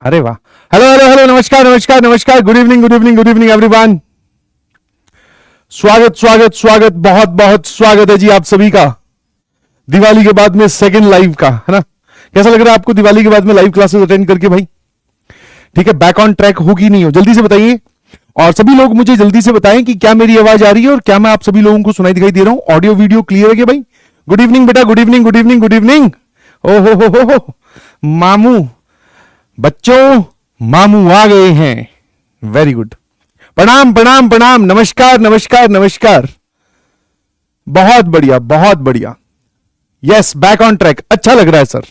अरे वाह। Hello hello hello, नमस्कार नमस्कार नमस्कार, good evening good evening good evening everyone. स्वागत स्वागत स्वागत, बहुत बहुत स्वागत है जी आप सभी का दिवाली के बाद में सेकंड लाइव का, है ना। कैसा लग रहा है आपको दिवाली के बाद में लाइव क्लासेस अटेंड करके भाई? ठीक है, बैक ऑन ट्रैक हो कि नहीं हो, जल्दी से बताइए। और सभी लोग मुझे जल्दी से बताएं कि क्या मेरी आवाज आ रही है और क्या मैं आप सभी लोगों को सुनाई दिखाई दे रहा हूं। ऑडियो वीडियो क्लियर है क्या भाई? गुड इवनिंग बेटा, good evening good evening good evening. ओ हो, मामू बच्चों, मामू आ गए हैं। Very good. प्रणाम प्रणाम प्रणाम, नमस्कार नमस्कार नमस्कार। बहुत बढ़िया बहुत बढ़िया। यस, बैक ऑन ट्रैक, अच्छा लग रहा है सर,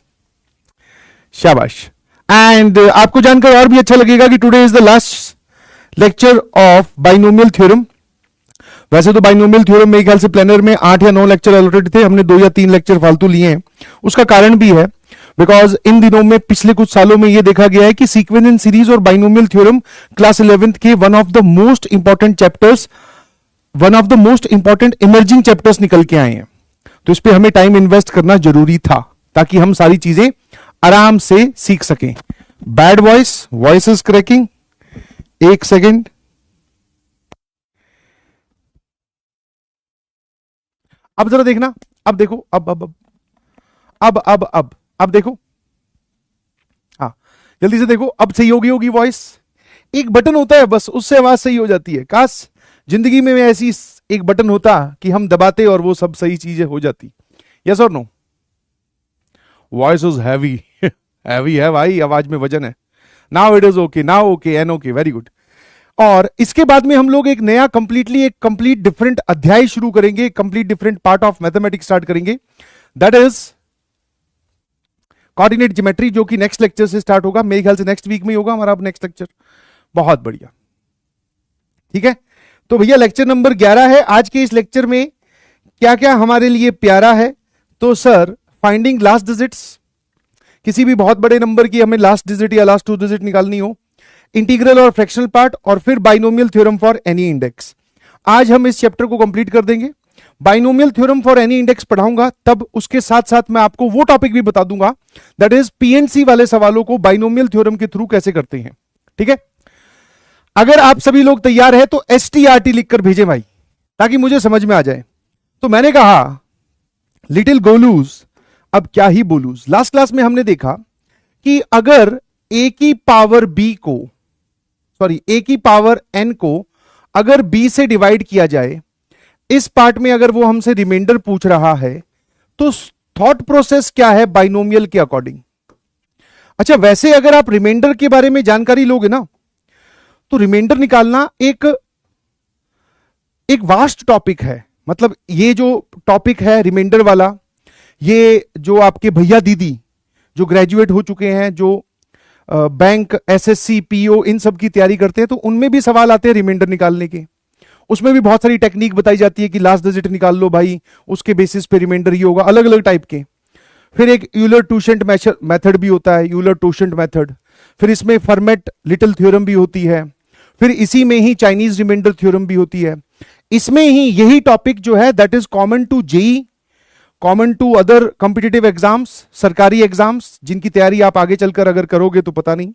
शाबाश। एंड आपको जानकर और भी अच्छा लगेगा कि today is the last lecture of binomial theorem. वैसे तो बाइनोमियल थ्योरम मेरे ख्याल से प्लानर में 8 या 9 लेक्चर अलॉटेड थे, हमने 2 या 3 लेक्चर फालतू लिए हैं। उसका कारण भी है बिकॉज इन दिनों में पिछले कुछ सालों में यह देखा गया है कि सीक्वेंस इन सीरीज और बाइनोमियल थ्योरम क्लास 11th के one of the most important chapters, one of the most important emerging chapters निकल के आए हैं। तो इस पे हमें टाइम इन्वेस्ट करना जरूरी था ताकि हम सारी चीजें आराम से सीख सकें। बैड वॉइस इज क्रैकिंग, एक सेकेंड। अब जरा देखना, अब देखो, अब देखो, हाँ जल्दी से देखो, अब सही होगी वॉइस। एक बटन होता है बस, उससे आवाज सही हो जाती है। काश जिंदगी में ऐसी एक बटन होता कि हम दबाते और वो सब सही चीजें हो जाती। यस और no? Voice is heavy, heavy है भाई, आवाज में वजन है। Now it is okay, now okay and okay, very good. और इसके बाद में हम लोग एक नया एक कंप्लीट डिफरेंट अध्याय शुरू करेंगे, complete different part of mathematics start करेंगे, दैट इज कोऑर्डिनेट ज्योमेट्री, जो कि नेक्स्ट लेक्चर से स्टार्ट होगा। मेरे ख्याल से नेक्स्ट वीक में ही होगा हमारा अब नेक्स्ट लेक्चर। बहुत बढ़िया, ठीक है। तो भैया लेक्चर नंबर 11 है आज के। इस लेक्चर में क्या क्या हमारे लिए प्यारा है? तो सर, फाइंडिंग लास्ट डिजिट्स, किसी भी बहुत बड़े नंबर की हमें लास्ट डिजिट या लास्ट 2 डिजिट निकालनी हो, इंटीग्रल और फ्रैक्शनल पार्ट, और फिर binomial theorem for any index. आज हम इस चैप्टर को कंप्लीट कर देंगे। Binomial theorem for any index पढ़ाऊंगा, तब उसके साथ साथ मैं आपको वो टॉपिक भी बता दूंगा, दैट इज पीएनसी वाले सवालों को बाइनोमियल थ्योरम के थ्रू कैसे करते हैं। ठीक है, अगर आप सभी लोग तैयार हैं तो STRT लिखकर भेजें भाई, ताकि मुझे समझ में आ जाए। तो मैंने कहा लिटिल गोलूज, अब क्या ही बोलूज। लास्ट क्लास में हमने देखा कि अगर a की पावर b को, सॉरी a की पावर n को अगर b से डिवाइड किया जाए, इस पार्ट में अगर वो हमसे रिमाइंडर पूछ रहा है, तो थॉट प्रोसेस क्या है बाइनोमियल के अकॉर्डिंग। अच्छा, वैसे अगर आप रिमाइंडर के बारे में जानकारी लोगे ना, तो रिमाइंडर निकालना एक वास्ट टॉपिक है। मतलब ये जो टॉपिक है रिमाइंडर वाला, ये जो आपके भैया दीदी जो ग्रेजुएट हो चुके हैं, जो बैंक SSC PO इन सब की तैयारी करते हैं, तो उनमें भी सवाल आते हैं रिमाइंडर निकालने के। उसमें भी बहुत सारी टेक्निक बताई जाती है कि लास्ट डिजिट निकाल लो भाई, उसके बेसिस पे रिमाइंडर ही होगा, अलग अलग टाइप के। फिर एक यूलर टूशेंट मेथड भी होता है, यूलर टूशेंट मेथड। फिर इसमें फॉर्मेट लिटिल थ्योरम भी होती है। फिर इसी में ही चाइनीज रिमाइंडर थ्योरम भी होती है। इसमें ही यही टॉपिक जो है that is common to JEE, common to other competitive exams, सरकारी एग्जाम्स जिनकी तैयारी आप आगे चलकर अगर करोगे तो पता नहीं।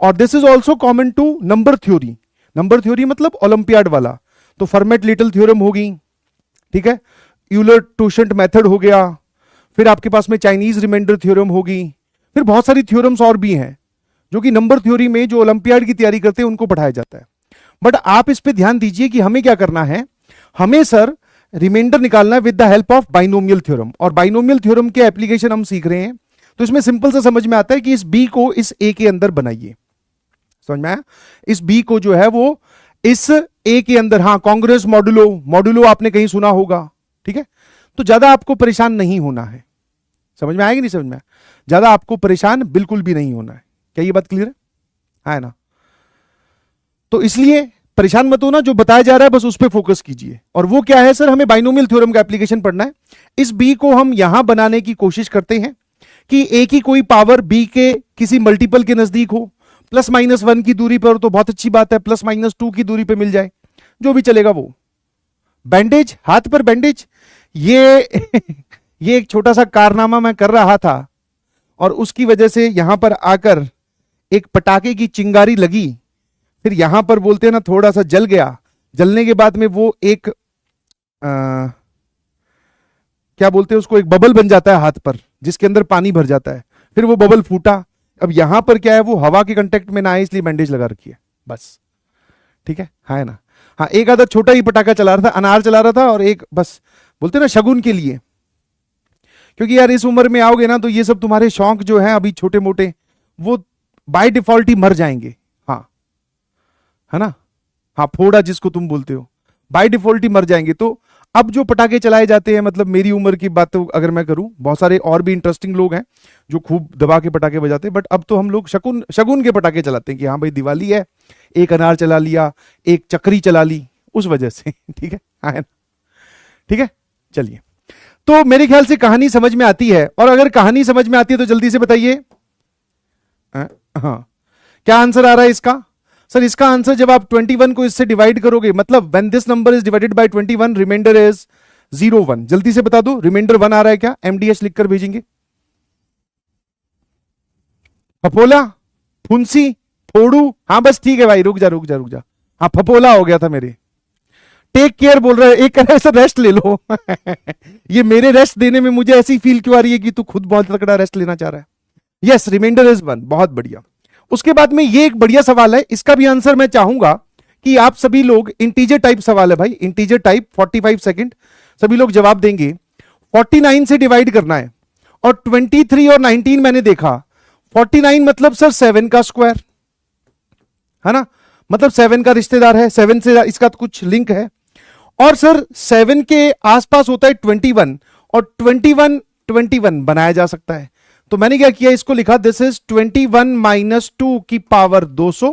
और this is also common to number theory. Number theory मतलब ओलंपियाड वाला, तो फॉर्मेट लिटिल थ्योरम होगी, ठीक है, यूलर टूशेंट मेथड हो गया, फिर आपके पास में चाइनीज रिमाइंडर थ्योरम होगी, फिर बहुत सारी थ्योरम्स और भी हैं जो कि नंबर थ्योरी में जो ओलंपियाड की तैयारी करते हैं उनको पढ़ाया जाता है। बट आप इस पे ध्यान दीजिए कि हमें क्या करना है, हमें सर रिमाइंडर निकालना है with the help of binomial theorem. और बाइनोमियल थ्योरम के एप्लीकेशन हम सीख रहे हैं, तो इसमें सिंपल से समझ में आता है कि इस बी को इस ए के अंदर बनाइए। समझ में आया? इस बी को जो है वो इस ए के अंदर, हाँ कांग्रेस मॉडुलो, मॉडुलो आपने कहीं सुना होगा, ठीक है। तो ज्यादा आपको परेशान नहीं होना है। समझ में आएगी नहीं समझ में? ज्यादा आपको परेशान बिल्कुल भी नहीं होना है। क्या ये बात क्लियर है ना? तो इसलिए परेशान मत होना, जो बताया जा रहा है बस उस पर फोकस कीजिए। और वो क्या है सर, हमें बाइनोमियल थ्योरम का एप्लीकेशन पढ़ना है। इस बी को हम यहां बनाने की कोशिश करते हैं कि ए की कोई पावर बी के किसी मल्टीपल के नजदीक हो, +-1 की दूरी पर, तो बहुत अच्छी बात है, +-2 की दूरी पर मिल जाए, जो भी चलेगा वो। बैंडेज, हाथ पर बैंडेज, ये एक छोटा सा कारनामा मैं कर रहा था और उसकी वजह से यहां पर आकर एक पटाखे की चिंगारी लगी, फिर यहां पर बोलते हैं ना थोड़ा सा जल गया, जलने के बाद में वो एक क्या बोलते हैं उसको, एक बबल बन जाता है हाथ पर, जिसके अंदर पानी भर जाता है, फिर वो बबल फूटा। अब यहां पर क्या है, वो हवा के कांटेक्ट में ना आए इसलिए बैंडेज लगा रखी है बस। ठीक है ना। हाँ, एक आधा छोटा ही पटाखा चला रहा था, अनार चला रहा था, और एक बस बोलते ना शगुन के लिए, क्योंकि यार इस उम्र में आओगे ना तो ये सब तुम्हारे शौक जो हैं अभी छोटे मोटे, वो बाय डिफॉल्ट ही मर जाएंगे। हाँ, है ना। हाँ, फोड़ा जिसको तुम बोलते हो, बाय डिफॉल्ट ही मर जाएंगे। तो अब जो पटाखे चलाए जाते हैं, मतलब मेरी उम्र की बात अगर मैं करूं, बहुत सारे और भी इंटरेस्टिंग लोग हैं जो खूब दबा के पटाखे बजाते हैं, बट अब तो हम लोग शगुन के पटाखे चलाते हैं कि हाँ भाई दिवाली है, एक अनार चला लिया, एक चक्री चला ली, उस वजह से। ठीक है, हाँ, ठीक है। चलिए, तो मेरे ख्याल से कहानी समझ में आती है, और अगर कहानी समझ में आती है तो जल्दी से बताइए। हाँ, क्या आंसर आ रहा है इसका? सर इसका आंसर जब आप 21 को इससे डिवाइड करोगे, मतलब when this number is divided by 21, remainder is 01। जल्दी से बता दो, रिमाइंडर 1 आ रहा है क्या? MDH लिखकर भेजेंगे। फपोला, फुंसी, फोड़ू, हाँ बस ठीक है भाई, रुक जा। हाँ, फपोला हो गया था मेरे। टेक केयर बोल रहा है, एक तरह से रेस्ट ले लो। ये मेरे रेस्ट देने में मुझे ऐसी फील क्यों आ रही है कि तू खुद बहुत तगड़ा रेस्ट लेना चाह रहा है। यस, रिमाइंडर इज 1, बहुत बढ़िया। उसके बाद में ये एक बढ़िया सवाल है, इसका भी आंसर मैं चाहूंगा कि आप सभी लोग, इंटीजर टाइप सवाल है भाई, इंटीजर टाइप, 45 सेकंड सभी लोग जवाब देंगे। 49 से डिवाइड करना है, और 23 और 19 मैंने देखा, 49 मतलब सर 7 का स्क्वायर है ना, मतलब 7 का रिश्तेदार है, 7 से इसका तो कुछ लिंक है, और सर 7 के आसपास होता है 21, और 21 बनाया जा सकता है। तो मैंने क्या किया, इसको लिखा दिस इज 21 माइनस 2 की पावर 200,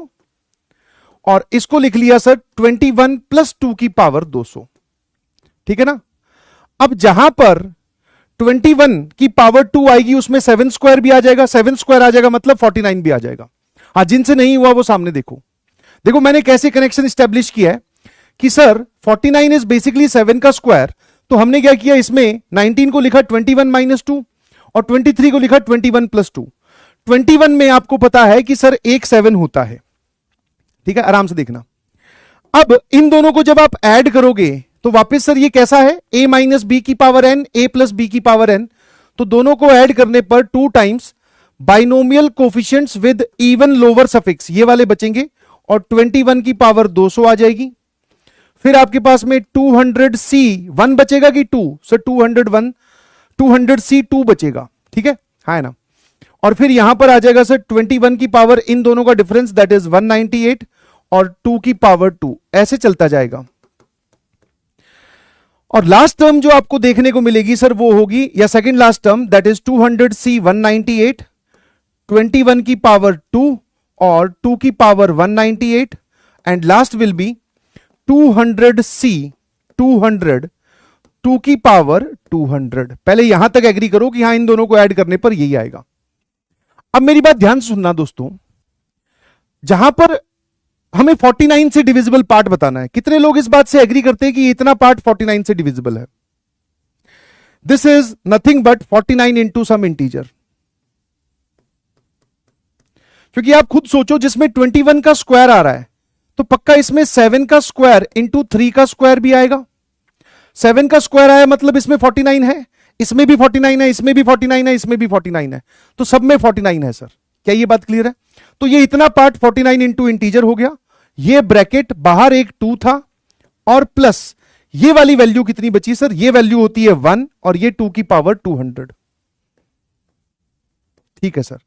और इसको लिख लिया सर 21 प्लस 2 की पावर 200। ठीक है ना। अब जहां पर 21 की पावर 2 आएगी, उसमें 7 स्क्वायर भी आ जाएगा, 7 स्क्वायर आ जाएगा मतलब 49 भी आ जाएगा। हाँ, जिनसे नहीं हुआ वो सामने देखो मैंने कैसे कनेक्शन स्टैब्लिश किया है कि सर 49 इज बेसिकली 7 का स्क्वायर। तो हमने क्या किया, इसमें 19 को लिखा 21 माइनस 2, और 23 को लिखा 21 प्लस 2। 21 में आपको पता है कि सर एक 7 होता है। ठीक है, आराम से देखना। अब इन दोनों को जब आप ऐड करोगे तो वापस सर ये कैसा है, a माइनस बी की power n, a plus B की पावर n। तो दोनों को ऐड करने पर 2 times binomial coefficients with even lower suffix, ये वाले बचेंगे, और 21 की पावर 200 आ जाएगी। फिर आपके पास में 200c 1 बचेगा कि 2, सर 201, 200c 2 बचेगा। ठीक है, हाँ ना। और फिर यहां पर आ जाएगा सर 21 की पावर, इन दोनों का डिफरेंस दैट इज 198, और 2 की पावर 2, ऐसे चलता जाएगा। और लास्ट टर्म जो आपको देखने को मिलेगी सर वो होगी, या second last term that is 200c 198, 21 की पावर 2 और 2 की power 198, and last will be 200c 200 2 की पावर 200। पहले यहां तक एग्री करो कि हां इन दोनों को ऐड करने पर यही आएगा। अब मेरी बात ध्यान से सुनना दोस्तों, जहां पर हमें 49 से डिविजिबल पार्ट बताना है, कितने लोग इस बात से एग्री करते हैं कि इतना पार्ट 49 से डिविजिबल है? This is nothing but 49 into some integer. क्योंकि आप खुद सोचो, जिसमें 21 का स्क्वायर आ रहा है तो पक्का इसमें 7 का स्क्वायर इंटू 3 का स्क्वायर भी आएगा। 7 का स्क्वायर आया मतलब इसमें 49 है, इसमें भी 49 है, इसमें भी 49 है, इसमें भी 49 है, तो सब में 49 है। सर क्या ये बात क्लियर है? तो ये इतना पार्ट 49 इंटू इंटीजर हो गया, ये ब्रैकेट बाहर एक 2 था, और प्लस ये वाली वैल्यू कितनी बची सर, ये वैल्यू होती है 1, और ये 2 की पावर 200। ठीक है सर,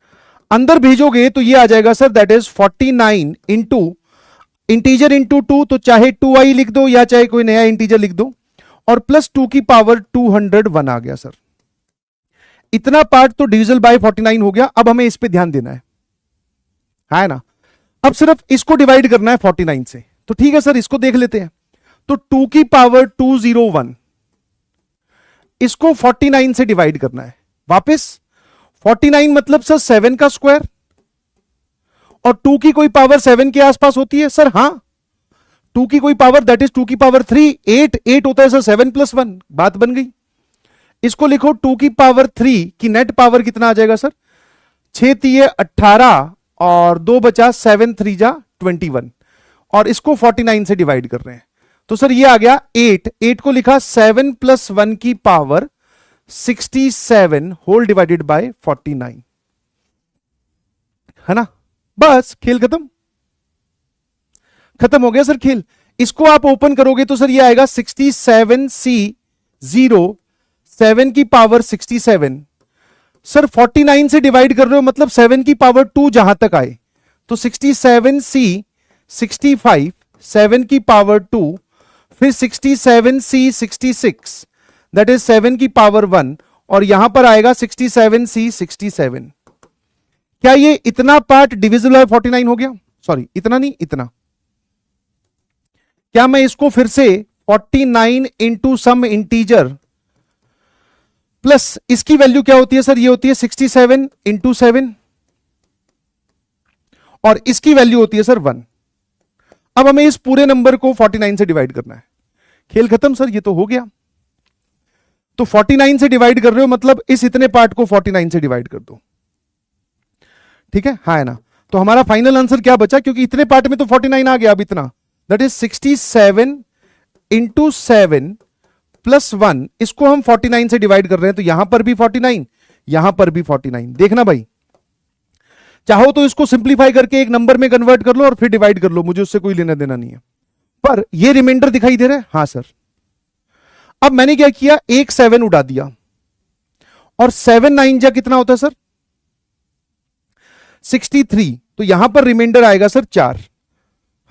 अंदर भेजोगे तो ये आ जाएगा sir that is 49 into integer into 2, तो चाहे 2i लिख दो या चाहे कोई नया इंटीजर लिख दो, और प्लस 2 की पावर 201 आ गया। सर इतना पार्ट तो डिविजल बाय 49 हो गया। अब हमें इस पे ध्यान देना है ना। अब सिर्फ इसको डिवाइड करना है 49 से, तो ठीक है सर इसको देख लेते हैं। तो 2 की पावर 201, इसको 49 से डिवाइड करना है। वापस 49 मतलब सर 7 का स्क्वायर, और 2 की कोई पावर 7 के आसपास होती है सर? हां, 2 की कोई पावर दैट इज 2 की पावर 3, 8 होता है सर 7 प्लस 1, बात बन गई। इसको लिखो 2 की पावर 3 की नेट पावर कितना आ जाएगा सर? 6 3 18, और 2 बचा 7 3 जा 21 और इसको 49 से डिवाइड कर रहे हैं तो सर ये आ गया 8 को लिखा 7 + 1 की पावर 67 होल डिवाइडेड बाय 49 है ना। बस खेल खत्म हो गया सर खेल। इसको आप ओपन करोगे तो सर ये आएगा 67C0 7 की पावर 67 सर 49 से डिवाइड कर रहे हो मतलब 7 की पावर 2 जहां तक आए तो 67C 65 7 की पावर 2 फिर 67C 66 दैट इज 7 की पावर 1 और यहां पर आएगा 67C 67। क्या ये इतना पार्ट डिविजिबल बाय 49 हो गया? सॉरी इतना नहीं, इतना। क्या मैं इसको फिर से 49 इंटू सम इंटीजर प्लस इसकी वैल्यू क्या होती है सर? ये होती है 67 इंटू 7 और इसकी वैल्यू होती है सर 1। अब हमें इस पूरे नंबर को 49 से डिवाइड करना है। खेल खत्म सर, ये तो हो गया। तो 49 से डिवाइड कर रहे हो मतलब इस इतने पार्ट को 49 से डिवाइड कर दो, ठीक है, हाँ है ना। तो हमारा फाइनल आंसर क्या बचा, क्योंकि इतने पार्ट में तो 49 आ गया अब इतना, दैट इज 67 इंटू 7 प्लस 1, इसको हम 49 से डिवाइड कर रहे हैं तो यहां पर भी 49 यहां पर भी 49। देखना भाई, चाहो तो इसको सिंप्लीफाई करके एक नंबर में कन्वर्ट कर लो और फिर डिवाइड कर लो, मुझे उससे कोई लेना देना नहीं है। पर ये रिमाइंडर दिखाई दे रहा है? हाँ सर। अब मैंने क्या किया, एक 7 उड़ा दिया और 7 9 जा कितना होता है सर? 63। तो यहां पर रिमाइंडर आएगा सर 4,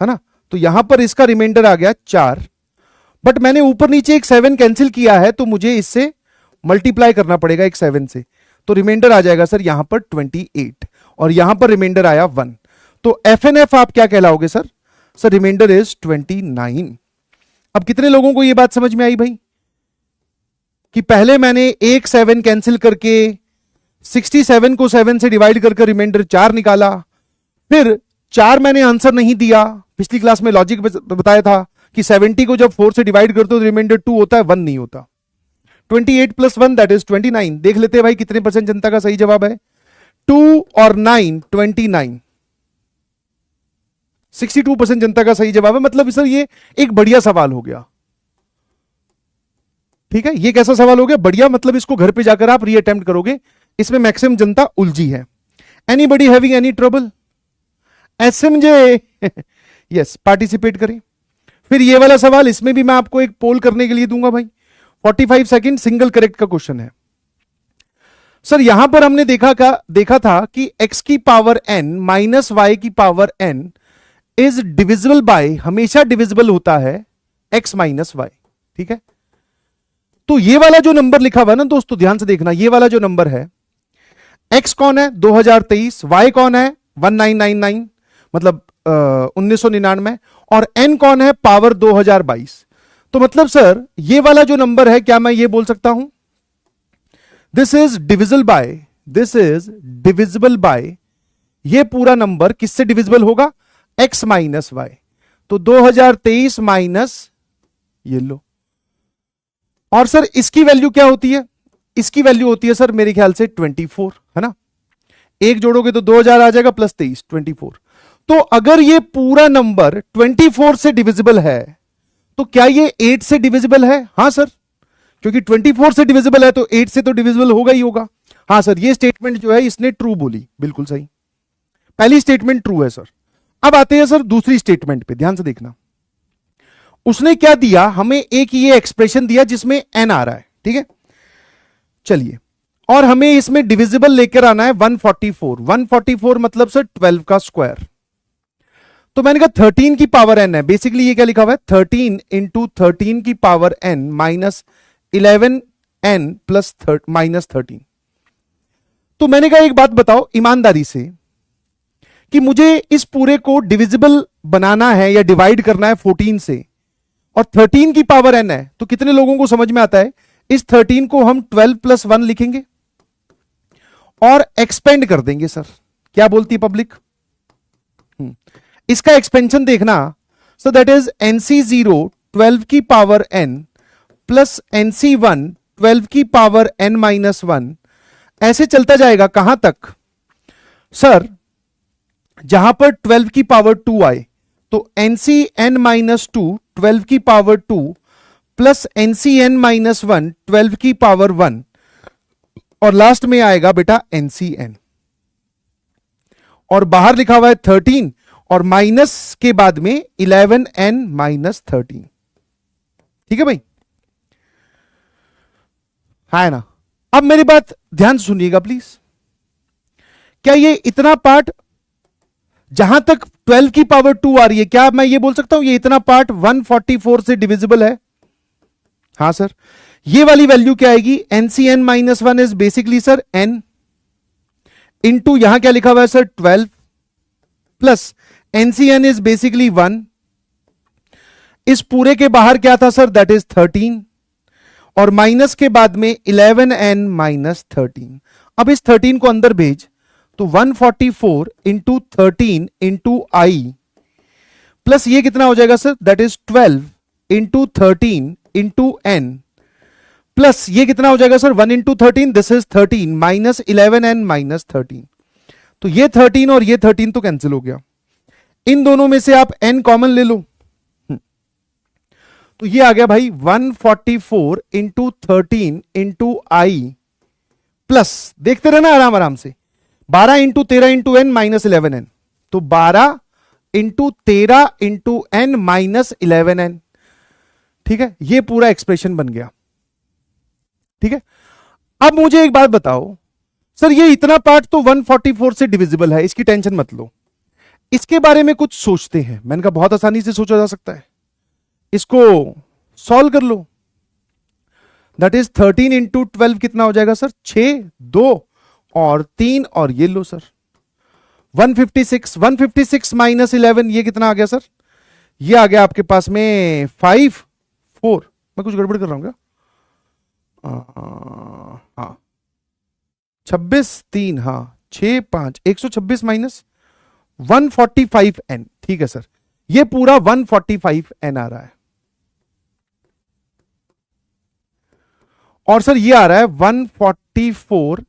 है ना। तो यहां पर इसका रिमाइंडर आ गया 4, बट मैंने ऊपर नीचे एक 7 कैंसिल किया है तो मुझे इससे मल्टीप्लाई करना पड़ेगा एक 7 से, तो रिमाइंडर आ जाएगा सर यहां पर 28 और यहां पर रिमाइंडर आया 1। तो FNF आप क्या कहलाओगे सर? Sir remainder is 29। अब कितने लोगों को यह बात समझ में आई भाई कि पहले मैंने एक 7 कैंसिल करके 67 को 7 से डिवाइड करके रिमाइंडर 4 निकाला, फिर 4 मैंने आंसर नहीं दिया। पिछली क्लास में लॉजिक बताया था कि 70 को जब 4 से डिवाइड करते हो तो रिमाइंडर 2 होता है, 1 नहीं होता। 28 + 1 दैट इज 29। देख लेते हैं भाई कितने % जनता का सही जवाब है। 2 और 9 29, 62% जनता का सही जवाब है। मतलब सर ये एक बढ़िया सवाल हो गया, ठीक है। ये कैसा सवाल हो गया? बढ़िया, मतलब इसको घर पे जाकर आप रीअटेम्प्ट करोगे, इसमें मैक्सिमम जनता उलझी है। Anybody having any trouble? SMJ yes, participate करें। फिर ये वाला सवाल, इसमें भी मैं आपको एक पोल करने के लिए दूंगा भाई। 45 सेकंड, सिंगल करेक्ट का क्वेश्चन है। सर यहां पर हमने देखा था कि x की पावर n माइनस y की power n is divisible by, हमेशा डिविजिबल होता है x माइनस y, ठीक है। तो ये वाला जो नंबर लिखा हुआ है ना दोस्तों, ध्यान से देखना, ये वाला जो नंबर है, x कौन है 2023, y कौन है 1999 मतलब 1999 और n कौन है पावर 2022। तो मतलब सर ये वाला जो नंबर है, क्या मैं ये बोल सकता हूं दिस इज डिविजिबल बाय ये पूरा नंबर किससे डिविजिबल होगा? x minus y। तो 2023 माइनस ये लो, और सर इसकी वैल्यू क्या होती है? इसकी वैल्यू होती है सर मेरे ख्याल से 24, है ना। एक जोड़ोगे तो 2000 आ जाएगा प्लस 23 24। तो अगर ये पूरा नंबर 24 से डिविजिबल है तो क्या ये 8 से डिविजिबल है? हां सर, क्योंकि 24 से डिविजिबल है तो 8 से तो डिविजिबल होगा ही होगा। हां सर, ये स्टेटमेंट जो है इसने ट्रू बोली, बिल्कुल सही, पहली स्टेटमेंट ट्रू है सर। अब आते हैं सर दूसरी स्टेटमेंट पे, ध्यान से देखना। उसने क्या दिया हमें, एक ये एक्सप्रेशन दिया जिसमें n आ रहा है, ठीक है। चलिए, और हमें इसमें डिविजिबल लेकर आना है 144। 144 मतलब सर 12 का स्क्वायर। तो मैंने कहा 13 की पावर n है, बेसिकली ये क्या लिखा हुआ है 13 इंटू 13 की power n minus 11n plus minus 13। तो मैंने कहा एक बात बताओ ईमानदारी से कि मुझे इस पूरे को डिविजिबल बनाना है या डिवाइड करना है 14 से, और 13 की पावर n है, तो कितने लोगों को समझ में आता है इस 13 को हम 12 + 1 लिखेंगे और एक्सपेंड कर देंगे। सर क्या बोलती है पब्लिक? इसका एक्सपेंशन देखना, सो दैट इज NC0 12 की पावर n प्लस NC1 12 की पावर n माइनस 1, ऐसे चलता जाएगा कहां तक सर? जहां पर 12 की पावर 2 आए, तो NCN माइनस 2 12 की पावर 2 प्लस NCN माइनस 1 12 की पावर 1, और लास्ट में आएगा बेटा NCN, और बाहर लिखा हुआ है 13, और माइनस के बाद में 11N माइनस 13। ठीक है भाई, है ना? अब मेरी बात ध्यान से सुनिएगा प्लीज। क्या ये इतना पार्ट जहां तक 12 की पावर 2 आ रही है, क्या मैं ये बोल सकता हूं ये इतना पार्ट 144 से डिविजिबल है? हां सर। ये वाली वैल्यू क्या आएगी? NCN minus 1 is basically sir N into यहां क्या लिखा हुआ है sir 12 plus NCN is basically 1। इस पूरे के बाहर क्या था सर? दैट इज 13, और माइनस के बाद में 11N माइनस 13। अब इस 13 को अंदर भेज, तो 144 इंटू 13 इंटू आई प्लस ये कितना हो जाएगा sir? That is 12 into 13 into N plus ये कितना हो जाएगा sir? 1 into 13, this is 13 minus 11N minus 13। तो ये 13 और ये 13 तो कैंसिल हो गया। इन दोनों में से आप n कॉमन ले लो, तो ये आ गया भाई 144 इंटू 13 इंटू आई प्लस, देखते रहना आराम आराम से, 12 into 13 into N minus 11N, तो 12 into 13 into N minus 11N। ठीक है, ये पूरा एक्सप्रेशन बन गया। ठीक है, अब मुझे एक बात बताओ सर, ये इतना पार्ट तो 144 से डिविजिबल है, इसकी टेंशन मत लो, इसके बारे में कुछ सोचते हैं। मैंने कहा बहुत आसानी से सोचा जा सकता है, इसको सॉल्व कर लो। दैट इज 13 इंटू 12 कितना हो जाएगा सर? 6, 2 और 3, और ये लो सर 156। 156 माइनस 11 ये कितना आ गया सर? ये आ गया आपके पास में 5, 4। मैं कुछ गड़बड़ कर रहा हूं क्या? हाँ 26, 3, हाँ 6, 5, 126 माइनस 145N। ठीक है सर, ये पूरा 145N आ रहा है, और सर ये आ रहा है 144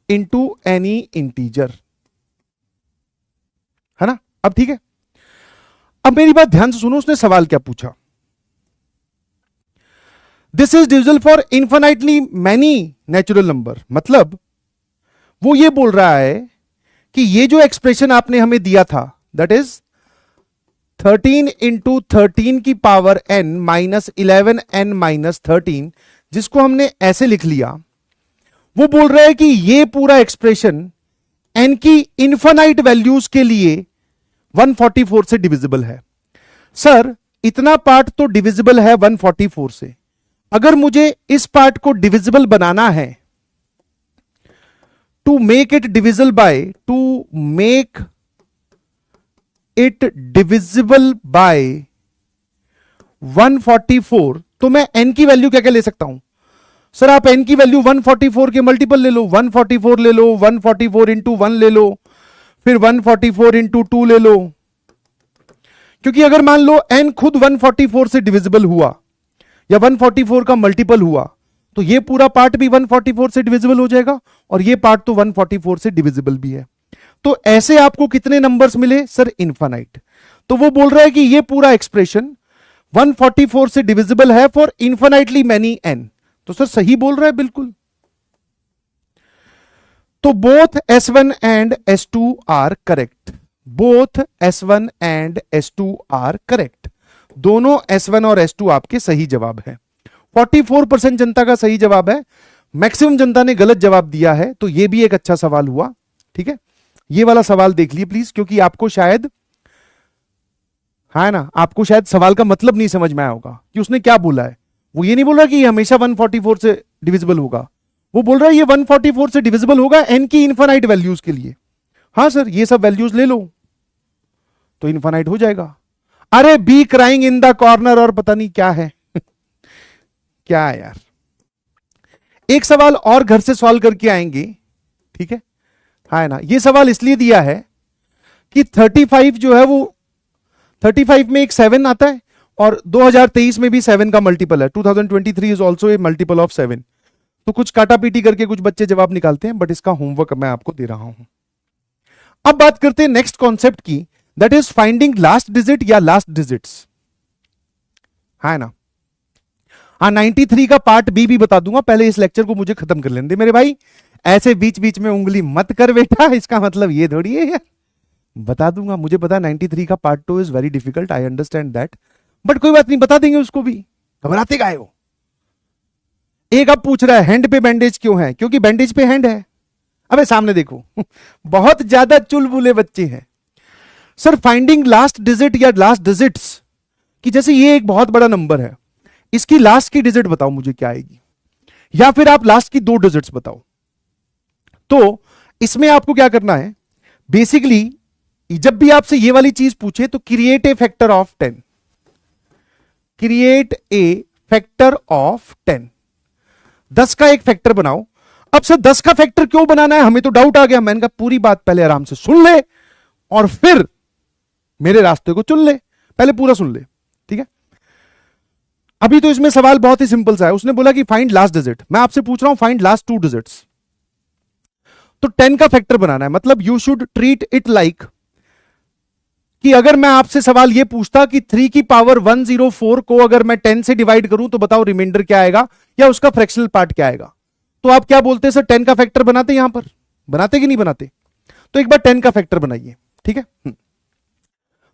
इंटू एनी इंटीजर, है ना? अब ठीक है, अब मेरी बात ध्यान से सुनो, उसने सवाल क्या पूछा? This is divisible for infinitely many natural number. मतलब वो ये बोल रहा है कि ये जो एक्सप्रेशन आपने हमें दिया था, दैट इज 13 इंटू 13 की power n minus 11N minus 13, जिसको हमने ऐसे लिख लिया, वो बोल रहा है कि ये पूरा एक्सप्रेशन n की इनफाइनाइट वैल्यूज के लिए 144 से डिविजिबल है। सर इतना पार्ट तो डिविजिबल है 144 से, अगर मुझे इस पार्ट को डिविजिबल बनाना है, to make it divisible by, to make it divisible by 144, तो मैं n की वैल्यू क्या क्या ले सकता हूं? सर आप n की वैल्यू 144 के मल्टीपल ले लो, 144 ले लो, 144 इंटू 1 ले लो, फिर 144 इंटू 2 ले लो, क्योंकि अगर मान लो n खुद 144 से डिविजिबल हुआ या 144 का मल्टीपल हुआ, तो ये पूरा पार्ट भी 144 से डिविजिबल हो जाएगा, और ये पार्ट तो 144 से डिविजिबल भी है। तो ऐसे आपको कितने नंबर्स मिले सर? इनफाइनाइट। तो वो बोल रहा है कि ये पूरा एक्सप्रेशन 144 से डिविजिबल है फॉर इनफाइनाइटली मैनी n। तो सर सही बोल रहा है बिल्कुल। तो both S1 and S2 are correct, both S1 and S2 are correct. दोनों S1 और S2 आपके सही जवाब है। 44% जनता का सही जवाब है, मैक्सिमम जनता ने गलत जवाब दिया है, तो यह भी एक अच्छा सवाल हुआ। ठीक है, ये वाला सवाल देख लीजिए प्लीज, क्योंकि आपको शायद, है ना, आपको शायद सवाल का मतलब नहीं समझ में आया होगा कि उसने क्या बोला है। वो ये नहीं बोल रहा कि ये हमेशा 144 से डिविजिबल होगा, वो बोल रहा है ये 144 से डिविजिबल होगा n की इनफाइनाइट वैल्यूज के लिए। हाँ सर, ये सब वैल्यूज ले लो तो इनफाइनाइट हो जाएगा। अरे be crying in the corner और पता नहीं क्या है क्या है यार। एक सवाल और घर से सॉल्व करके आएंगे, ठीक है ना। ये सवाल इसलिए दिया है कि 35 जो है वो 35 में एक 7 आता है, और 2023 में भी 7 का मल्टीपल है। 2023 is also a multiple of 7। तो कुछ काटा पीटी करके कुछ बच्चे जवाब निकालते हैं, बट इसका होमवर्क मैं आपको दे रहा हूं। अब बात करते हैं नेक्स्ट कॉन्सेप्ट की, that is finding last digit या लास्ट डिजिट्स, है ना। हाँ, 93 का पार्ट बी भी बता दूंगा, पहले इस लेक्चर को मुझे खत्म कर लेने दे मेरे भाई। ऐसे बीच बीच में उंगली मत कर बेटा, इसका मतलब ये थोड़ी है यार। बता दूंगा, मुझे पता 93 का part 2 is very difficult, I understand that, but कोई बात नहीं, बता देंगे उसको भी, घबराते काहे हो। एक अब पूछ रहा है हैंड पे बैंडेज क्यों है, क्योंकि बैंडेज पे हैंड है। अबे सामने देखो बहुत ज्यादा चुलबुले बच्चे हैं। सर फाइंडिंग लास्ट डिजिट या लास्ट डिजिट्स कि जैसे ये एक बहुत बड़ा नंबर है, इसकी लास्ट की डिजिट बताओ मुझे क्या आएगी, या फिर आप लास्ट की 2 डिजिट्स बताओ। तो इसमें आपको क्या करना है, बेसिकली जब भी आपसे ये वाली चीज पूछे तो create a factor of 10, create a factor of 10, 10 का एक फैक्टर बनाओ। अब सर 10 का फैक्टर क्यों बनाना है, हमें तो डाउट आ गया। मैंने कहा पूरी बात पहले आराम से सुन ले और फिर मेरे रास्ते को चुन ले, पहले पूरा सुन ले, ठीक है। अभी तो इसमें सवाल बहुत ही सिंपल सा है, उसने बोला कि फाइंड लास्ट डिजिट, मैं आपसे पूछ रहा हूं फाइंड लास्ट 2 डिजिट्स। तो 10 का फैक्टर बनाना है, मतलब you should treat it like कि अगर मैं आपसे सवाल यह पूछता कि 3 की पावर 104 को अगर मैं 10 से डिवाइड करूं तो बताओ रिमाइंडर क्या आएगा या उसका फ्रैक्शनल पार्ट क्या आएगा, तो आप क्या बोलते हैं, सर 10 का फैक्टर बनाते, यहां पर बनाते कि नहीं बनाते। तो एक बार 10 का फैक्टर बनाइए, ठीक है।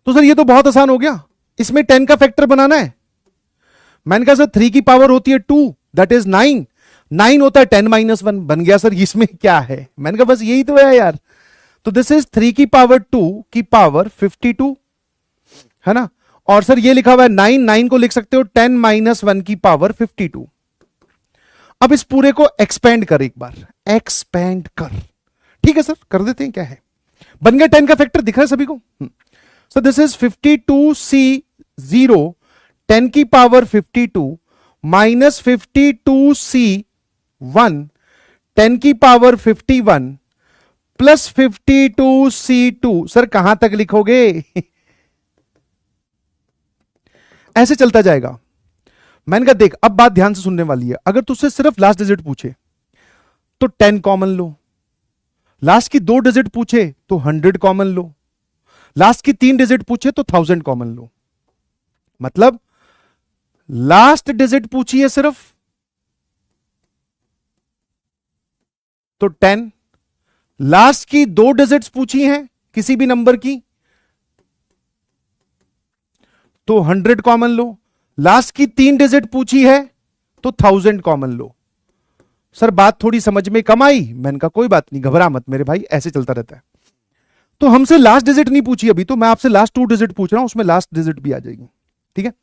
तो सर ये तो बहुत आसान हो गया, इसमें 10 का फैक्टर बनाना है। मैंने कहा सर 3 की पावर होती है 2, दैट इज 9, 9 होता है 10 - 1, बन गया सर इसमें क्या है। मैंने कहा बस यही तो है यार। तो दिस इज 3 की पावर 2 की पावर 52, है ना। और सर ये लिखा हुआ है 9, 9 को लिख सकते हो 10 - 1 की पावर 52। अब इस पूरे को एक्सपेंड कर, एक बार एक्सपेंड कर, ठीक है सर कर देते हैं, क्या है, बन गया 10 का फैक्टर, दिख रहा है सभी को। सो दिस इज 52C0 10 की पावर 52 माइनस 52C1 10 की पावर 51 प्लस 52C2। सर कहां तक लिखोगे ऐसे चलता जाएगा। मैंने कहा देख अब बात ध्यान से सुनने वाली है, अगर तुझसे सिर्फ लास्ट डिजिट पूछे तो 10 कॉमन लो, लास्ट की 2 डिजिट पूछे तो 100 कॉमन लो, लास्ट की 3 डिजिट पूछे तो 1000 कॉमन लो। मतलब लास्ट डिजिट पूछी है सिर्फ तो 10, लास्ट की 2 डिजिट्स पूछी हैं किसी भी नंबर की तो 100 कॉमन लो, लास्ट की 3 डिजिट पूछी है तो 1000 कॉमन लो। सर बात थोड़ी समझ में कम आई। मैंने कहा कोई बात नहीं, घबरा मत मेरे भाई, ऐसे चलता रहता है। तो हमसे लास्ट डिजिट नहीं पूछी अभी, तो मैं आपसे लास्ट 2 डिजिट पूछ रहा हूं, उसमें लास्ट डिजिट भी आ जाएगी, ठीक है।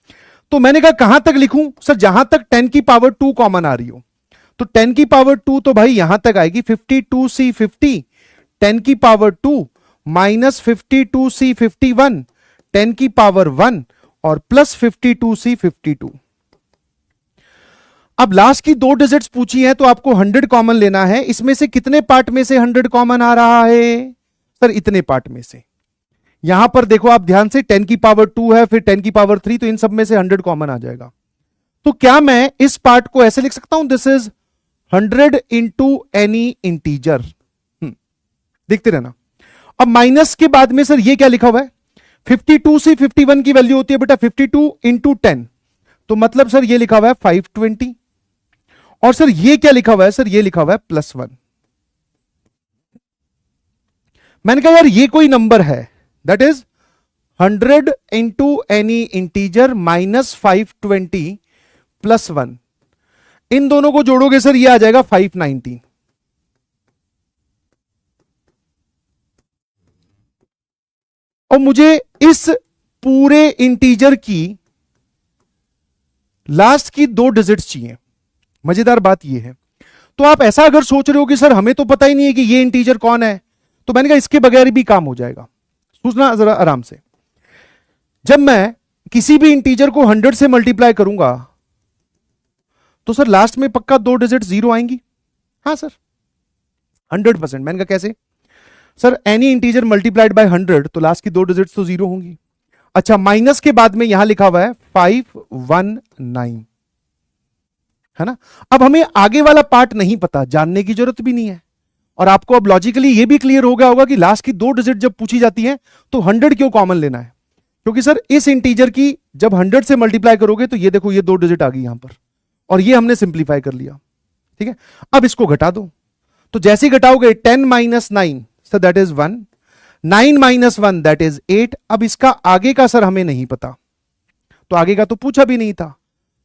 तो मैंने कहा कहां तक लिखूं, सर जहां तक 10 की पावर 2 कॉमन आ रही हो। तो 10 की पावर 2 तो भाई यहां तक आएगी 52C50 10 की पावर 2 माइनस 52C51 10 की पावर 1 और प्लस 52C52। अब लास्ट की 2 डिजिट्स पूछी है तो आपको 100 कॉमन लेना है। इसमें से कितने पार्ट में से 100 कॉमन आ रहा है, सर इतने पार्ट में से। यहां पर देखो आप ध्यान से, 10 की पावर 2 है, फिर 10 की पावर 3, तो इन सब में से 100 कॉमन आ जाएगा। तो क्या मैं इस पार्ट को ऐसे लिख सकता हूं, this is 100 into any integer. देखते रहना। अब माइनस के बाद में सर ये क्या लिखा हुआ है, 52 से 51 की वैल्यू होती है बेटा 52 इंटू 10, तो मतलब सर ये लिखा हुआ है 520। और सर ये क्या लिखा हुआ है, सर ये लिखा हुआ है +1। मैंने कहा यार ये कोई नंबर है, that is 100 into any integer minus 520 +1, इन दोनों को जोड़ोगे सर ये आ जाएगा 519। और मुझे इस पूरे इंटीजर की लास्ट की 2 डिजिट्स चाहिए। मजेदार बात यह है, तो आप ऐसा अगर सोच रहे हो कि सर हमें तो पता ही नहीं है कि ये इंटीजर कौन है, तो मैंने कहा इसके बगैर भी काम हो जाएगा। सोचना जरा आराम से, जब मैं किसी भी इंटीजर को 100 से मल्टीप्लाई करूंगा तो सर लास्ट में पक्का 2 डिजिट 0 आएंगी। हाँ सर 100%। मैंने कहा कैसे, sir any integer multiplied by 100 तो लास्ट की 2 डिजिट्स तो 0 होंगी। अच्छा माइनस के बाद में यहां लिखा हुआ है 519, है ना। अब हमें आगे वाला पार्ट नहीं पता, जानने की जरूरत भी नहीं है, और आपको अब लॉजिकली ये भी क्लियर हो गया होगा कि लास्ट की 2 डिजिट जब पूछी जाती है तो 100 क्यों कॉमन लेना है, क्योंकि सर इस इंटीजर की जब 100 से मल्टीप्लाई करोगे तो ये देखो ये 2 डिजिट आ गई यहां पर, और ये हमने सिंप्लीफाई कर लिया। ठीक है, अब इसको घटा दो, तो जैसे ही घटाओगे 10 minus 9 sir that is 1, 9 minus 1 that is 8। अब इसका आगे का सर हमें नहीं पता, तो आगे का तो पूछा भी नहीं था,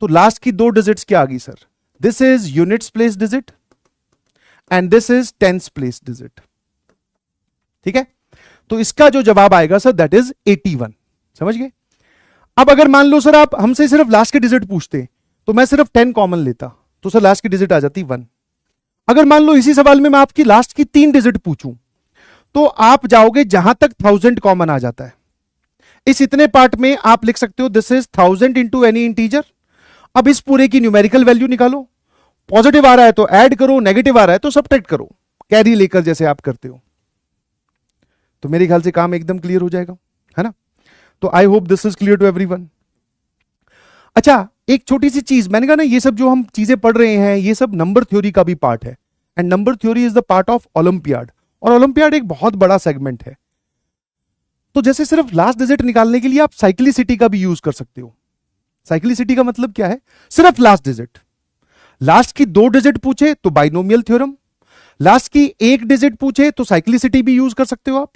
तो लास्ट की 2 डिजिट्स क्या आ गई sir, this is units place digit and this is tens place digit. ठीक है, तो इसका जो जवाब आएगा सर दैट इज 81। समझ गए? अब अगर मान लो सर आप हमसे सिर्फ लास्ट के डिजिट पूछते तो मैं सिर्फ 10 कॉमन लेता, तो सर लास्ट की डिजिट आ जाती 1। अगर मान लो इसी सवाल में मैं आपकी लास्ट की 3 डिजिट पूछूं तो आप जाओगे जहां तक 1000 कॉमन आ जाता है। इस इतने पार्ट में आप लिख सकते हो this is 1000 into any integer. अब इस पूरे की न्यूमेरिकल वैल्यू निकालो, पॉजिटिव आ रहा है तो ऐड करो, नेगेटिव आ रहा है तो सब्ट्रैक्ट करो, कैरी लेकर जैसे आप करते हो। तो मेरे ख्याल से काम एकदम क्लियर हो जाएगा, है ना? तो I hope this is clear to everyone. अच्छा, एक छोटी सी चीज, मैंने कहा ना ये सब जो हम चीजें पढ़ रहे हैं ये सब नंबर थ्योरी का भी पार्ट है, and number theory is the part of olympiad, और ओलंपियाड एक बहुत बड़ा सेगमेंट है। तो जैसे सिर्फ लास्ट डिजिट निकालने के लिए आप साइक्लिसिटी का भी यूज कर सकते हो। साइक्लिसिटी का मतलब क्या है, सिर्फ लास्ट डिजिट, लास्ट की 2 डिजिट पूछे तो बाइनोमियल थ्योरम, लास्ट की 1 डिजिट पूछे तो साइक्लिसिटी भी यूज कर सकते हो आप,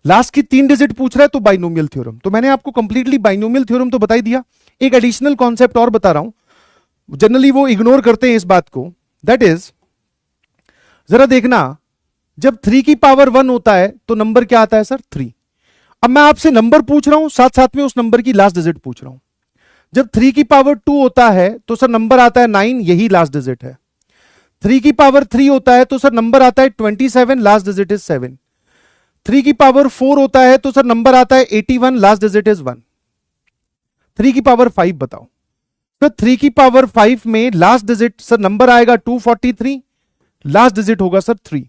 लास्ट की 3 डिजिट पूछ रहा है तो बाइनोमियल थ्योरम। तो मैंने आपको कंप्लीटली बाइनोमियल थ्योरम तो बता ही दिया। एक एडिशनल कॉन्सेप्ट और बता रहा हूं, जनरली वो इग्नोर करते हैं इस बात को, दैट इज जरा देखना, जब 3 की पावर 1 होता है तो नंबर क्या आता है सर, 3। अब मैं आपसे नंबर पूछ रहा हूं, साथ साथ में उस नंबर की लास्ट डिजिट पूछ रहा हूं। जब 3 की पावर 2 होता है तो सर नंबर आता है 9, यही लास्ट डिजिट है। 3 की पावर 3 होता है तो सर नंबर आता है 27, लास्ट डिजिट इज 7। 3 की पावर 4 होता है तो सर नंबर आता है 81, लास्ट डिजिट इज 1। 3 की पावर 5 बताओ सर, 3 की पावर 5 में लास्ट डिजिट सर नंबर आएगा 243, लास्ट डिजिट होगा सर 3।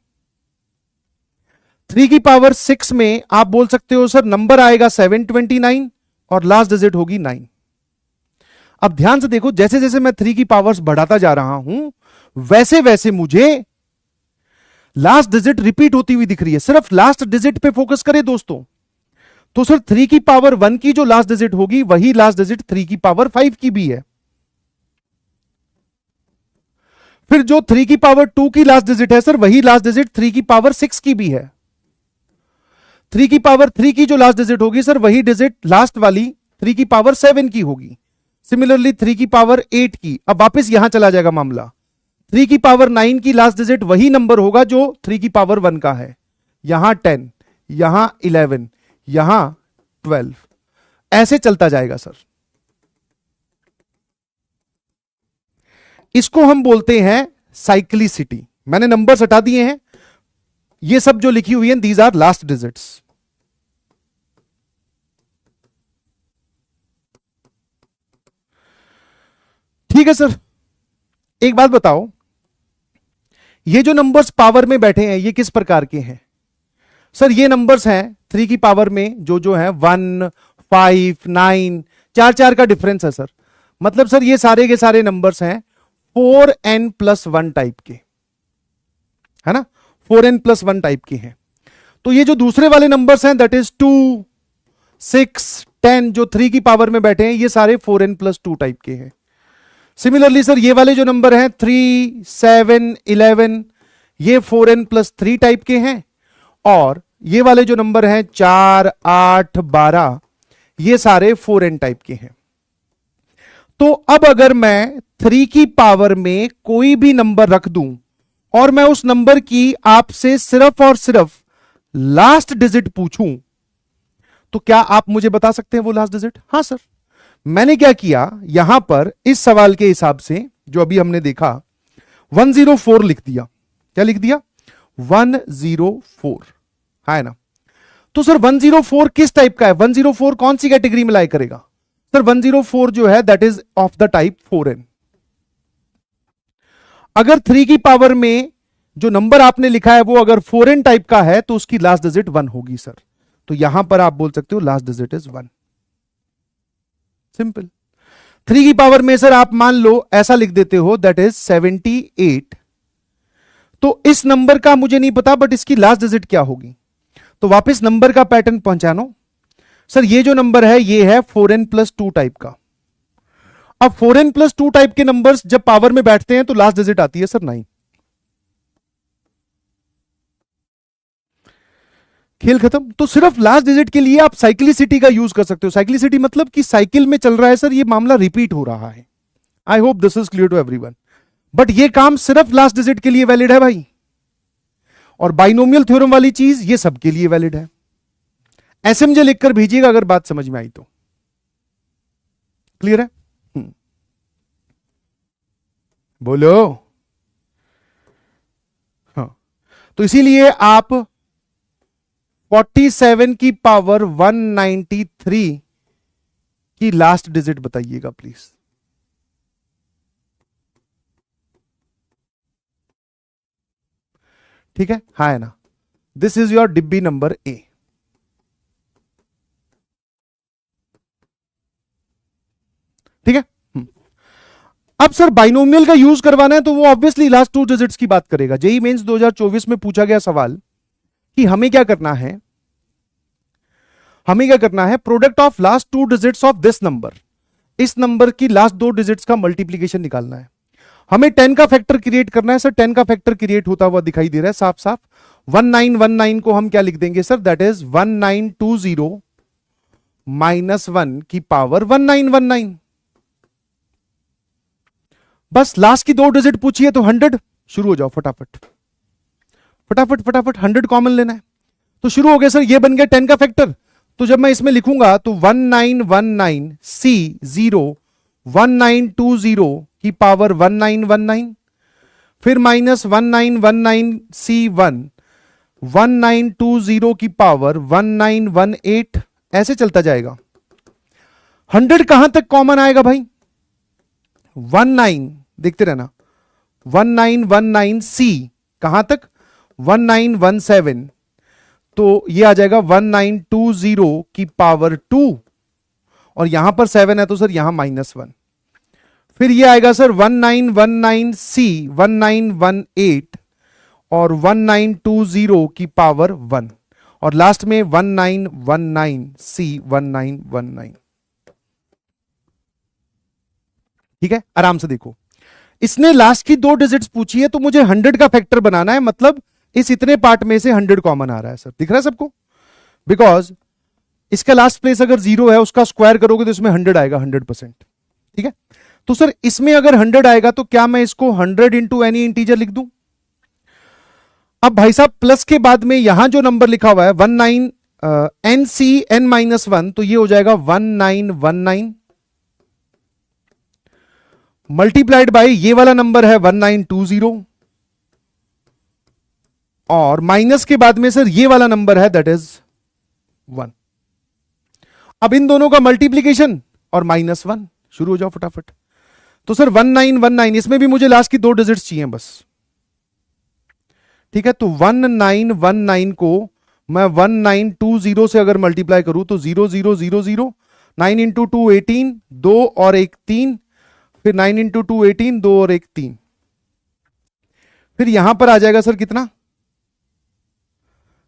3 की पावर 6 में आप बोल सकते हो सर नंबर आएगा 729 और लास्ट डिजिट होगी 9। अब ध्यान से देखो, जैसे जैसे मैं 3 की पावर्स बढ़ाता जा रहा हूं वैसे वैसे मुझे लास्ट डिजिट रिपीट होती हुई दिख रही है। सिर्फ लास्ट डिजिट पे फोकस करें दोस्तों, तो सर 3 की पावर 1 की जो लास्ट डिजिट होगी वही लास्ट डिजिट 3 की पावर 5 की भी है। फिर जो 3 की पावर 2 की लास्ट डिजिट है सर वही लास्ट डिजिट 3 की पावर 6 की भी है। 3 की पावर 3 की जो लास्ट डिजिट होगी सर वही डिजिट लास्ट वाली 3 की पावर 7 की होगी। सिमिलरली 3 की पावर 8 की, अब वापस यहां चला जाएगा मामला, 3 की पावर 9 की लास्ट डिजिट वही नंबर होगा जो 3 की पावर 1 का है। यहां 10, यहां 11, यहां 12, ऐसे चलता जाएगा सर। इसको हम बोलते हैं साइक्लिसिटी। मैंने नंबर्स हटा दिए हैं, ये सब जो लिखी हुई है दीज आर लास्ट डिजिट्स। ठीक है सर, एक बात बताओ, ये जो नंबर्स पावर में बैठे हैं ये किस प्रकार के हैं सर? ये नंबर्स हैं 3 की पावर में जो जो है 1, 5, 9, 4 का डिफरेंस है सर। मतलब सर ये सारे के सारे नंबर्स हैं 4n+1 टाइप के, है ना? 4n+1 टाइप के हैं। तो ये जो दूसरे वाले नंबर्स हैं दैट इज 2, 6, 10 जो 3 की पावर में बैठे हैं ये सारे 4n+2 टाइप के हैं। सिमिलरली सर ये वाले जो नंबर हैं 3, 7, 11 ये 4n+3 टाइप के हैं, और ये वाले जो नंबर हैं 4, 8, 12 ये सारे 4n टाइप के हैं। तो अब अगर मैं 3 की पावर में कोई भी नंबर रख दूं और मैं उस नंबर की आपसे सिर्फ और सिर्फ लास्ट डिजिट पूछूं तो क्या आप मुझे बता सकते हैं वो लास्ट डिजिट? हां सर, मैंने क्या किया यहां पर इस सवाल के हिसाब से जो अभी हमने देखा 104 लिख दिया। क्या लिख दिया? 104, है ना? तो सर 104 किस टाइप का है? 104 कौन सी कैटेगरी में लाई करेगा सर? 104 जो है that is of the type 4n। अगर 3 की पावर में जो नंबर आपने लिखा है वो अगर 4n टाइप का है तो उसकी लास्ट डिजिट 1 होगी सर। तो यहां पर आप बोल सकते हो लास्ट डिजिट इज 1। सिंपल। 3 की पावर में सर आप मान लो ऐसा लिख देते हो दैट इज 78, तो इस नंबर का मुझे नहीं पता, बट इसकी लास्ट डिजिट क्या होगी। तो वापस नंबर का पैटर्न पहचानो। सर ये जो नंबर है ये है 4n+2 टाइप का। अब 4n+2 टाइप के नंबर्स जब पावर में बैठते हैं तो लास्ट डिजिट आती है सर 9। खेल खत्म। तो सिर्फ लास्ट डिजिट के लिए आप साइक्लिसिटी का यूज कर सकते हो। साइक्लिसिटी मतलब कि साइकिल में चल रहा है सर, ये मामला रिपीट हो रहा है। I hope this is clear to everyone. But ये काम सिर्फ लास्ट डिजिट के लिए वैलिड है भाई, और बाइनोमियल थ्योरम वाली चीज ये सबके लिए वैलिड है। एसएमजे लिखकर भेजिएगा अगर बात समझ में आई तो। क्लियर है? बोलो। हाँ, तो इसीलिए आप 47 की पावर 193 की लास्ट डिजिट बताइएगा प्लीज। ठीक है, हाँ है ना। दिस इज योर डिब्बी नंबर ए। ठीक है। अब सर बाइनोमियल का यूज करवाना है तो वो ऑब्वियसली लास्ट 2 डिजिट्स की बात करेगा। जेई मेंस 2024 में पूछा गया सवाल कि हमें क्या करना है, हमें क्या करना है, product of last 2 digits of this number, इस नंबर की लास्ट 2 डिजिट्स का मल्टीप्लीकेशन निकालना है। हमें 10 का फैक्टर क्रिएट करना है। सर 10 का फैक्टर क्रिएट होता हुआ दिखाई दे रहा है साफ साफ। 1919 को हम क्या लिख देंगे सर, दैट इज 1920 -1 की पावर 1919। बस लास्ट की 2 डिजिट पूछी है तो 100। शुरू हो जाओ फटाफट फटाफट फटाफट। 100 कॉमन लेना है तो शुरू हो गया सर। ये बन गया 10 का फैक्टर। तो जब मैं इसमें लिखूंगा तो 1919 C0 1920 की पावर 1919, फिर -1919 C1 1920 की पावर 1918, ऐसे चलता जाएगा। 100 कहां तक कॉमन आएगा भाई? 19, देखते रहना। 1919 C कहां तक? 1917, तो ये आ जाएगा 1920 की पावर 2, और यहां पर 7 है तो सर यहां -1। फिर ये आएगा सर 1919 C 1918 और 1920 की पावर 1, और लास्ट में 1919 C 1919। ठीक है, आराम से देखो। इसने लास्ट की 2 डिजिट्स पूछी है तो मुझे 100 का फैक्टर बनाना है, मतलब इस इतने पार्ट में से 100 कॉमन आ रहा है सर। दिख रहा है सबको? बिकॉज इसका लास्ट प्लेस अगर 0 है, उसका स्क्वायर करोगे तो इसमें 100 आएगा 100%। ठीक है, तो सर इसमें अगर 100 आएगा तो क्या मैं इसको 100 इंटू एनी इंटीजर लिख दूं? अब भाई साहब प्लस के बाद में यहां जो नंबर लिखा हुआ है 19 NC n-1, तो ये हो जाएगा 1919 मल्टीप्लाइड बाय ये वाला नंबर है 1920, और माइनस के बाद में सर ये वाला नंबर है दैट इज 1। अब इन दोनों का मल्टीप्लीकेशन और -1। शुरू हो जाओ फटाफट। तो सर 1919, इसमें भी मुझे लास्ट की 2 डिजिट्स चाहिए बस। ठीक है, तो 1919 को मैं 1920 से अगर मल्टीप्लाई करूं तो 0000, 9 इंटू 2 18, 2 और 1 3, फिर 9 इंटू 2 18, 2 और 1 3, फिर यहां पर आ जाएगा सर कितना,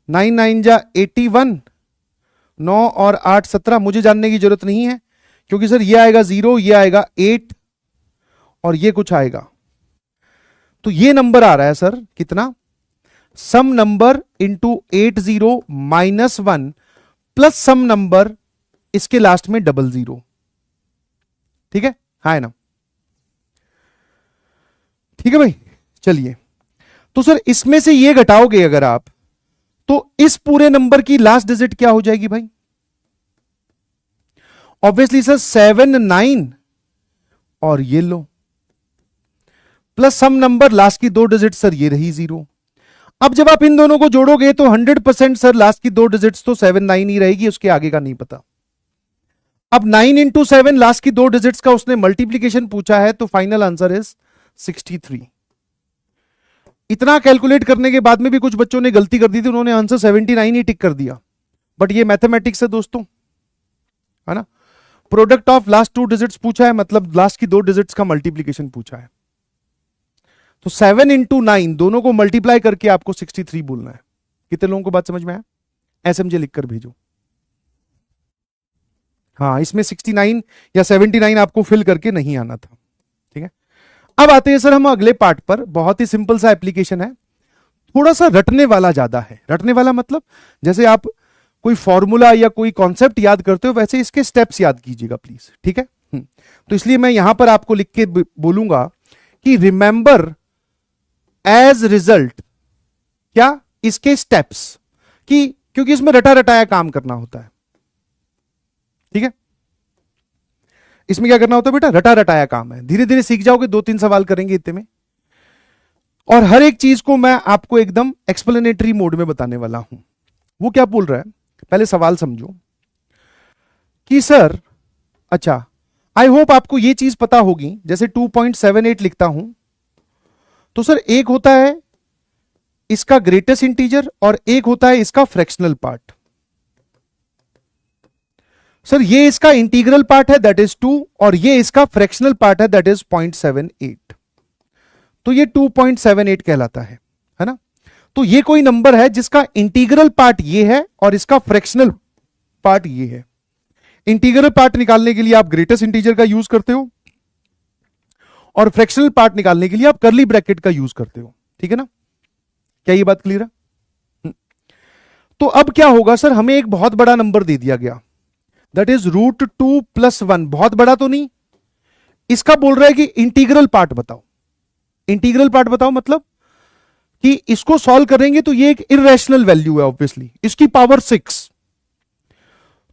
9 9 जा 81, 9 और 8 17। मुझे जानने की जरूरत नहीं है क्योंकि सर ये आएगा 0, ये आएगा 8 और ये कुछ आएगा। तो ये नंबर आ रहा है सर कितना, सम नंबर इंटू 80 -1 प्लस सम नंबर इसके लास्ट में 00। ठीक है, हाँ है ना? ठीक है भाई, चलिए। तो सर इसमें से ये घटाओगे अगर आप, तो इस पूरे नंबर की लास्ट डिजिट क्या हो जाएगी भाई? ऑब्वियसली सर 7 9 और ये लो, प्लस सम नंबर लास्ट की 2 डिजिट सर ये रही 0। अब जब आप इन दोनों को जोड़ोगे तो 100% सर लास्ट की 2 डिजिट्स तो 7 9 ही रहेगी, उसके आगे का नहीं पता। अब 9 इंटू 7 लास्ट की 2 डिजिट्स का उसने मल्टीप्लीकेशन पूछा है, तो फाइनल आंसर इज 63। इतना कैलकुलेट करने के बाद में भी कुछ बच्चों ने गलती कर दी थी, उन्होंने आंसर 79 ही टिक कर दिया। बट ये मैथमेटिक्स है दोस्तों, है ना? प्रोडक्ट ऑफ लास्ट 2 डिजिट्स पूछा है, मतलब लास्ट की 2 डिजिट्स का मल्टीप्लीकेशन पूछा है। तो 7 इंटू 9 दोनों को मल्टीप्लाई करके आपको 63 बोलना है। कितने लोगों को बात समझ में आया? एसएमजे लिखकर भेजो। हाँ, इसमें 69 या 79 आपको फिल करके नहीं आना था। ठीक है, अब आते हैं सर हम अगले पार्ट पर। बहुत ही सिंपल सा एप्लीकेशन है, थोड़ा सा रटने वाला ज्यादा है। रटने वाला मतलब जैसे आप कोई फॉर्मूला या कोई कॉन्सेप्ट याद करते हो वैसे इसके स्टेप्स याद कीजिएगा प्लीज। ठीक है, तो इसलिए मैं यहां पर आपको लिख के बोलूंगा कि रिमेंबर एज रिजल्ट क्या इसके स्टेप्स, कि क्योंकि इसमें रटा रटाया काम करना होता है। ठीक है, इसमें क्या करना होता है बेटा? रटा रटाया काम है। धीरे धीरे सीख जाओगे, 2-3 सवाल करेंगे इतने में, और हर एक चीज को मैं आपको एकदम एक्सप्लेनेटरी मोड में बताने वाला हूं। वो क्या बोल रहा है, पहले सवाल समझो कि सर, अच्छा आई होप आपको ये चीज पता होगी, जैसे 2.78 लिखता हूं तो सर एक होता है इसका ग्रेटेस्ट इंटीजर और एक होता है इसका फ्रैक्शनल पार्ट। सर ये इसका इंटीग्रल पार्ट है दैट इज 2 और ये इसका फ्रैक्शनल पार्ट है दैट इज 0.78। तो ये 2.78 कहलाता है ना? तो ये कोई नंबर है जिसका इंटीग्रल पार्ट ये है और इसका फ्रैक्शनल पार्ट ये है। इंटीग्रल पार्ट निकालने के लिए आप ग्रेटेस्ट इंटीजर का यूज करते हो और फ्रैक्शनल पार्ट निकालने के लिए आप कर्ली ब्रैकेट का यूज करते हो। ठीक है ना? क्या ये बात क्लियर है? तो अब क्या होगा सर, हमें एक बहुत बड़ा नंबर दे दिया गया दैट इज √2 + 1। बहुत बड़ा तो नहीं, इसका बोल रहा है कि इंटीग्रल पार्ट बताओ। इंटीग्रल पार्ट बताओ मतलब कि इसको सॉल्व करेंगे तो ये एक इररेशनल वैल्यू है ऑब्वियसली, इसकी पावर 6,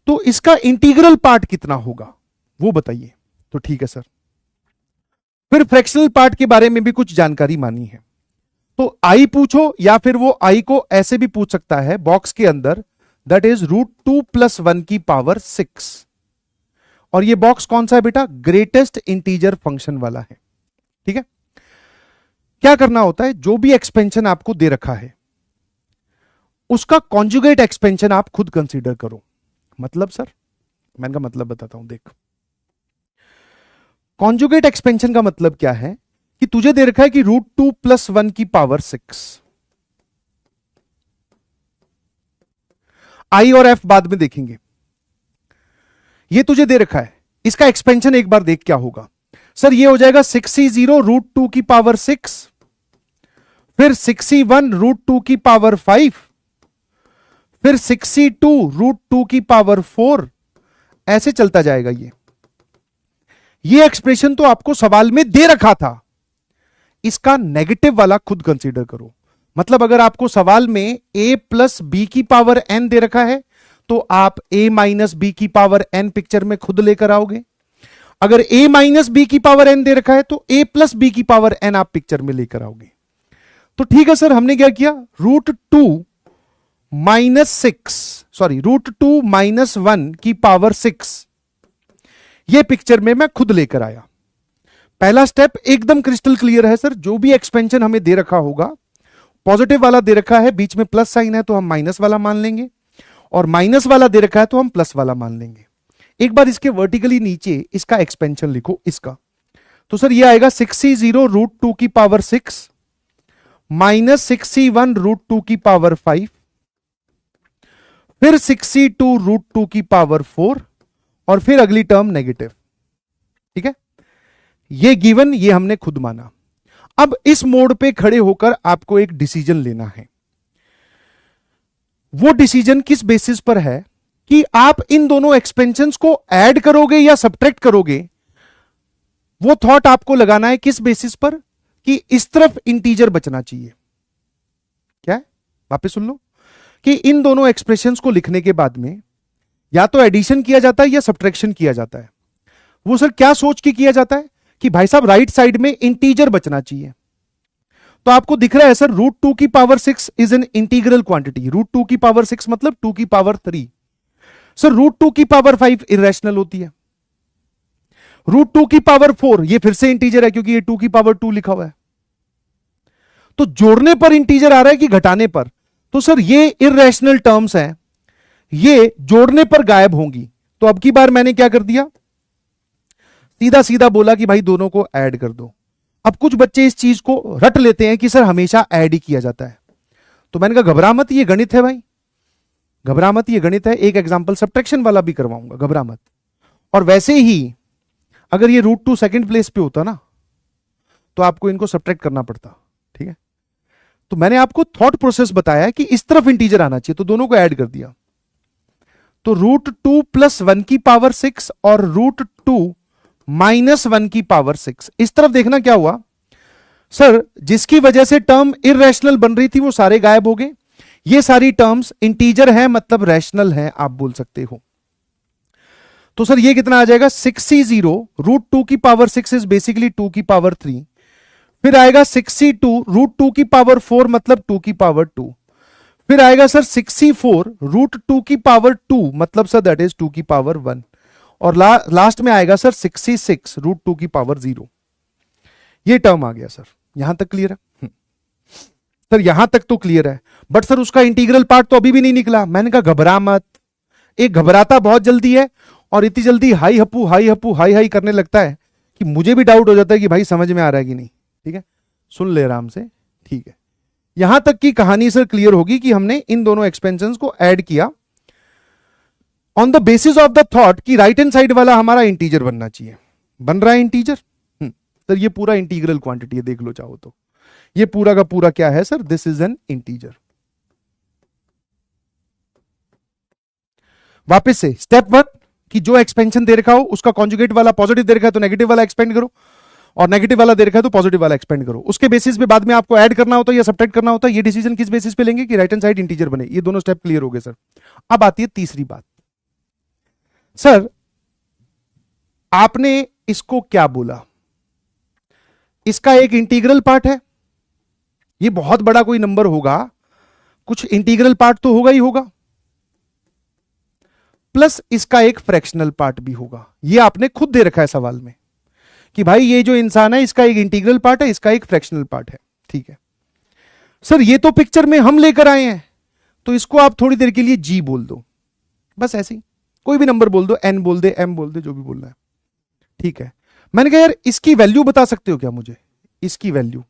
तो इसका इंटीग्रल पार्ट कितना होगा वो बताइए। तो ठीक है सर, फिर फ्रैक्शनल पार्ट के बारे में भी कुछ जानकारी मानी है, तो आई पूछो या फिर वो आई को ऐसे भी पूछ सकता है बॉक्स के अंदर दैट इज √2 + 1 की पावर 6। और ये बॉक्स कौन सा है बेटा? ग्रेटेस्ट इंटीजर फंक्शन वाला है। ठीक है, क्या करना होता है, जो भी एक्सपेंशन आपको दे रखा है उसका कॉन्जुगेट एक्सपेंशन आप खुद कंसीडर करो। मतलब सर, मैं इनका मतलब बताता हूं, देख। कॉन्जुगेट एक्सपेंशन का मतलब क्या है कि तुझे दे रखा है कि √2 + 1 की पावर 6। आई और एफ बाद में देखेंगे, ये तुझे दे रखा है, इसका एक्सपेंशन एक बार देख क्या होगा। सर ये हो जाएगा 6c0 √2 की पावर 6, फिर 6c1 √2 की पावर 5, फिर 6c2 √2 की पावर 4, ऐसे चलता जाएगा। ये एक्सप्रेशन तो आपको सवाल में दे रखा था, इसका नेगेटिव वाला खुद कंसीडर करो। मतलब अगर आपको सवाल में a + b की पावर n दे रखा है तो आप a - b की पावर n पिक्चर में खुद लेकर आओगे। अगर a - b की पावर n दे रखा है तो a + b की पावर n आप पिक्चर में लेकर आओगे। तो ठीक है सर, हमने क्या किया, √2 - 1 की पावर 6 ये पिक्चर में मैं खुद लेकर आया। पहला स्टेप एकदम क्रिस्टल क्लियर है सर, जो भी एक्सपेंशन हमें दे रखा होगा, पॉजिटिव वाला दे रखा है, बीच में प्लस साइन है तो हम माइनस वाला मान लेंगे, और माइनस वाला दे रखा है तो हम प्लस वाला मान लेंगे। एक बार इसके वर्टिकली नीचे इसका एक्सपेंशन लिखो इसका, तो सर ये आएगा 6c0 √2 की पावर 6 - 6c1 √2 की पावर 5, फिर 6c2 √2 की पावर 4 और फिर अगली टर्म नेगेटिव। ठीक है, ये गिवन, ये हमने खुद माना। अब इस मोड पे खड़े होकर आपको एक डिसीजन लेना है। वो डिसीजन किस बेसिस पर है कि आप इन दोनों एक्सपेंशंस को ऐड करोगे या सब्ट्रैक्ट करोगे। वो थॉट आपको लगाना है किस बेसिस पर कि इस तरफ इंटीजर बचना चाहिए। क्या है, वापस सुन लो, कि इन दोनों एक्सप्रेशंस को लिखने के बाद में या तो एडिशन किया जाता है या सब्ट्रैक्शन किया जाता है। वो सर क्या सोच के किया जाता है कि भाई साहब राइट साइड में इंटीजर बचना चाहिए। तो आपको दिख रहा है सर √2 की power 6 is an integral quantity. √2 की पावर 6 मतलब 2 की पावर 3। सर √2 की पावर 5 इरेशनल होती है। √2 की पावर 4 ये फिर से इंटीजर है क्योंकि ये 2 की पावर 2 लिखा हुआ है। तो जोड़ने पर इंटीजर आ रहा है कि घटाने पर? तो सर ये इरेशनल टर्म्स हैं, ये जोड़ने पर गायब होंगी। तो अब की बार मैंने क्या कर दिया, सीधा सीधा बोला कि भाई दोनों को ऐड कर दो। अब कुछ बच्चे इस चीज को रट लेते हैं कि सर हमेशा ऐड ही किया जाता है, तो मैंने कहा घबरा मत, ये गणित है भाई, घबरा मत, ये गणित है। एक एग्जांपल सब्ट्रैक्शन वाला भी करवाऊंगा, घबरा मत। और वैसे ही अगर ये √2 सेकंड प्लेस पे होता ना तो आपको इनको सब्ट्रैक्ट करना पड़ता, ठीक है। तो मैंने आपको थॉट प्रोसेस बताया कि इस तरफ इंटीजर आना चाहिए, तो दोनों को ऐड कर दिया। तो √2 + 1 की पावर 6 और √2 - 1 की पावर 6, इस तरफ देखना क्या हुआ सर, जिसकी वजह से टर्म इररेशनल बन रही थी वो सारे गायब हो गए। ये सारी टर्म्स इंटीजर है, मतलब रैशनल है, आप बोल सकते हो। तो सर ये कितना आ जाएगा 6c0 √2 की पावर 6 इज बेसिकली 2 की पावर 3, फिर आएगा 6c2 √2 की पावर 4 मतलब 2 की पावर 2, फिर आएगा सर 6c4 √2 की पावर 2 मतलब सर दैट इज 2 की पावर 1, और लास्ट में आएगा सर 6c6 √2 की पावर 0। ये टर्म आ गया सर, यहां तक क्लियर है सर? यहां तक तो क्लियर है, बट सर उसका इंटीग्रल पार्ट तो अभी भी नहीं निकला। मैंने कहा घबरा मत, एक घबराता बहुत जल्दी है और इतनी जल्दी high Happu high Happu high high करने लगता है कि मुझे भी डाउट हो जाता है कि भाई समझ में आ रहा है कि नहीं। ठीक है, सुन ले आराम से, ठीक है। यहां तक की कहानी सर क्लियर होगी कि हमने इन दोनों एक्सपेंशन को ऐड किया on the basis of the thought कि राइट हैंड साइड वाला हमारा इंटीजर बनना चाहिए। बन रहा है इंटीजर सर, ये पूरा इंटीग्रल क्वांटिटी है, देख लो चाहो तो। ये पूरा का पूरा क्या है sir, this is an integer. वापस से स्टेप 1 कि जो एक्सपेंशन दे रखा हो उसका कॉन्जुगेट वाला पॉजिटिव दे रखा है तो नेगेटिव वाला एक्सपेंड करो, और नेगेटिव वाला दे रखा है तो पॉजिटिव वाला एक्सपेंड करो। उसके बेसिस पे बाद में आपको ऐड करना होता है या सब्ट्रैक्ट करना होता है। ये डिसीजन किस बेसिस पे लेंगे कि राइट हैंड साइड इंटीजर बने। ये दोनों स्टेप क्लियर हो गए सर। अब आती है तीसरी बात, सर आपने इसको क्या बोला, इसका एक इंटीग्रल पार्ट है, ये बहुत बड़ा कोई नंबर होगा, कुछ इंटीग्रल पार्ट तो होगा ही होगा, प्लस इसका एक फ्रैक्शनल पार्ट भी होगा। ये आपने खुद दे रखा है सवाल में कि भाई ये जो इंसान है इसका एक इंटीग्रल पार्ट है, इसका एक फ्रैक्शनल पार्ट है। ठीक है सर, ये तो पिक्चर में हम लेकर आए हैं, तो इसको आप थोड़ी देर के लिए जी बोल दो, बस ऐसे ही कोई भी नंबर बोल दो, एन बोल दे, एम बोल दे, जो भी बोलना है। ठीक है, मैंने कहा यार इसकी वैल्यू बता सकते हो क्या मुझे, इसकी वैल्यू,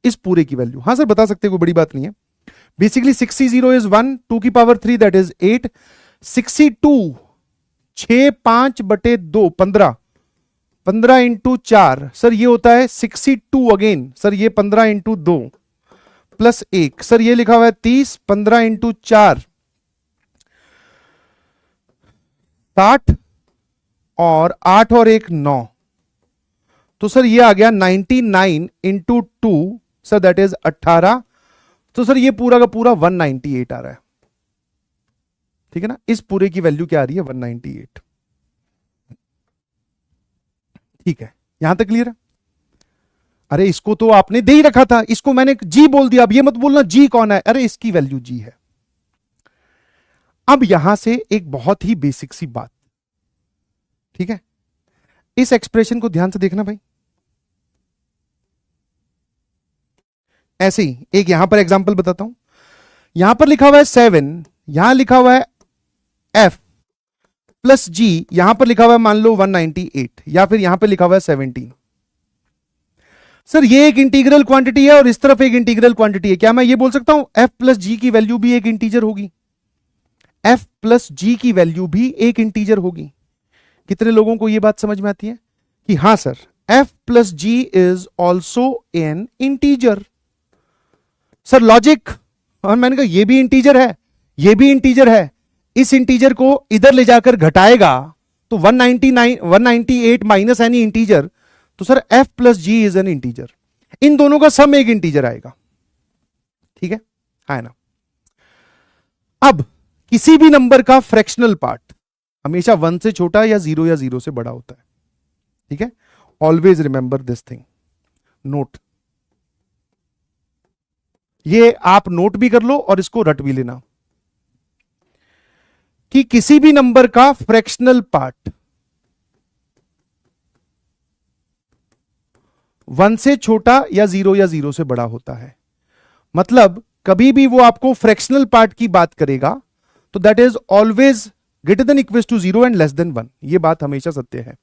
इस पूरे की वैल्यू? हाँ सर बता सकते हो, कोई बड़ी बात नहीं है। बेसिकली 6c0 इज 1, 2 की पावर 3 दैट इज 8, 6c2 6 5 बटे 2 15, 15 इंटू 4 सर ये होता है 6c2 अगेन सर, ये 15 इंटू 2 प्लस 1 सर, ये लिखा हुआ है 30, 15 इंटू 4 60, और 8 और 1 9, तो सर ये आ गया 99 इंटू 2 सर दैट इज 18, तो सर ये पूरा का पूरा 198 आ रहा है। ठीक है ना, इस पूरे की वैल्यू क्या आ रही है 198। ठीक है, यहां तक क्लियर है? अरे इसको तो आपने दे ही रखा था, इसको मैंने जी बोल दिया, अब ये मत बोलना जी कौन है, अरे इसकी वैल्यू जी है। अब यहां से एक बहुत ही बेसिक सी बात, ठीक है, इस एक्सप्रेशन को ध्यान से देखना भाई। ऐसे ही एक यहां पर एग्जांपल बताता हूं, यहां पर लिखा हुआ है 7, यहां लिखा हुआ है F प्लस G, यहां पर लिखा हुआ है मान लो 198, या फिर यहां पर लिखा हुआ है 17। सर ये एक इंटीग्रल क्वांटिटी है और इस तरफ एक इंटीग्रल क्वांटिटी है, क्या मैं ये बोल सकता हूं F प्लस G की वैल्यू भी एक इंटीजर होगी? F प्लस G की वैल्यू भी एक इंटीजर होगी। कितने लोगों को यह बात समझ में आती है कि हां sir F plus G is also an integer? Sir logic, और मैंने कहा ये भी इंटीजर है, ये भी इंटीजर है, इस इंटीजर को इधर ले जाकर घटाएगा तो 198 माइनस एनी इंटीजर, तो sir F plus G is an integer. इन दोनों का सम एक इंटीजर आएगा। ठीक है, है ना? अब किसी भी नंबर का फ्रैक्शनल पार्ट हमेशा 1 से छोटा या 0 से बड़ा होता है। ठीक है, always remember this thing, note, ये आप नोट भी कर लो और इसको रट भी लेना कि किसी भी नंबर का फ्रैक्शनल पार्ट 1 से छोटा या 0 से बड़ा होता है। मतलब कभी भी वो आपको फ्रैक्शनल पार्ट की बात करेगा तो that is always greater than equal to 0 and less than 1। ये बात हमेशा सत्य है।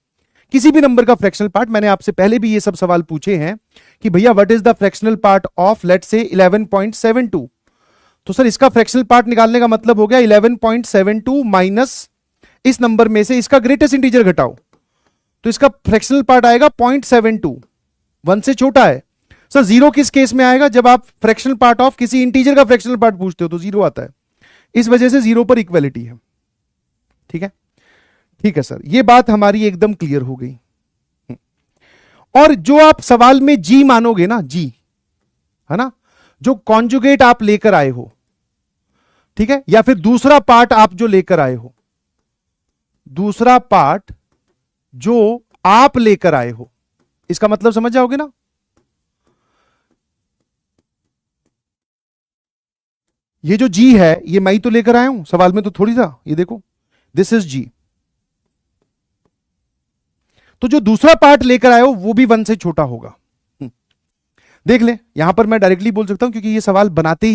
किसी भी नंबर का फ्रैक्शनल पार्ट, मैंने आपसे पहले भी ये सब सवाल पूछे हैं कि भैया what is the fractional part of let's say 11.72, तो सर इसका फ्रैक्शनल पार्ट निकालने का मतलब हो गया 11.72 माइनस इस नंबर में से इसका ग्रेटेस्ट इंटीजर घटाओ, तो इसका फ्रैक्शनल पार्ट आएगा 0.72, 1 से छोटा है। सर जीरो किस केस में आएगा? जब आप फ्रैक्शनल पार्ट ऑफ किसी इंटीजर का फ्रैक्शनल पार्ट पूछते हो तो जीरो आता है, इस वजह से जीरो पर इक्वलिटी है। ठीक है, ठीक है सर, ये बात हमारी एकदम क्लियर हो गई। और जो आप सवाल में जी मानोगे ना, जी है ना, जो कॉन्जुगेट आप लेकर आए हो, ठीक है, या फिर दूसरा पार्ट आप जो लेकर आए हो, दूसरा पार्ट जो आप लेकर आए हो, इसका मतलब समझ जाओगे ना। ये जो जी है ये मैं ही तो लेकर आया हूं, सवाल में तो थोड़ी था, ये देखो दिस इज जी। तो जो दूसरा पार्ट लेकर आए हो वो भी 1 से छोटा होगा। देख ले, यहां पर मैं डायरेक्टली बोल सकता हूं क्योंकि ये सवाल बनते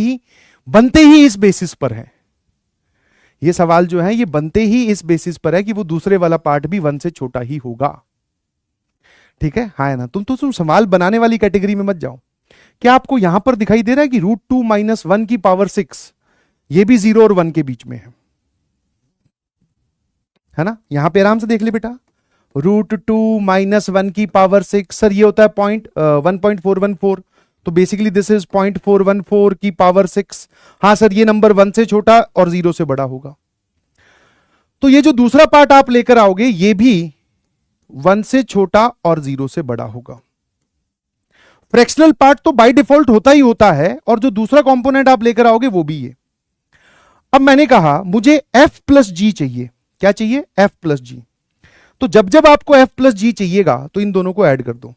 ही इस बेसिस पर है, ये सवाल जो है ये बनते ही इस बेसिस पर है कि वो दूसरे वाला पार्ट भी 1 से छोटा ही होगा। ठीक है, हाँ है ना, तुम सवाल बनाने वाली कैटेगरी में मत जाओ। क्या आपको यहां पर दिखाई दे रहा है कि √2 - 1 की पावर 6 ये भी 0 और 1 के बीच में है ना? यहां पे आराम से देख ले बेटा, √2 - 1 की पावर 6, सर ये होता है 1.414, तो बेसिकली दिस इज 0.414 की पावर 6। हाँ सर, ये नंबर 1 से छोटा और 0 से बड़ा होगा। तो ये जो दूसरा पार्ट आप लेकर आओगे ये भी 1 से छोटा और 0 से बड़ा होगा। फ्रैक्शनल पार्ट तो बाय डिफॉल्ट होता ही होता है, और जो दूसरा कंपोनेंट आप लेकर आओगे वो भी ये। अब मैंने कहा मुझे f प्लस जी चाहिए, क्या चाहिए? f प्लस जी। तो जब जब आपको f प्लस जी चाहिएगा तो इन दोनों को ऐड कर दो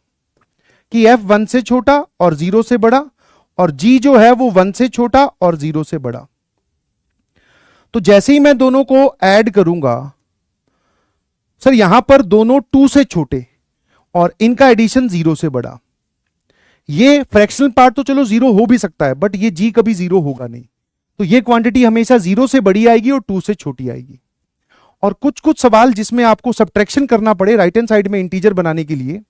कि f 1 से छोटा और 0 से बड़ा, और g जो है वो 1 से छोटा और 0 से बड़ा। तो जैसे ही मैं दोनों को ऐड करूंगा, सर यहां पर दोनों 2 से छोटे और इनका एडिशन 0 से बड़ा। ये फ्रैक्शनल पार्ट तो चलो 0 हो भी सकता है, बट ये g कभी 0 होगा नहीं, तो ये क्वांटिटी हमेशा 0 से बड़ी आएगी और 2 से छोटी आएगी। और कुछ कुछ सवाल जिसमें आपको सब्ट्रैक्शन करना पड़े राइट हैंड साइड में इंटीजर बनाने के लिए,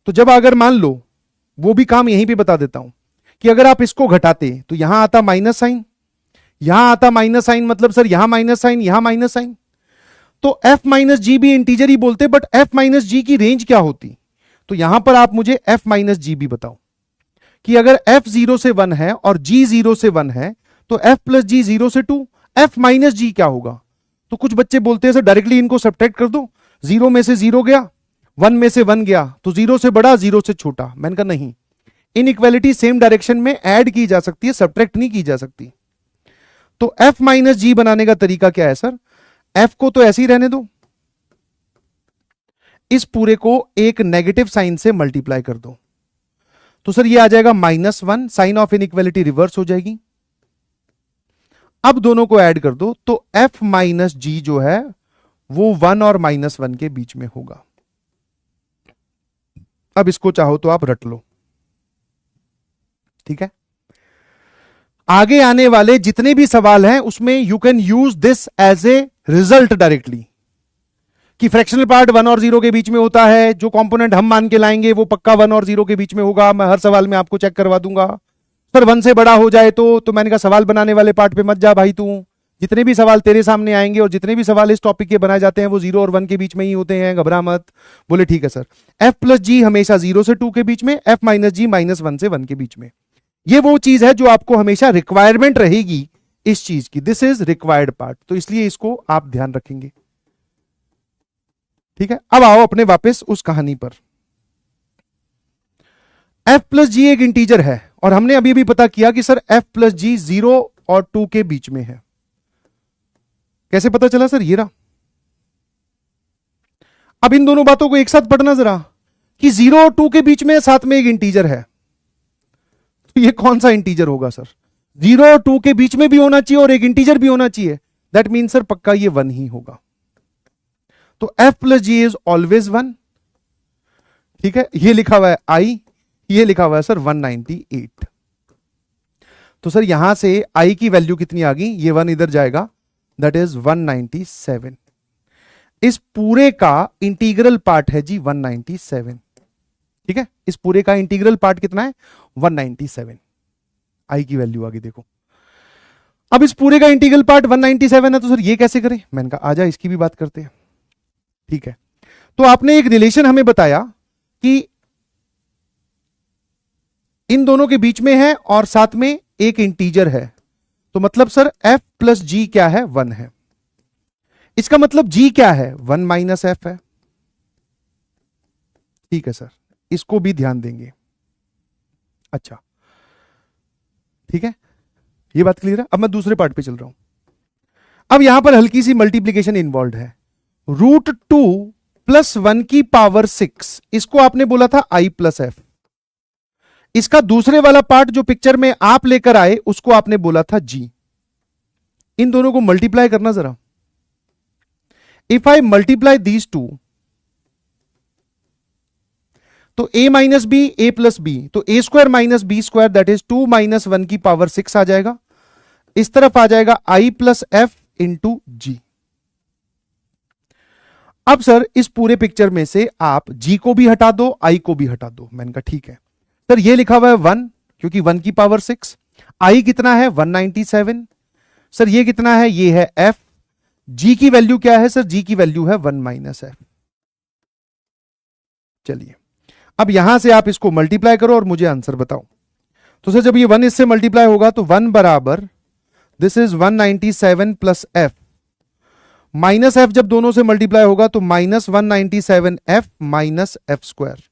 तो जब अगर मान लो, वो भी काम यहीं पे बता देता हूं कि अगर आप इसको घटाते तो यहां आता माइनस साइन, यहां आता माइनस साइन, मतलब सर यहां माइनस साइन, यहां माइनस साइन, तो f माइनस जी भी इंटीजर ही बोलते, बट f माइनस जी की रेंज क्या होती? तो यहां पर आप मुझे f माइनस जी भी बताओ कि अगर f 0 से 1 है और g 0 से 1 है तो f प्लस जी 0 से 2, f माइनस जी क्या होगा? तो कुछ बच्चे बोलते हैं सर डायरेक्टली इनको सब्ट्रैक्ट कर दो, 0 में से 0 गया, 1 में से 1 गया, तो 0 से बड़ा 0 से छोटा। मैंने कहा नहीं, इनइक्वालिटी सेम डायरेक्शन में ऐड की जा सकती है, सब्ट्रैक्ट नहीं की जा सकती। तो f माइनस जी बनाने का तरीका क्या है सर? f को तो ऐसे ही रहने दो, इस पूरे को एक नेगेटिव साइन से मल्टीप्लाई कर दो, तो सर ये आ जाएगा -1, साइन ऑफ इनइक्वालिटी रिवर्स हो जाएगी। अब दोनों को ऐड कर दो तो f माइनस जी जो है वो 1 और -1 के बीच में होगा। अब इसको चाहो तो आप रट लो, ठीक है। आगे आने वाले जितने भी सवाल हैं उसमें you can use this as a result directly, कि फ्रैक्शनल पार्ट 1 और 0 के बीच में होता है, जो कंपोनेंट हम मान के लाएंगे वो पक्का 1 और 0 के बीच में होगा। मैं हर सवाल में आपको चेक करवा दूंगा। सर 1 से बड़ा हो जाए तो मैंने कहा सवाल बनाने वाले पार्ट पे मत जा भाई तू, जितने भी सवाल तेरे सामने आएंगे और जितने भी सवाल इस टॉपिक के बनाए जाते हैं वो 0 और 1 के बीच में ही होते हैं, घबरा मत। बोले ठीक है सर। f प्लस जी हमेशा 0 से 2 के बीच में, f माइनस जी -1 से 1 के बीच में। ये वो चीज है जो आपको हमेशा रिक्वायरमेंट रहेगी इस चीज की, दिस इज रिक्वायर्ड पार्ट, तो इसलिए इसको आप ध्यान रखेंगे, ठीक है। अब आओ अपने वापस उस कहानी पर। f प्लस जी एक इंटीजर है और हमने अभी भी पता किया कि सर f प्लस जी 0 और 2 के बीच में है। कैसे पता चला सर? ये रहा। अब इन दोनों बातों को एक साथ पढ़ना जरा, कि 0 और 2 के बीच में साथ में एक इंटीजर है, तो ये कौन सा इंटीजर होगा सर? 0 और 2 के बीच में भी होना चाहिए और एक इंटीजर भी होना चाहिए, दैट मीन सर पक्का ये 1 ही होगा। तो f plus g is always 1, ठीक है। ये लिखा हुआ है i, ये लिखा हुआ है सर 198। तो सर यहां से i की वैल्यू कितनी आ गई? ये 1 इधर जाएगा, दैट इज 197। इस पूरे का इंटीग्रल पार्ट है जी 197। ठीक है, इस पूरे का इंटीग्रल पार्ट कितना है 197। आई की वैल्यू आगे देखो। अब इस पूरे का इंटीग्रल पार्ट 197 है, तो सर ये कैसे करें? मैंने कहा आजा इसकी भी बात करते हैं। ठीक है, तो आपने एक रिलेशन हमें बताया कि इन दोनों के बीच में है और साथ में एक इंटीजर है, तो मतलब सर f प्लस जी क्या है 1 है। इसका मतलब g क्या है 1 माइनस एफ है। ठीक है सर, इसको भी ध्यान देंगे। अच्छा ठीक है, ये बात क्लियर है। अब मैं दूसरे पार्ट पे चल रहा हूं। अब यहां पर हल्की सी मल्टीप्लीकेशन इन्वॉल्व है। रूट 2 प्लस 1 की पावर 6, इसको आपने बोला था i प्लस एफ। इसका दूसरे वाला पार्ट जो पिक्चर में आप लेकर आए उसको आपने बोला था g। इन दोनों को मल्टीप्लाई करना जरा। If I multiply these two, तो a minus B A plus B, तो A square minus B square that is 2 minus 1 की पावर 6 आ जाएगा। इस तरफ आ जाएगा i प्लस एफ इंटू जी। अब सर इस पूरे पिक्चर में से आप g को भी हटा दो, i को भी हटा दो। मैंने कहा ठीक है सर, ये लिखा हुआ है 1 क्योंकि 1 की पावर 6, i कितना है 197। सर ये कितना है, ये है f। g की वैल्यू क्या है सर, g की वैल्यू है 1 माइनस एफ। चलिए अब यहां से आप इसको मल्टीप्लाई करो और मुझे आंसर बताओ। तो सर जब ये 1 इससे मल्टीप्लाई होगा तो 1 बराबर this is 197 plus F minus F, जब दोनों से मल्टीप्लाई होगा तो minus 197 F minus F square.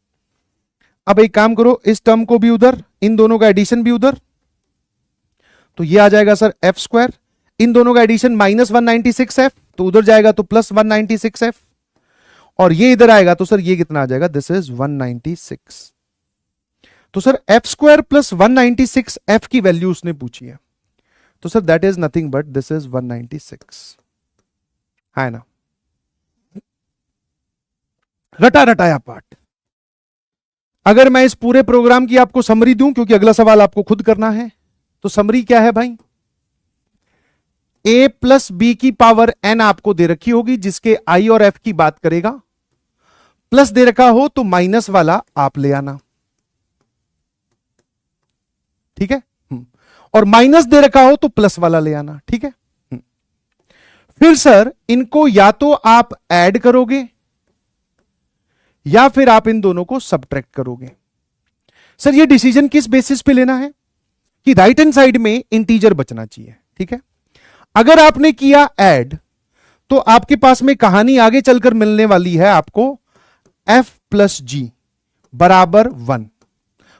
अब एक काम करो, इस टर्म को भी उधर, इन दोनों का एडिशन भी उधर, तो ये आ जाएगा सर एफ स्क्वायर। इन दोनों का एडिशन माइनस 196 एफ, तो उधर जाएगा तो प्लस 196 एफ, और ये इधर आएगा तो सर ये कितना आ जाएगा, दिस इज 196। तो sir F square plus 196 F की वैल्यू उसने पूछी है, तो sir that is nothing but this is 196 है ना। रटा रटाया पार्ट। अगर मैं इस पूरे प्रोग्राम की आपको समरी दूं, क्योंकि अगला सवाल आपको खुद करना है, तो समरी क्या है भाई, a प्लस बी की पावर n आपको दे रखी होगी, जिसके i और f की बात करेगा। प्लस दे रखा हो तो माइनस वाला आप ले आना, ठीक है। और माइनस दे रखा हो तो प्लस वाला ले आना, ठीक है। फिर सर इनको या तो आप ऐड करोगे या फिर आप इन दोनों को सबट्रैक्ट करोगे। सर ये डिसीजन किस बेसिस पे लेना है कि राइट हैंड साइड में इंटीजर बचना चाहिए, ठीक है। अगर आपने किया ऐड तो आपके पास में कहानी आगे चलकर मिलने वाली है आपको f प्लस जी बराबर 1।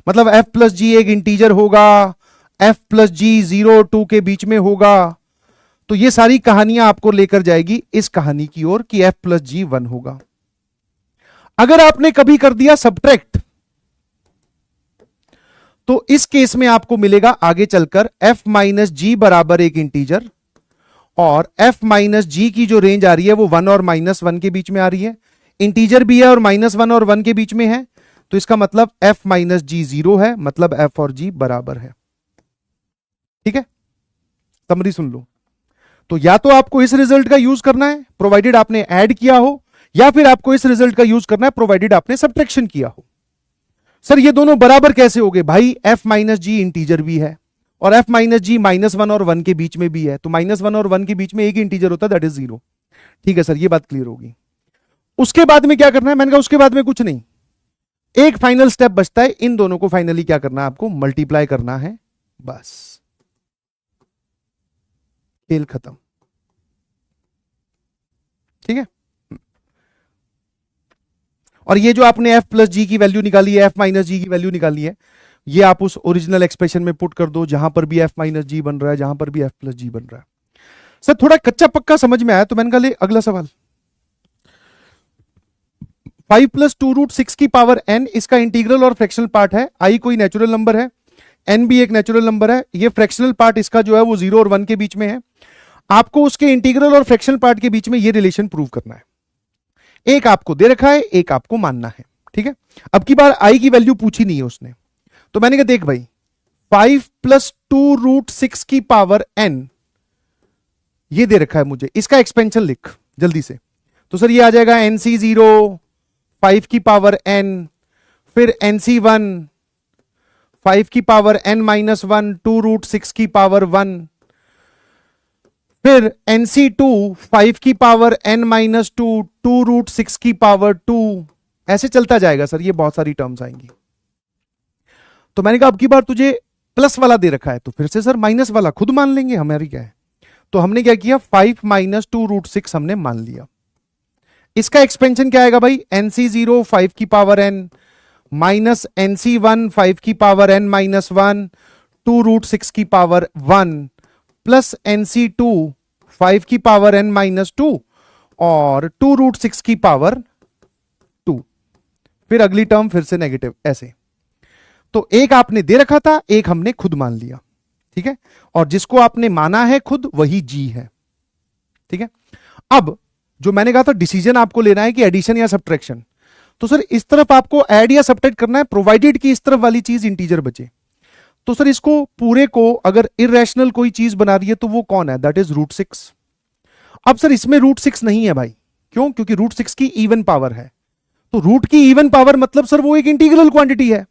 मतलब f प्लस जी एक इंटीजर होगा, f प्लस जी 0 और 2 के बीच में होगा, तो ये सारी कहानियां आपको लेकर जाएगी इस कहानी की ओर कि f प्लस जी 1 होगा। अगर आपने कभी कर दिया सबट्रैक्ट तो इस केस में आपको मिलेगा आगे चलकर f माइनस जी बराबर एक इंटीजर, और f माइनस जी की जो रेंज आ रही है वो 1 और माइनस 1 के बीच में आ रही है। इंटीजर भी है और माइनस 1 और 1 के बीच में है, तो इसका मतलब f माइनस जी 0 है, मतलब f और g बराबर है, ठीक है। समरी सुन लो। तो या तो आपको इस रिजल्ट का यूज करना है प्रोवाइडेड आपने ऐड किया हो, या फिर आपको इस रिजल्ट का यूज करना है प्रोवाइडेड आपने सबट्रैक्शन किया हो। सर ये दोनों बराबर कैसे हो गए भाई, f माइनस जी इंटीजर भी है और f माइनस जी माइनस 1 और 1 के बीच में भी है, तो माइनस 1 और 1 के बीच में एक ही इंटीजर होता है दैट इज 0, ठीक है सर, ये बात क्लियर होगी। उसके बाद में क्या करना है, मैंने कहा उसके बाद में कुछ नहीं, एक फाइनल स्टेप बचता है, इन दोनों को फाइनली क्या करना है, आपको मल्टीप्लाई करना है, बस खेल खत्म, ठीक है। और ये जो आपने f प्लस जी की वैल्यू निकाली है, f माइनस जी की वैल्यू निकाली है, ये आप उस ओरिजिनल एक्सप्रेशन में पुट कर दो जहां पर भी f माइनस जी बन रहा है, जहां पर भी f प्लस जी बन रहा है। सर थोड़ा कच्चा पक्का समझ में आया, तो मैंने कहा ले अगला सवाल। 5 प्लस 2 रूट 6 की पावर n, इसका इंटीग्रल और फ्रैक्शनल पार्ट है। i कोई नेचुरल नंबर है, n भी एक नेचुरल नंबर है, ये फ्रैक्शनल पार्ट इसका जो है वो 0 और 1 के बीच में है। आपको उसके इंटीग्रल और फ्रैक्शनल पार्ट के बीच में ये रिलेशन प्रूव करना है। एक आपको दे रखा है, एक आपको मानना है, ठीक है। अब की बार i की वैल्यू पूछी नहीं है उसने, तो मैंने कहा देख भाई 5 प्लस 2 रूट 6 की पावर n ये दे रखा है मुझे, इसका एक्सपेंशन लिख जल्दी से। तो सर ये आ जाएगा NC0 5 की पावर n, फिर NC1 5 की पावर n-1 2 रूट 6 की पावर 1, फिर NC2 5 की पावर n-2 2 रूट 6 की पावर 2, ऐसे चलता जाएगा सर, ये बहुत सारी टर्म्स आएंगी। तो मैंने कहा अब की बार तुझे प्लस वाला दे रखा है तो फिर से सर माइनस वाला खुद मान लेंगे, हमारी क्या है। तो हमने क्या किया 5 माइनस 2 रूट 6 हमने मान लिया। इसका एक्सपेंशन क्या आएगा भाई, NC0 5 की पावर n माइनस NC1 5 की पावर n-1 2 रूट 6 की पावर 1 प्लस NC2 5 की पावर n-2 और 2 रूट 6 की पावर 2, फिर अगली टर्म फिर से नेगेटिव, ऐसे। तो एक आपने दे रखा था, एक हमने खुद मान लिया, ठीक है। और जिसको आपने माना है खुद वही जी है, ठीक है। अब जो मैंने कहा था डिसीजन आपको लेना है कि एडिशन या सब्ट्रैक्शन, तो सर इस तरफ आपको ऐड या सब्ट्रैक्ट करना है, प्रोवाइडेड कि इस तरफ वाली चीज इंटीजर बचे। तो सर इसको पूरे को अगर इर्रेशनल कोई चीज बना रही है तो वो कौन है, दैट इज रूट 6। अब सर इसमें रूट 6 नहीं है भाई, क्यों, क्योंकि रूट 6 की इवन पावर है। तो रूट की इवन पावर मतलब सर वो एक इंटीग्रल क्वांटिटी है,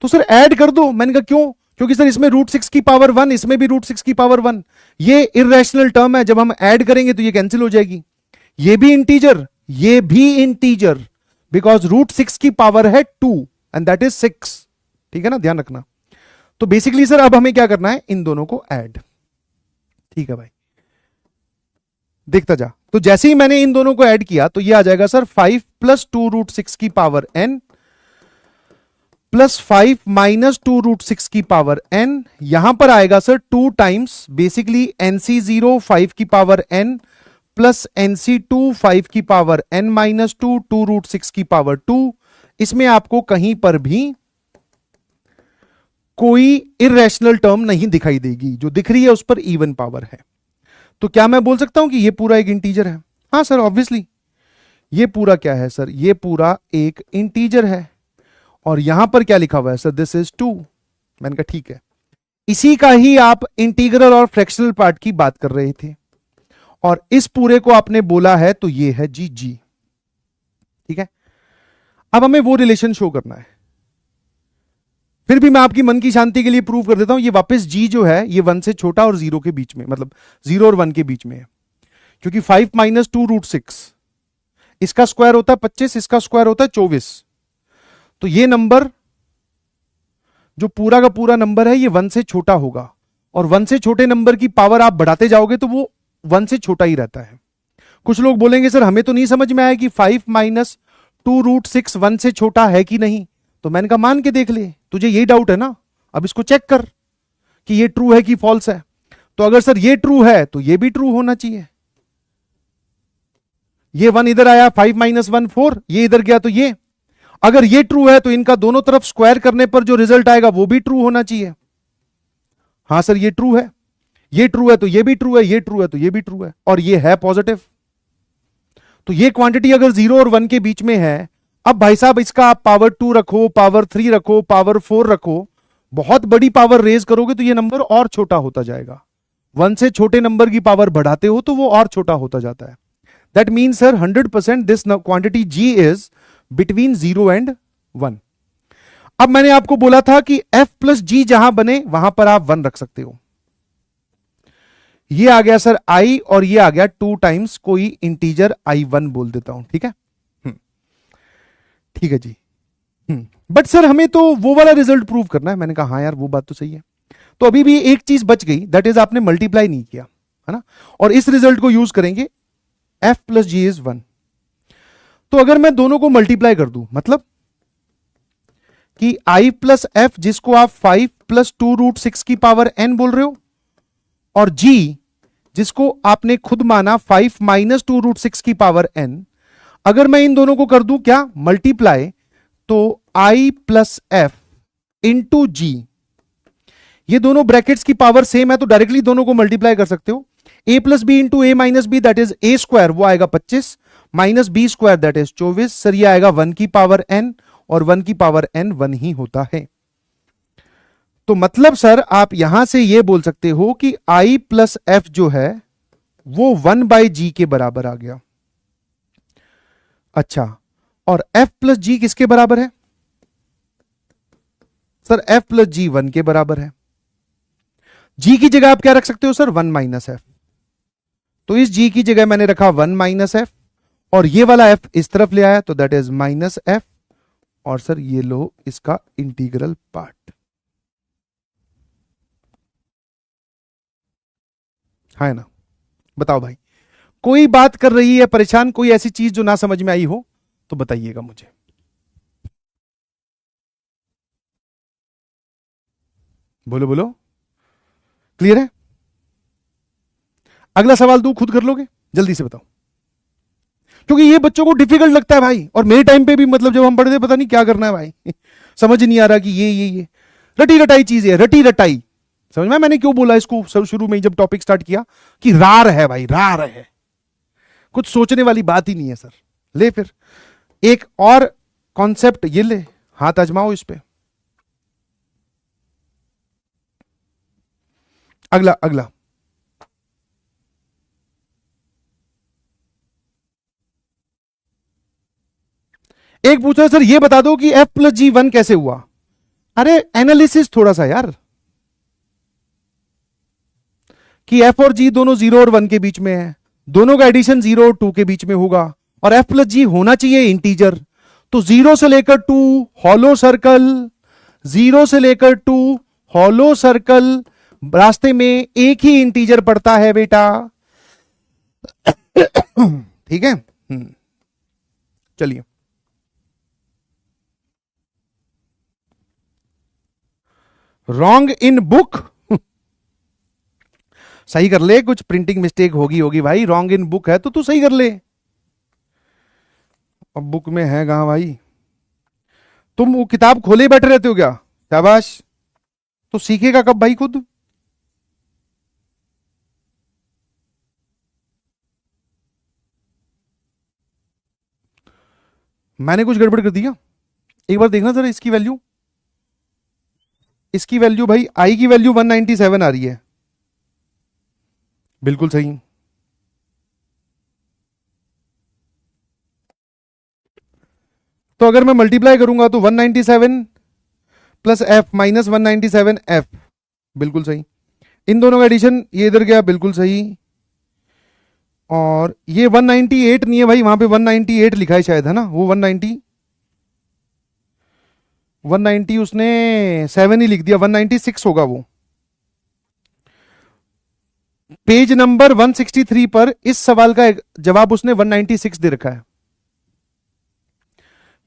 तो सर ऐड कर दो। मैंने कहा क्यों, क्योंकि सर इसमें रूट 6 की पावर 1, इसमें भी रूट 6 की पावर 1, ये इर्रेशनल टर्म है, जब हम ऐड करेंगे तो ये कैंसिल हो जाएगी, ये भी इंटीजर ये भी इंटीजर, बिकॉज रूट 6 की पावर है 2 एंड दैट इज 6, ठीक है ना, ध्यान रखना। तो बेसिकली सर अब हमें क्या करना है, इन दोनों को ऐड, ठीक है भाई, देखता जा। तो जैसे ही मैंने इन दोनों को ऐड किया तो ये आ जाएगा सर 5 प्लस 2 रूट 6 की power n plus 5 minus 2 root 6 की पावर n, यहां पर आएगा सर 2 टाइम्स बेसिकली NC0 5 की पावर n प्लस NC2 5 की पावर n-2 2 रूट 6 की पावर 2। इसमें आपको कहीं पर भी कोई इर्रेशनल टर्म नहीं दिखाई देगी, जो दिख रही है उस पर इवन पावर है। तो क्या मैं बोल सकता हूं कि ये पूरा एक इंटीजर है? हाँ सर ऑब्वियसली, ये पूरा क्या है सर, ये पूरा एक इंटीजर है। और यहां पर क्या लिखा हुआ है सर, दिस इज 2। मैंने कहा ठीक है, इसी का ही आप इंटीग्रल और फ्रैक्शनल पार्ट की बात कर रहे थे, और इस पूरे को आपने बोला है तो ये है जी, ठीक है। अब हमें वो रिलेशन शो करना है। फिर भी मैं आपकी मन की शांति के लिए प्रूव कर देता हूं, ये वापस जी जो है ये 1 से छोटा और 0 के बीच में, मतलब 0 और 1 के बीच में है, क्योंकि 5 माइनस 2 रूट 6 इसका स्क्वायर होता है 25, इसका स्क्वायर होता है 24। तो ये नंबर जो पूरा का पूरा नंबर है ये 1 से छोटा होगा, और 1 से छोटे नंबर की पावर आप बढ़ाते जाओगे तो वो 1 से छोटा ही रहता है। कुछ लोग बोलेंगे सर हमें तो नहीं समझ में आया कि 5 माइनस 2 रूट 6 1 से छोटा है कि नहीं। तो मैंने कहा मान के देख ले, तुझे यही डाउट है ना, अब इसको चेक कर कि ये ट्रू है कि फॉल्स है। तो अगर सर ये ट्रू है तो ये भी ट्रू होना चाहिए। ये 1 इधर आया, 5 माइनस 1 4, ये इधर गया तो ये, अगर ये ट्रू है तो इनका दोनों तरफ स्क्वायर करने पर जो रिजल्ट आएगा वो भी ट्रू होना चाहिए। हां सर ये ट्रू है, ये ट्रू है तो ये भी ट्रू है, ये ट्रू है तो ये भी ट्रू है, और ये है पॉजिटिव। तो ये क्वांटिटी अगर 0 और 1 के बीच में है, अब भाई साहब इसका आप पावर 2 रखो, पावर 3 रखो, पावर 4 रखो, बहुत बड़ी पावर रेज करोगे तो ये नंबर और छोटा होता जाएगा। 1 से छोटे नंबर की पावर बढ़ाते हो तो वो और छोटा होता जाता है। That mean sir 100% this quantity g is between 0 and 1। अब मैंने आपको बोला था कि f प्लस जी जहां बने वहां पर आप 1 रख सकते हो। ये आ गया सर i, और ये आ गया 2 टाइम्स कोई इंटीजर i1 बोल देता हूं, ठीक है। ठीक है जी। बट सर हमें तो वो वाला रिजल्ट प्रूव करना है। मैंने कहा हाँ यार वो बात तो सही है। तो अभी भी एक चीज बच गई, दैट इज आपने मल्टीप्लाई नहीं किया, है ना, और इस रिजल्ट को यूज करेंगे f प्लस जी इज 1। तो अगर मैं दोनों को मल्टीप्लाई कर दूं, मतलब कि i प्लस f जिसको आप 5 प्लस 2 रूट 6 की पावर n बोल रहे हो, और g जिसको आपने खुद माना 5 माइनस 2 रूट 6 की पावर n, अगर मैं इन दोनों को कर दूं क्या मल्टीप्लाई, तो i प्लस एफ इंटू जी, ये दोनों ब्रैकेट्स की पावर सेम है तो डायरेक्टली दोनों को मल्टीप्लाई कर सकते हो। a plus b into a minus b that is a square, वो आएगा 25, minus B square that is 24। Sir ये आएगा 1 की पावर n, और 1 की पावर n 1 ही होता है। तो मतलब सर आप यहां से ये बोल सकते हो कि i प्लस एफ जो है वो 1 बाई जी के बराबर आ गया। अच्छा, और f प्लस जी किसके बराबर है सर? f प्लस जी 1 के बराबर है। g की जगह आप क्या रख सकते हो सर? 1 minus F. तो इस g की जगह मैंने रखा 1 माइनस एफ, और ये वाला f इस तरफ ले आया तो दैट इज माइनस एफ, और सर ये लो इसका इंटीग्रल पार्ट है ना। बताओ भाई, कोई बात कर रही है परेशान, कोई ऐसी चीज जो ना समझ में आई हो तो बताइएगा मुझे। बोलो बोलो, क्लियर है? अगला सवाल दू, खुद कर लोगे? जल्दी से बताओ, क्योंकि ये बच्चों को डिफिकल्ट लगता है भाई, और मेरे टाइम पे भी मतलब जब हम पढ़े थे पता नहीं क्या करना है भाई समझ नहीं आ रहा कि ये रटी रटाई चीज है, रटी रटाई। समझ में मैंने क्यों बोला इसको शुरू में जब टॉपिक स्टार्ट किया कि रार है भाई, रार है, कुछ सोचने वाली बात ही नहीं है सर। ले फिर एक और कॉन्सेप्ट ये ले, हाथ आजमाओ इस पे। अगला अगला, एक पूछ रहा है सर ये बता दो कि एफ प्लस जी 1 कैसे हुआ। अरे एनालिसिस थोड़ा सा यार, कि एफ और जी दोनों 0 और 1 के बीच में है, दोनों का एडिशन 0 और 2 के बीच में होगा, और एफ प्लस जी होना चाहिए इंटीजर। तो 0 से लेकर 2 हॉलो सर्कल, 0 से लेकर 2 हॉलो सर्कल, रास्ते में एक ही इंटीजर पड़ता है बेटा ठीक है। चलिए, रॉन्ग इन बुक सही कर ले, कुछ प्रिंटिंग मिस्टेक होगी होगी भाई, रॉन्ग इन बुक है तो तू सही कर ले। अब बुक में है कहां भाई? तुम वो किताब खोले बैठे रहते हो क्या? शाबाश, तो सीखेगा कब भाई खुद? मैंने कुछ गड़बड़ कर दिया? एक बार देखना जरा इसकी वैल्यू, इसकी वैल्यू भाई, आई की वैल्यू 197 आ रही है, बिल्कुल सही। तो अगर मैं मल्टीप्लाई करूंगा तो 197 प्लस एफ माइनस 197 एफ, बिल्कुल सही। इन दोनों का एडिशन ये इधर गया, बिल्कुल सही। और ये 198 नहीं है भाई, वहां पे 198 लिखा है शायद, है ना? वो 190 उसने 7 ही लिख दिया, 196 होगा वो। पेज नंबर 163 पर इस सवाल का जवाब उसने 196 दे रखा है,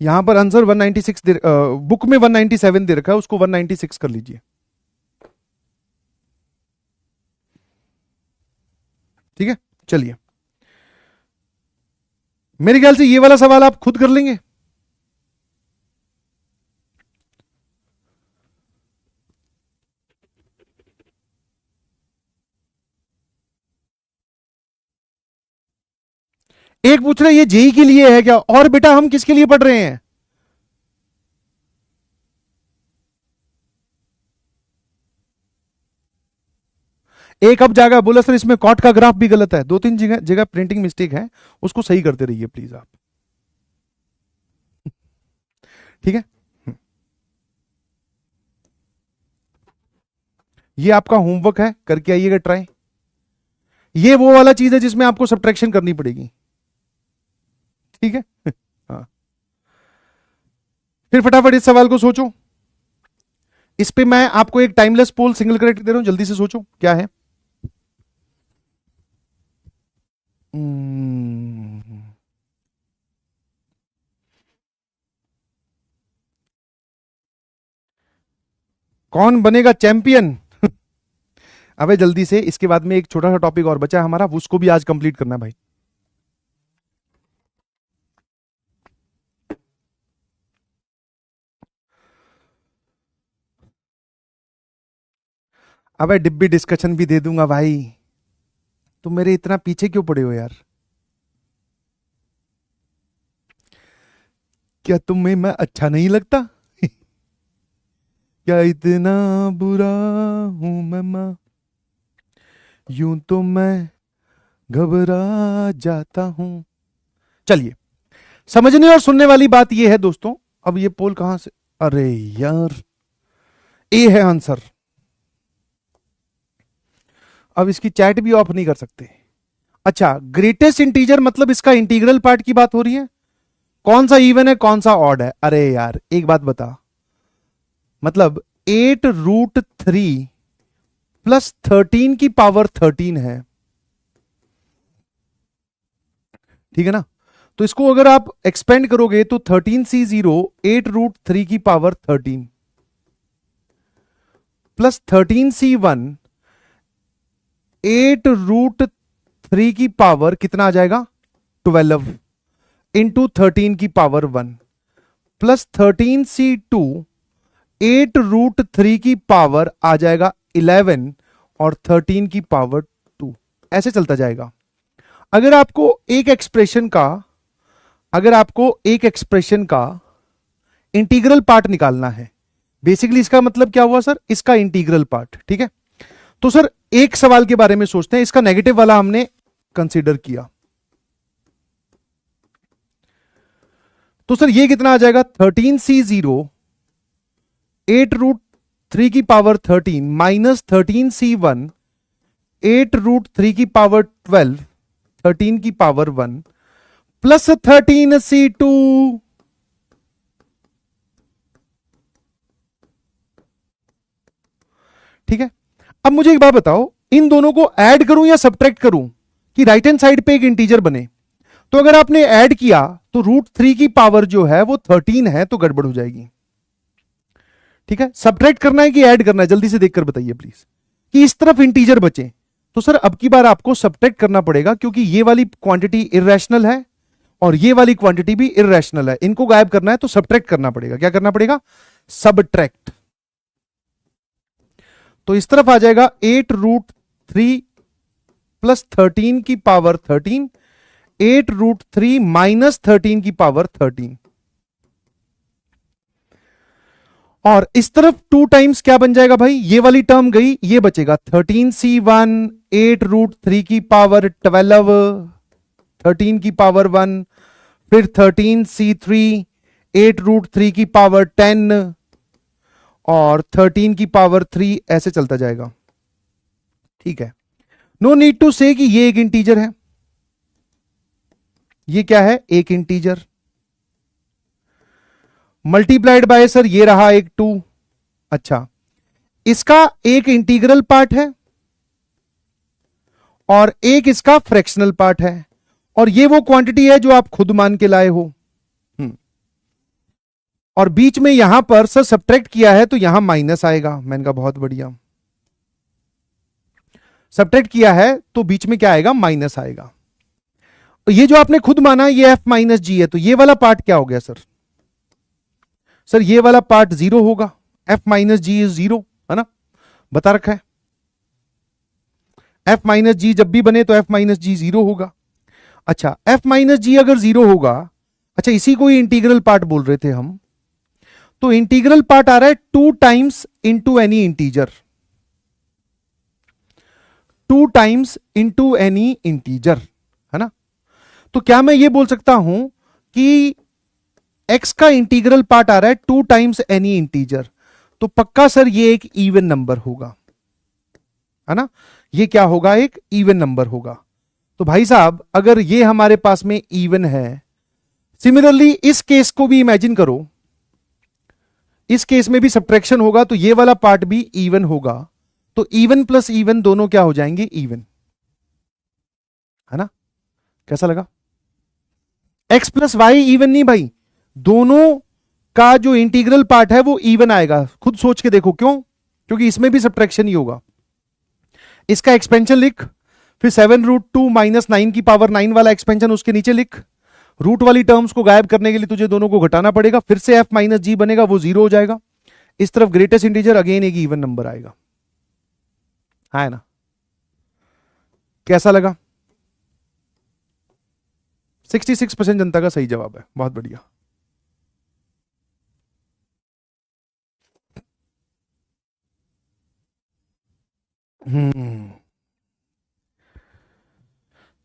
यहां पर आंसर 196 दे, बुक में 197 दे रखा है, उसको 196 कर लीजिए। ठीक है, चलिए, मेरे ख्याल से ये वाला सवाल आप खुद कर लेंगे। एक पूछ रहे ये जेई के लिए है क्या, और बेटा हम किसके लिए पढ़ रहे हैं? एक अब जाएगा बोला सर इसमें कॉट का ग्राफ भी गलत है, दो तीन जगह जगह प्रिंटिंग मिस्टेक है, उसको सही करते रहिए प्लीज आप। ठीक है, ये आपका होमवर्क है, करके आइएगा ट्राई। ये वो वाला चीज है जिसमें आपको सब्ट्रैक्शन करनी पड़ेगी, ठीक है हाँ, फिर फटाफट इस सवाल को सोचो। इस पे मैं आपको एक timeless pole single correct they रहा हूं, जल्दी से सोचो क्या है। हम्म, कौन बनेगा चैंपियन अबे जल्दी से, इसके बाद में एक छोटा सा टॉपिक और बचा है हमारा, उसको भी आज कंप्लीट करना है भाई। अबे डिब्बी डिस्कशन भी दे दूंगा भाई, तुम मेरे इतना पीछे क्यों पड़े हो यार? क्या तुम्हें मैं अच्छा नहीं लगता क्या इतना बुरा हूं मैं मां, यूं तो मैं घबरा जाता हूं। चलिए, समझने और सुनने वाली बात यह है दोस्तों, अब ये पोल कहां से, अरे यार ए है आंसर। अब इसकी चैट भी ऑफ नहीं कर सकते। अच्छा, ग्रेटेस्ट इंटीजर मतलब इसका इंटीग्रल पार्ट की बात हो रही है। कौन सा इवन है कौन सा ऑड है? अरे यार एक बात बता, मतलब 8√3 प्लस 13 की पावर 13 है, ठीक है ना। तो इसको अगर आप एक्सपेंड करोगे तो 13C0 8√3 की पावर 13 प्लस 13C1 8√3 की पावर कितना आ जाएगा 12 इंटू 13 की पावर 1 प्लस 13C2 8√3 की पावर आ जाएगा 11 और 13 की पावर 2, ऐसे चलता जाएगा। अगर आपको एक एक्सप्रेशन का इंटीग्रल पार्ट निकालना है, बेसिकली इसका मतलब क्या हुआ सर, इसका इंटीग्रल पार्ट, ठीक है। तो सर एक सवाल के बारे में सोचते हैं, इसका नेगेटिव वाला हमने कंसीडर किया, तो सर ये कितना आ जाएगा 13C0 8√3 की पावर 13 माइनस 13C1 8√3 की पावर 12 13 की पावर 1 प्लस 13C2 ठीक है। अब मुझे एक बात बताओ, इन दोनों को ऐड करूं या सब्ट्रैक्ट करूं कि राइट हैंड साइड पे एक इंटीजर बने? तो अगर आपने ऐड किया तो √3 की पावर जो है वो 13 है, तो गड़बड़ हो जाएगी, ठीक है। सब्ट्रैक्ट करना है कि ऐड करना है, जल्दी से देखकर बताइए प्लीज, कि इस तरफ इंटीजर बचे। तो सर अब की बार आपको सब्ट्रैक्ट करना पड़ेगा, क्योंकि ये वाली क्वांटिटी इर्रेशनल है और ये वाली क्वांटिटी भी इर्रेशनल है, इनको गायब करना है तो सब्ट्रैक्ट करना पड़ेगा। क्या करना पड़ेगा? सब्ट्रैक्ट। तो इस तरफ आ जाएगा 8√3 प्लस 13 की पावर 13 8√3 माइनस 13 की पावर 13, और इस तरफ 2 टाइम्स क्या बन जाएगा भाई, ये वाली टर्म गई, ये बचेगा 13C1 8√3 की पावर 12 13 की पावर 1 फिर 13C3 8√3 की पावर 10 और 13 की पावर 3, ऐसे चलता जाएगा, ठीक है। नो नीड टू से कि ये एक इंटीजर है, ये क्या है, एक इंटीजर मल्टीप्लाइड बाय सर ये रहा एक 2। अच्छा, इसका एक इंटीग्रल पार्ट है और एक इसका फ्रैक्शनल पार्ट है, और ये वो क्वांटिटी है जो आप खुद मान के लाए हो। और बीच में यहां पर सर सब्ट्रैक्ट किया है तो यहां माइनस आएगा। मैंने कहा बहुत बढ़िया, सब्ट्रैक्ट किया है तो बीच में क्या आएगा, माइनस आएगा। तो ये जो आपने खुद माना ये f माइनस जी है, तो ये वाला पार्ट क्या हो गया सर? सर ये वाला पार्ट 0 होगा, f माइनस जी इज 0, है ना, बता रखा है। f माइनस जी जब भी बने तो f माइनस जी 0 होगा। अच्छा, f माइनस जी अगर 0 होगा, अच्छा इसी को ही इंटीग्रल पार्ट बोल रहे थे हम, तो इंटीग्रल पार्ट आ रहा है 2 times into any integer, 2 times into any integer, है ना। तो क्या मैं ये बोल सकता हूं कि x का इंटीग्रल पार्ट आ रहा है 2 टाइम्स एनी इंटीजर, तो पक्का सर ये एक इवन नंबर होगा, है ना, ये क्या होगा, एक इवन नंबर होगा। तो भाई साहब अगर ये हमारे पास में इवन है, सिमिलरली इस केस को भी इमेजिन करो, इस केस में भी सब्ट्रैक्शन होगा तो ये वाला पार्ट भी इवन होगा, तो इवन प्लस इवन दोनों क्या हो जाएंगे, इवन, है ना। कैसा लगा? x प्लस वाई इवन नहीं भाई, दोनों का जो इंटीग्रल पार्ट है वो इवन आएगा। खुद सोच के देखो क्यों, क्योंकि इसमें भी सब्ट्रैक्शन ही होगा। इसका एक्सपेंशन लिख, फिर 7√2 माइनस 9 की पावर 9 वाला एक्सपेंशन उसके नीचे लिख। रूट वाली टर्म्स को गायब करने के लिए तुझे दोनों को घटाना पड़ेगा, फिर से f माइनस जी बनेगा, वो 0 हो जाएगा। इस तरफ ग्रेटेस्ट इंटीजर अगेन एक इवन नंबर आएगा, है ना। कैसा लगा? 66% जनता का सही जवाब है, बहुत बढ़िया।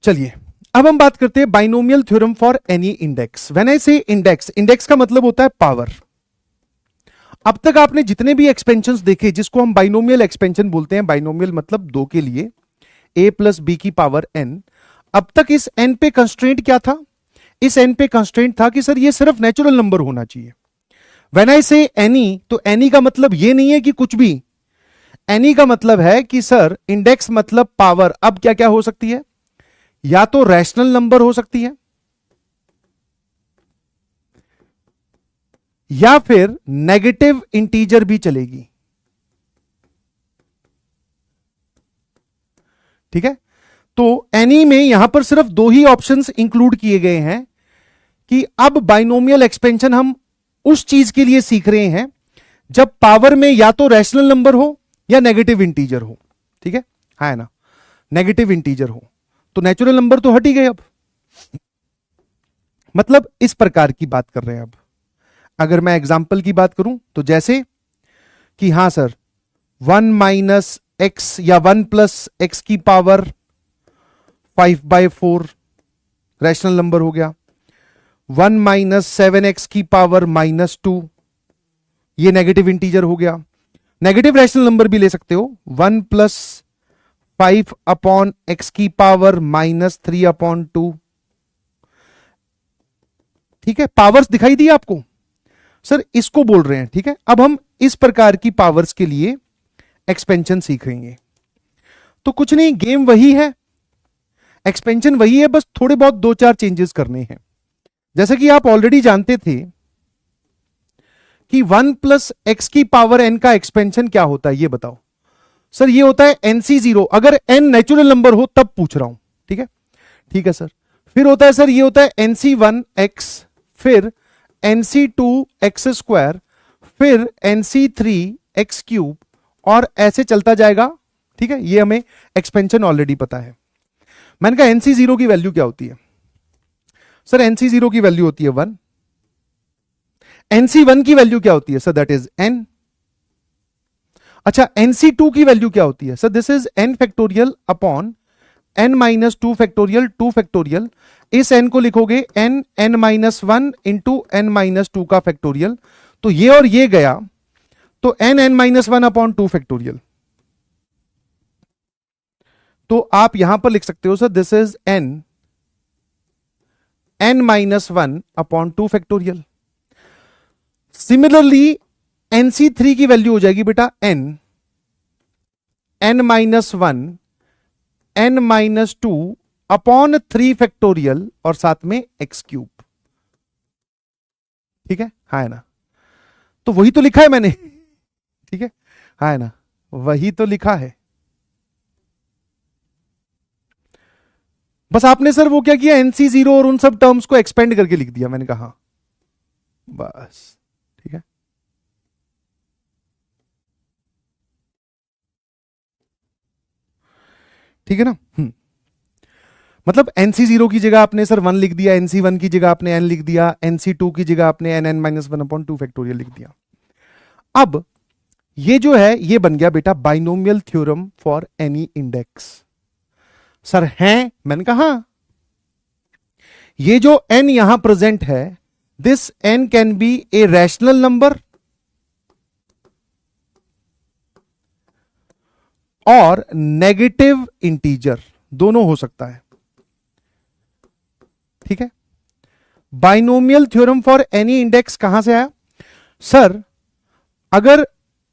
चलिए अब हम बात करते हैं binomial theorem for any index. When I से इंडेक्स, इंडेक्स का मतलब होता है पावर। अब तक आपने जितने भी एक्सपेंशंस देखे जिसको हम बाइनोमियल एक्सपेंशन बोलते हैं, बाइनोमियल मतलब दो के लिए a प्लस बी की पावर n, अब तक इस n पे कंस्ट्रेंट क्या था? इस n पे कंस्ट्रेंट था कि सर ये सिर्फ नेचुरल नंबर होना चाहिए। व्हेन आई से एनी, तो एनी का मतलब ये नहीं है कि कुछ भी, एनी का मतलब है कि सर इंडेक्स मतलब पावर। अब क्या क्या हो सकती है? या तो रैशनल नंबर हो सकती है, या फिर नेगेटिव इंटीजर भी चलेगी। ठीक है, तो एनी में यहां पर सिर्फ दो ही ऑप्शंस इंक्लूड किए गए हैं कि अब बाइनोमियल एक्सपेंशन हम उस चीज के लिए सीख रहे हैं जब पावर में या तो रैशनल नंबर हो या नेगेटिव इंटीजर हो। ठीक है ना, नेगेटिव इंटीजर हो, तो नेचुरल नंबर तो हट ही गए। अब मतलब इस प्रकार की बात कर रहे हैं। अब अगर मैं एग्जाम्पल की बात करूं तो जैसे कि हां सर 1 माइनस एक्स या 1 प्लस एक्स की पावर 5/4 रैशनल नंबर हो गया। 1 माइनस 7x की पावर -2, ये नेगेटिव इंटीजर हो गया। नेगेटिव रैशनल नंबर भी ले सकते हो, 1 प्लस 5/x की पावर -3/2। ठीक है, पावर्स दिखाई दी आपको? सर इसको बोल रहे हैं। ठीक है, अब हम इस प्रकार की पावर्स के लिए एक्सपेंशन सीखेंगे। तो कुछ नहीं, गेम वही है, एक्सपेंशन वही है, बस थोड़े बहुत दो चार चेंजेस करने हैं। जैसे कि आप ऑलरेडी जानते थे कि 1 प्लस एक्स की पावर n का एक्सपेंशन क्या होता है, ये बताओ। सर ये होता है NC0, अगर n नेचुरल नंबर हो तब पूछ रहा हूं। ठीक है सर। फिर होता है सर, ये होता है NC1x, फिर NC2x², फिर NC3x³, और ऐसे चलता जाएगा। ठीक है, ये हमें एक्सपेंशन ऑलरेडी पता है। मैंने कहा NC0 की वैल्यू क्या होती है? सर NC0 की वैल्यू होती है 1। NC1 की वैल्यू क्या होती है? Sir that is n। अच्छा, NC2 की वैल्यू क्या होती है? Sir this is n factorial upon n-2 factorial 2 factorial. इस n को लिखोगे n-1 इंटू n-2 का फैक्टोरियल, तो ये और ये गया, तो n-1 अपॉन 2 फैक्टोरियल। तो आप यहां पर लिख सकते हो sir this is n-1 upon 2 factorial. Similarly NC3 की वैल्यू हो जाएगी बेटा n-1 n-2 अपॉन 3 फैक्टोरियल और साथ में x³। ठीक है, हाँ है ना? तो वही तो लिखा है मैंने। ठीक है, हाँ है ना, वही तो लिखा है। बस आपने सर वो क्या किया, NC0 और उन सब टर्म्स को एक्सपेंड करके लिख दिया। मैंने कहा बस। ठीक है, ठीक है ना? मतलब NC0 की जगह आपने सर 1 लिख दिया, NC1 की जगह आपने n लिख दिया, NC2 की जगह आपने n-1 अपॉन 2 फैक्टोरियल लिख दिया। अब ये जो है ये बन गया बेटा binomial theorem for any index. Sir हैं? मैंने कहा ये जो n यहां प्रेजेंट है, this n can be a rational number और नेगेटिव इंटीजर, दोनों हो सकता है। ठीक है, binomial theorem for any index कहां से आया? सर अगर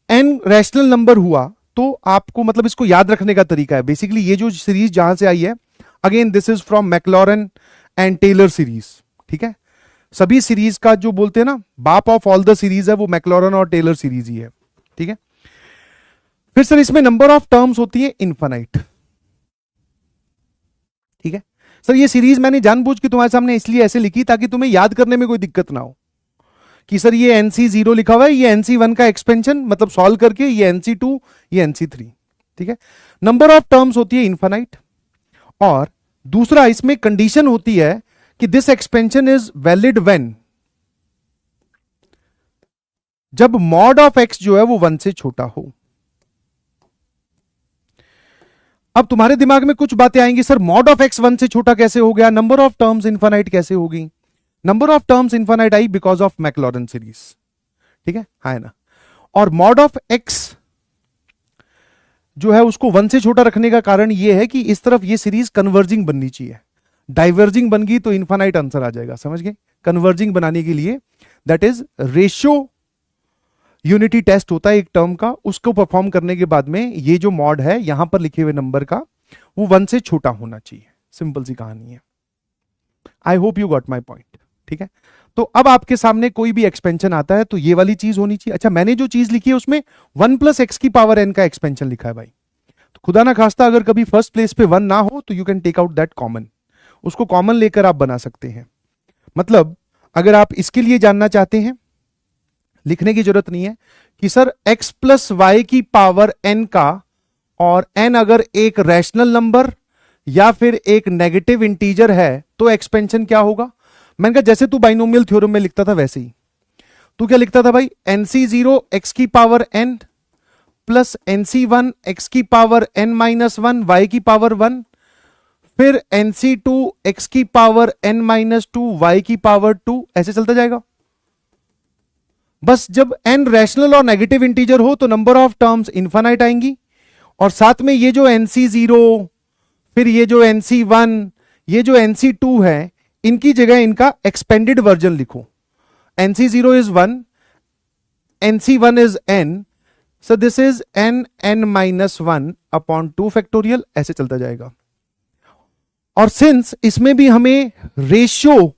n रैशनल नंबर हुआ तो आपको मतलब इसको याद रखने का तरीका है। बेसिकली ये जो सीरीज जहां से आई है, again this is from Maclaurin and Taylor series. ठीक है, सभी सीरीज का जो बोलते हैं ना बाप ऑफ ऑल द सीरीज है, वो मैक्लॉरेन और टेलर सीरीज ही है। ठीक है, फिर सर इसमें नंबर ऑफ टर्म्स होती है इनफाइनाइट। ठीक है सर, ये सीरीज मैंने जानबूझ के तुम्हारे सामने इसलिए ऐसे लिखी ताकि तुम्हें याद करने में कोई दिक्कत ना हो कि सर ये NC0 लिखा हुआ है, ये NC1 का एक्सपेंशन मतलब सॉल्व करके, ये NC2, ये NC3। ठीक है, नंबर ऑफ टर्म्स होती है इनफाइनाइट, और दूसरा इसमें कंडीशन होती है कि this expansion is valid when, जब मॉड ऑफ x जो है वो 1 से छोटा हो। अब तुम्हारे दिमाग में कुछ बातें आएंगी, सर मॉड ऑफ एक्स 1 से छोटा कैसे हो गया, नंबर ऑफ टर्म्स इनफाइनाइट कैसे होगी। नंबर ऑफ टर्म्स इनफाइनाइट आई बिकॉज ऑफ मैक्लॉरेन सीरीज, ठीक है ना। और मॉड ऑफ एक्स जो है उसको 1 से छोटा रखने का कारण यह है कि इस तरफ ये सीरीज कन्वर्जिंग बननी चाहिए, डाइवर्जिंग बन गई तो इनफाइनाइट आंसर आ जाएगा, समझ गए। कन्वर्जिंग बनाने के लिए that is ratio unity test होता है एक टर्म का, उसको परफॉर्म करने के बाद में ये जो मॉड है यहां पर लिखे हुए नंबर का वो 1 से छोटा होना चाहिए, सिंपल सी कहानी है। I hope you got my point, ठीक है। तो अब आपके सामने कोई भी एक्सपेंशन आता है तो ये वाली चीज होनी चाहिए। अच्छा, मैंने जो चीज लिखी है उसमें 1 प्लस एक्स की पावर एन का एक्सपेंशन लिखा है भाई, तो खुदा ना खास्ता अगर कभी फर्स्ट प्लेस पे 1 ना हो तो you can take out that common, उसको कॉमन लेकर आप बना सकते हैं। मतलब अगर आप इसके लिए जानना चाहते हैं, लिखने की जरूरत नहीं है कि सर x प्लस वाई की पावर n का, और n अगर एक रैशनल नंबर या फिर एक नेगेटिव इंटीजर है तो एक्सपेंशन क्या होगा। मैंने कहा जैसे तू बाइनोमियल थ्योरम में लिखता था वैसे ही तू क्या लिखता था भाई, nc0 x की power n plus nc1 x की पावर n माइनस 1 y की पावर 1, फिर nc2 x की पावर n माइनस 2 y की पावर 2, ऐसे चलता जाएगा। बस जब n रैशनल और नेगेटिव इंटीजर हो तो नंबर ऑफ टर्म्स इनफाइनाइट आएंगी, और साथ में ये जो nc0 फिर ये जो nc1 ये जो nc2 है इनकी जगह इनका एक्सपेंडेड वर्जन लिखो। nc0 is 1, nc1 is n, so this is n minus 1 upon 2 factorial, ऐसे चलता जाएगा। और सिंस इसमें भी हमें रेशियो,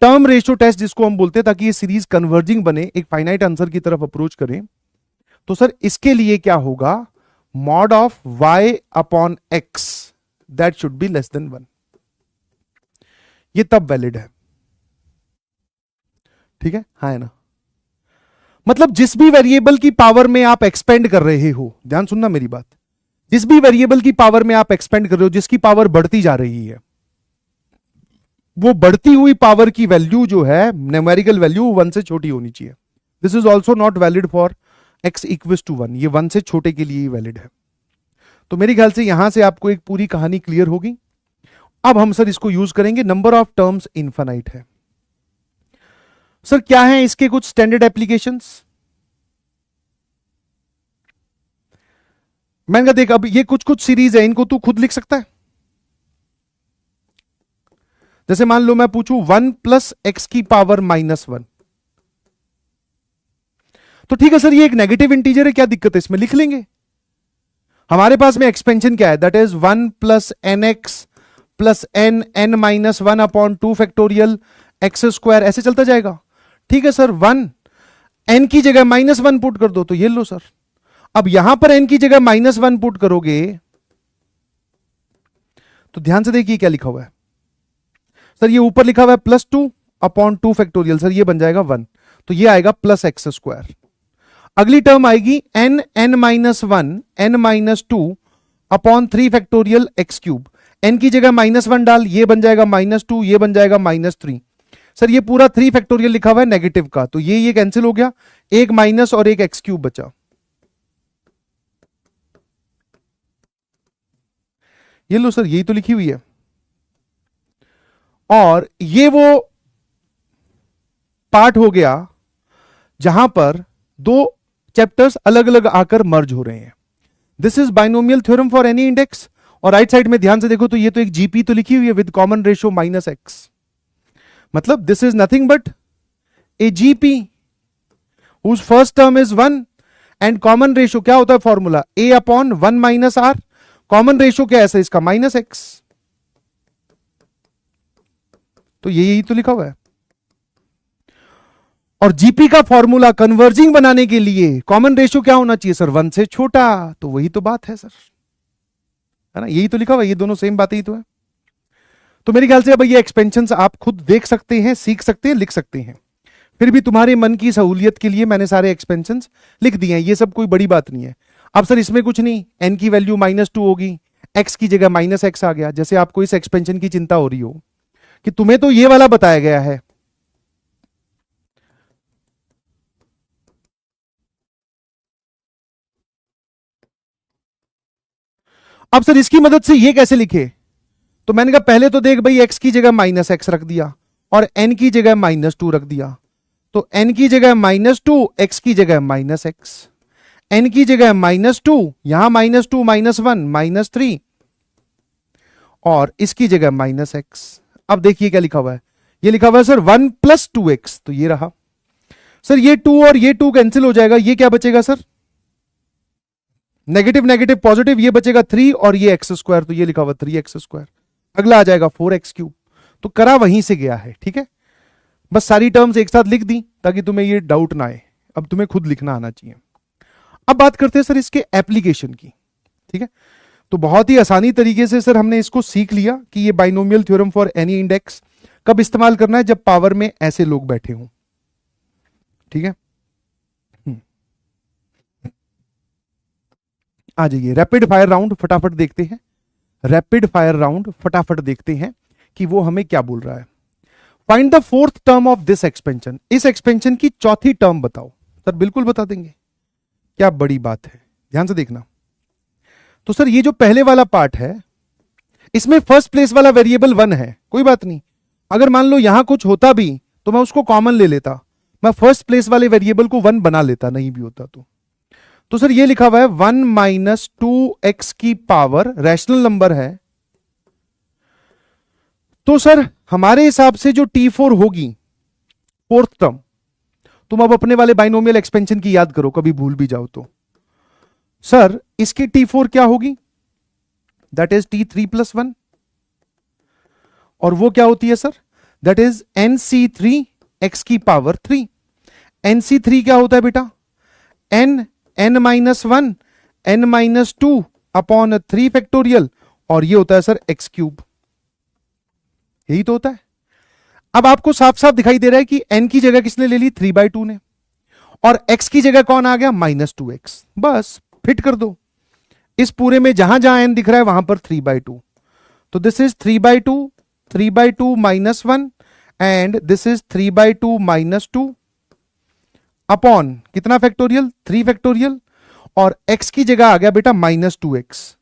टर्म रेशियो टेस्ट जिसको हम बोलते हैं, ताकि ये सीरीज कन्वर्जिंग बने, एक फाइनाइट आंसर की तरफ अप्रोच करें, तो सर इसके लिए क्या होगा, mod of y upon x that should be less than 1, ये तब वैलिड है, ठीक है ना। मतलब जिस भी वेरिएबल की पावर में आप एक्सपेंड कर रहे हो, ध्यान सुनना मेरी बात, जिस भी वेरिएबल की पावर में आप एक्सपेंड कर रहे हो, जिसकी पावर बढ़ती जा रही है, वो बढ़ती हुई पावर की वैल्यू जो है न्यूमेरिकल वैल्यू 1 से छोटी होनी चाहिए। This is also not valid for x equals to 1, ये 1 से छोटे के लिए ही वैलिड है। तो मेरे ख्याल से यहां से आपको एक पूरी कहानी क्लियर होगी। अब हम सर इसको यूज करेंगे, नंबर ऑफ टर्म्स इनफाइनाइट है। सर क्या है इसके कुछ स्टैंडर्ड एप्लीकेशंस। मैंने कहा देख, अब ये कुछ कुछ सीरीज है, इनको तू खुद लिख सकता है। जैसे मान लो मैं पूछूं 1 प्लस एक्स की पावर माइनस 1, तो ठीक है सर ये एक नेगेटिव इंटीजर है, क्या दिक्कत है इसमें, लिख लेंगे। हमारे पास में एक्सपेंशन क्या है, that is 1 plus n x plus n n minus 1 upon 2 factorial x square, ऐसे चलता जाएगा। ठीक है सर, 1 एन की जगह माइनस 1 पुट कर दो, तो ये लो सर। अब यहां पर एन की जगह माइनस 1 पुट करोगे तो ध्यान से देखिए क्या लिखा हुआ है सर, ये ऊपर लिखा हुआ है प्लस 2 अपॉन 2 फैक्टोरियल, सर ये बन जाएगा 1, तो ये आएगा प्लस एक्स स्क्वायर। अगली टर्म आएगी n n minus 1 n minus 2 upon 3 factorial x cube, n की जगह माइनस 1 डाल, ये बन जाएगा माइनस 2, ये बन जाएगा माइनस 3। सर ये पूरा 3 फैक्टोरियल लिखा हुआ है नेगेटिव का, तो ये कैंसिल हो गया, एक माइनस और एक एक्स क्यूब बचा। ये लो सर, यही तो लिखी हुई है। और ये वो पार्ट हो गया जहां पर दो चैप्टर्स अलग अलग आकर मर्ज हो रहे हैं। This is binomial theorem for any index, और राइट साइड में ध्यान से देखो तो ये तो एक जीपी तो लिखी हुई है with common ratio minus X, मतलब this is nothing but a GP whose first term is 1 and common ratio क्या होता है formula, A upon 1 minus R, common ratio क्या है इसका, माइनस एक्स, तो यही तो लिखा हुआ है। और जीपी का फॉर्मूला कन्वर्जिंग बनाने के लिए कॉमन रेशियो क्या होना चाहिए सर, 1 से छोटा, तो वही तो बात है सर, है ना, यही तो लिखा हुआ है, ये दोनों सेम बातें ही तो है। तो मेरे ख्याल से अब ये एक्सपेंशंस आप खुद देख सकते हैं, सीख सकते हैं, लिख सकते हैं। फिर भी तुम्हारे मन की सहूलियत के लिए मैंने सारे एक्सपेंशंस लिख दिए हैं, ये सब कोई बड़ी बात नहीं है। अब सर इसमें कुछ नहीं, एन की वैल्यू -2 होगी, एक्स की जगह माइनस एक्स आ गया। जैसे आपको इस एक्सपेंशन की चिंता हो रही हो कि तुम्हें तो ये वाला बताया गया है, अब सर इसकी मदद से ये कैसे लिखे, तो मैंने कहा पहले तो देख भाई x की जगह माइनस एक्स रख दिया और n की जगह -2 रख दिया, तो n की जगह -2, x की जगह -x, n की जगह -2, यहां -2 -1 -3 और इसकी जगह -x। अब देखिए क्या लिखा हुआ है, ये लिखा हुआ है सर 1 + 2x, तो ये रहा सर, ये 2 और ये 2 कैंसिल हो जाएगा, ये क्या बचेगा सर, नेगेटिव नेगेटिव पॉजिटिव, ये बचेगा 3 और ये x², तो ये लिखा हुआ 3x²। अगला आ जाएगा 4x³ तो करा वहीं से गया है। ठीक है, बस सारी टर्म्स एक साथ लिख दी ताकि तुम्हें ये डाउट ना आए, अब तुम्हें खुद लिखना आना चाहिए। अब बात करते हैं सर इसके एप्लीकेशन की। ठीक है, तो बहुत ही आसानी तरीके से सर हमने इसको सीख लिया कि ये binomial theorem for any index कब इस्तेमाल करना है, जब पावर में ऐसे लोग बैठे हों। ठीक है, आ जाइए रैपिड फायर राउंड, फटाफट देखते हैं, रैपिड फायर राउंड फटाफट देखते हैं कि वो हमें क्या बोल रहा है। Find the 4th term of this expansion, इस एक्सपेंशन की चौथी टर्म बताओ। सर बिल्कुल बता देंगे, क्या बड़ी बात है, ध्यान से देखना। तो सर ये जो पहले वाला पार्ट है, इसमें फर्स्ट प्लेस वाला वेरिएबल 1 है, कोई बात नहीं, अगर मान लो यहां कुछ होता भी तो मैं उसको कॉमन ले लेता, मैं फर्स्ट प्लेस वाले वेरिएबल को 1 बना लेता, नहीं भी होता तो सर ये लिखा हुआ है 1 - 2x की पावर, रैशनल नंबर है, तो सर हमारे हिसाब से जो T4 होगी 4th टर्म, तुम अब अपने वाले बाइनोमियल एक्सपेंशन की याद करो, कभी भूल भी जाओ तो सर इसकी T4 क्या होगी, दैट इज T3 + 1, और वो क्या होती है सर, दैट इज NC3x की पावर 3। NC3 क्या होता है बेटा, n -1 n - 2 अपॉन 3 फैक्टोरियल, और ये होता है सर x³, यही तो होता है। अब आपको साफ साफ दिखाई दे रहा है कि n की जगह किसने ले ली, 3/2 ने, और x की जगह कौन आ गया, -2x, बस फिट कर दो इस पूरे में, जहां जहां n दिख रहा है वहां पर 3/2, तो this is 3/2 3/2 -1 and this is 3/2 -2 upon कितना फैक्टोरियल, 3 फैक्टोरियल, और x की जगह आ गया बेटा -2x,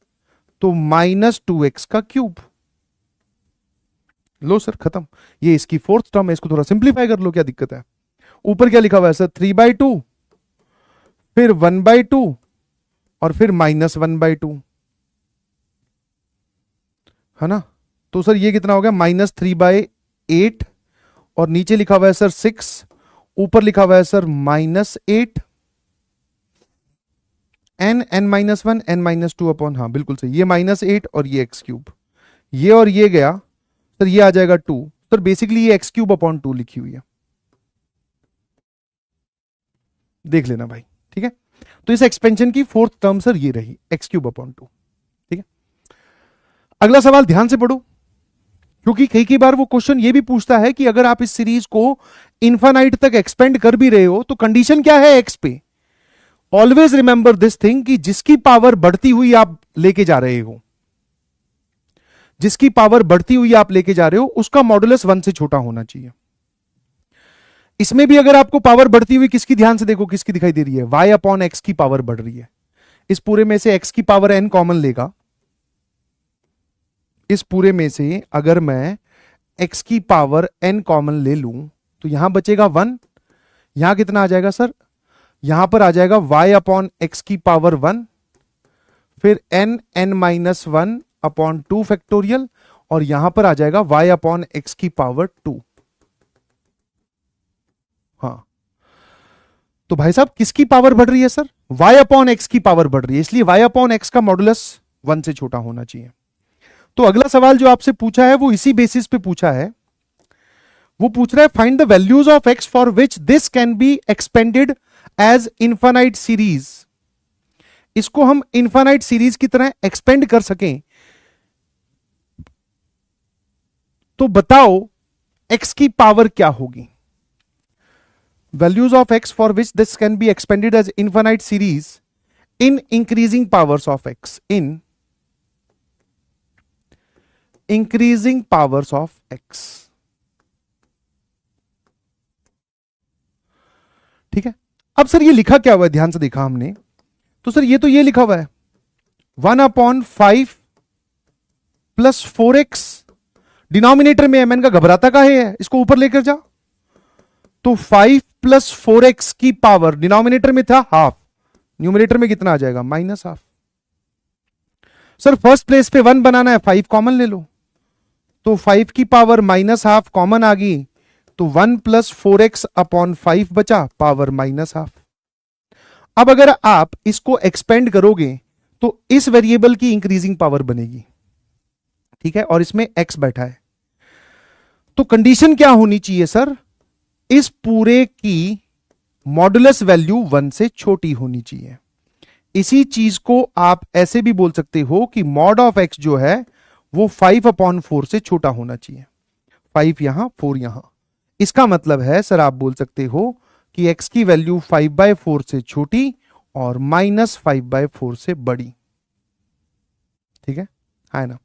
तो -2x का क्यूब। लो सर खत्म, ये इसकी 4th टर्म है, इसको थोड़ा सिंप्लीफाई कर लो, क्या दिक्कत है। ऊपर क्या लिखा हुआ है सर, 3/2 फिर 1/2 और फिर -1/2, है ना, तो सर ये कितना हो गया, -3/8, और नीचे लिखा हुआ है सर 6, ऊपर लिखा हुआ है सर -8 n-1 n-2 अपॉन, हाँ बिल्कुल सही, ये -8 और ये x³, ये और ये गया सर, ये आ जाएगा 2, सर बेसिकली ये x³ अपॉन 2 लिखी हुई है, देख लेना भाई। ठीक है, तो इस एक्सपेंशन की 4th टर्म सर ये रही x³ अपॉन 2। ठीक है, अगला सवाल ध्यान से पढ़ो, क्योंकि कई बार वो क्वेश्चन ये भी पूछता है कि अगर आप इस सीरीज को इन्फानाइट तक एक्सपेंड कर भी रहे हो तो कंडीशन क्या है x पे। ऑलवेज रिमेंबर दिस थिंग कि जिसकी पावर बढ़ती हुई आप लेके जा रहे हो, जिसकी पावर बढ़ती हुई आप लेके जा रहे हो उसका मॉडुलस 1 से छोटा होना चाहिए। इसमें भी अगर आपको पावर बढ़ती हुई किसकी, ध्यान से देखो किसकी दिखाई दे रही है, y अपॉन एक्स की पावर बढ़ रही है। इस पूरे में से x की पावर n कॉमन लेगा, इस पूरे में से अगर मैं x की पावर n कॉमन ले लूं तो यहां बचेगा 1, यहां कितना आ जाएगा सर, यहां पर आ जाएगा y अपॉन एक्स की पावर 1, फिर n-1 अपॉन 2 फैक्टोरियल, और यहां पर आ जाएगा y अपॉन एक्स की पावर 2। हाँ, तो भाई साहब किसकी पावर बढ़ रही है सर, y अपॉन एक्स की पावर बढ़ रही है, इसलिए y अपॉन एक्स का मॉडुलस 1 से छोटा होना चाहिए। तो अगला सवाल जो आपसे पूछा है वो इसी बेसिस पे पूछा है, वो पूछ रहा है find the values of x for which this can be expanded as infinite series. इसको हम इनफाइनाइट सीरीज की तरह एक्सपेंड कर सकें, तो बताओ x की पावर क्या होगी। Values of x for which this can be expanded as infinite series in increasing powers of x, in increasing powers of x। ठीक है, अब सर ये लिखा क्या हुआ है, ध्यान से देखा हमने, तो सर ये तो ये लिखा हुआ है 1/5 प्लस 4x, डिनोमिनेटर में है, मैंने कहा घबराता काहे है, इसको ऊपर लेकर जा। तो 5 प्लस 4x की पावर, डिनोमिनेटर में था हाफ, न्यूमरेटर में कितना आ जाएगा, -हाफ। सर फर्स्ट प्लेस पे 1 बनाना है, 5 कॉमन ले लो, तो 5 की पावर -हाफ कॉमन आ गई, तो 1 प्लस 4x/5 बचा, पावर -हाफ। अब अगर आप इसको एक्सपेंड करोगे तो इस वेरिएबल की इंक्रीजिंग पावर बनेगी, ठीक है, और इसमें x बैठा है। तो कंडीशन क्या होनी चाहिए सर, इस पूरे की मॉडुलस वैल्यू 1 से छोटी होनी चाहिए। इसी चीज को आप ऐसे भी बोल सकते हो कि मॉड ऑफ x जो है वो 5/4 से छोटा होना चाहिए। 5 यहां, 4 यहां। इसका मतलब है सर आप बोल सकते हो कि x की वैल्यू 5/4 से छोटी और -5/4 से बड़ी, ठीक है ना।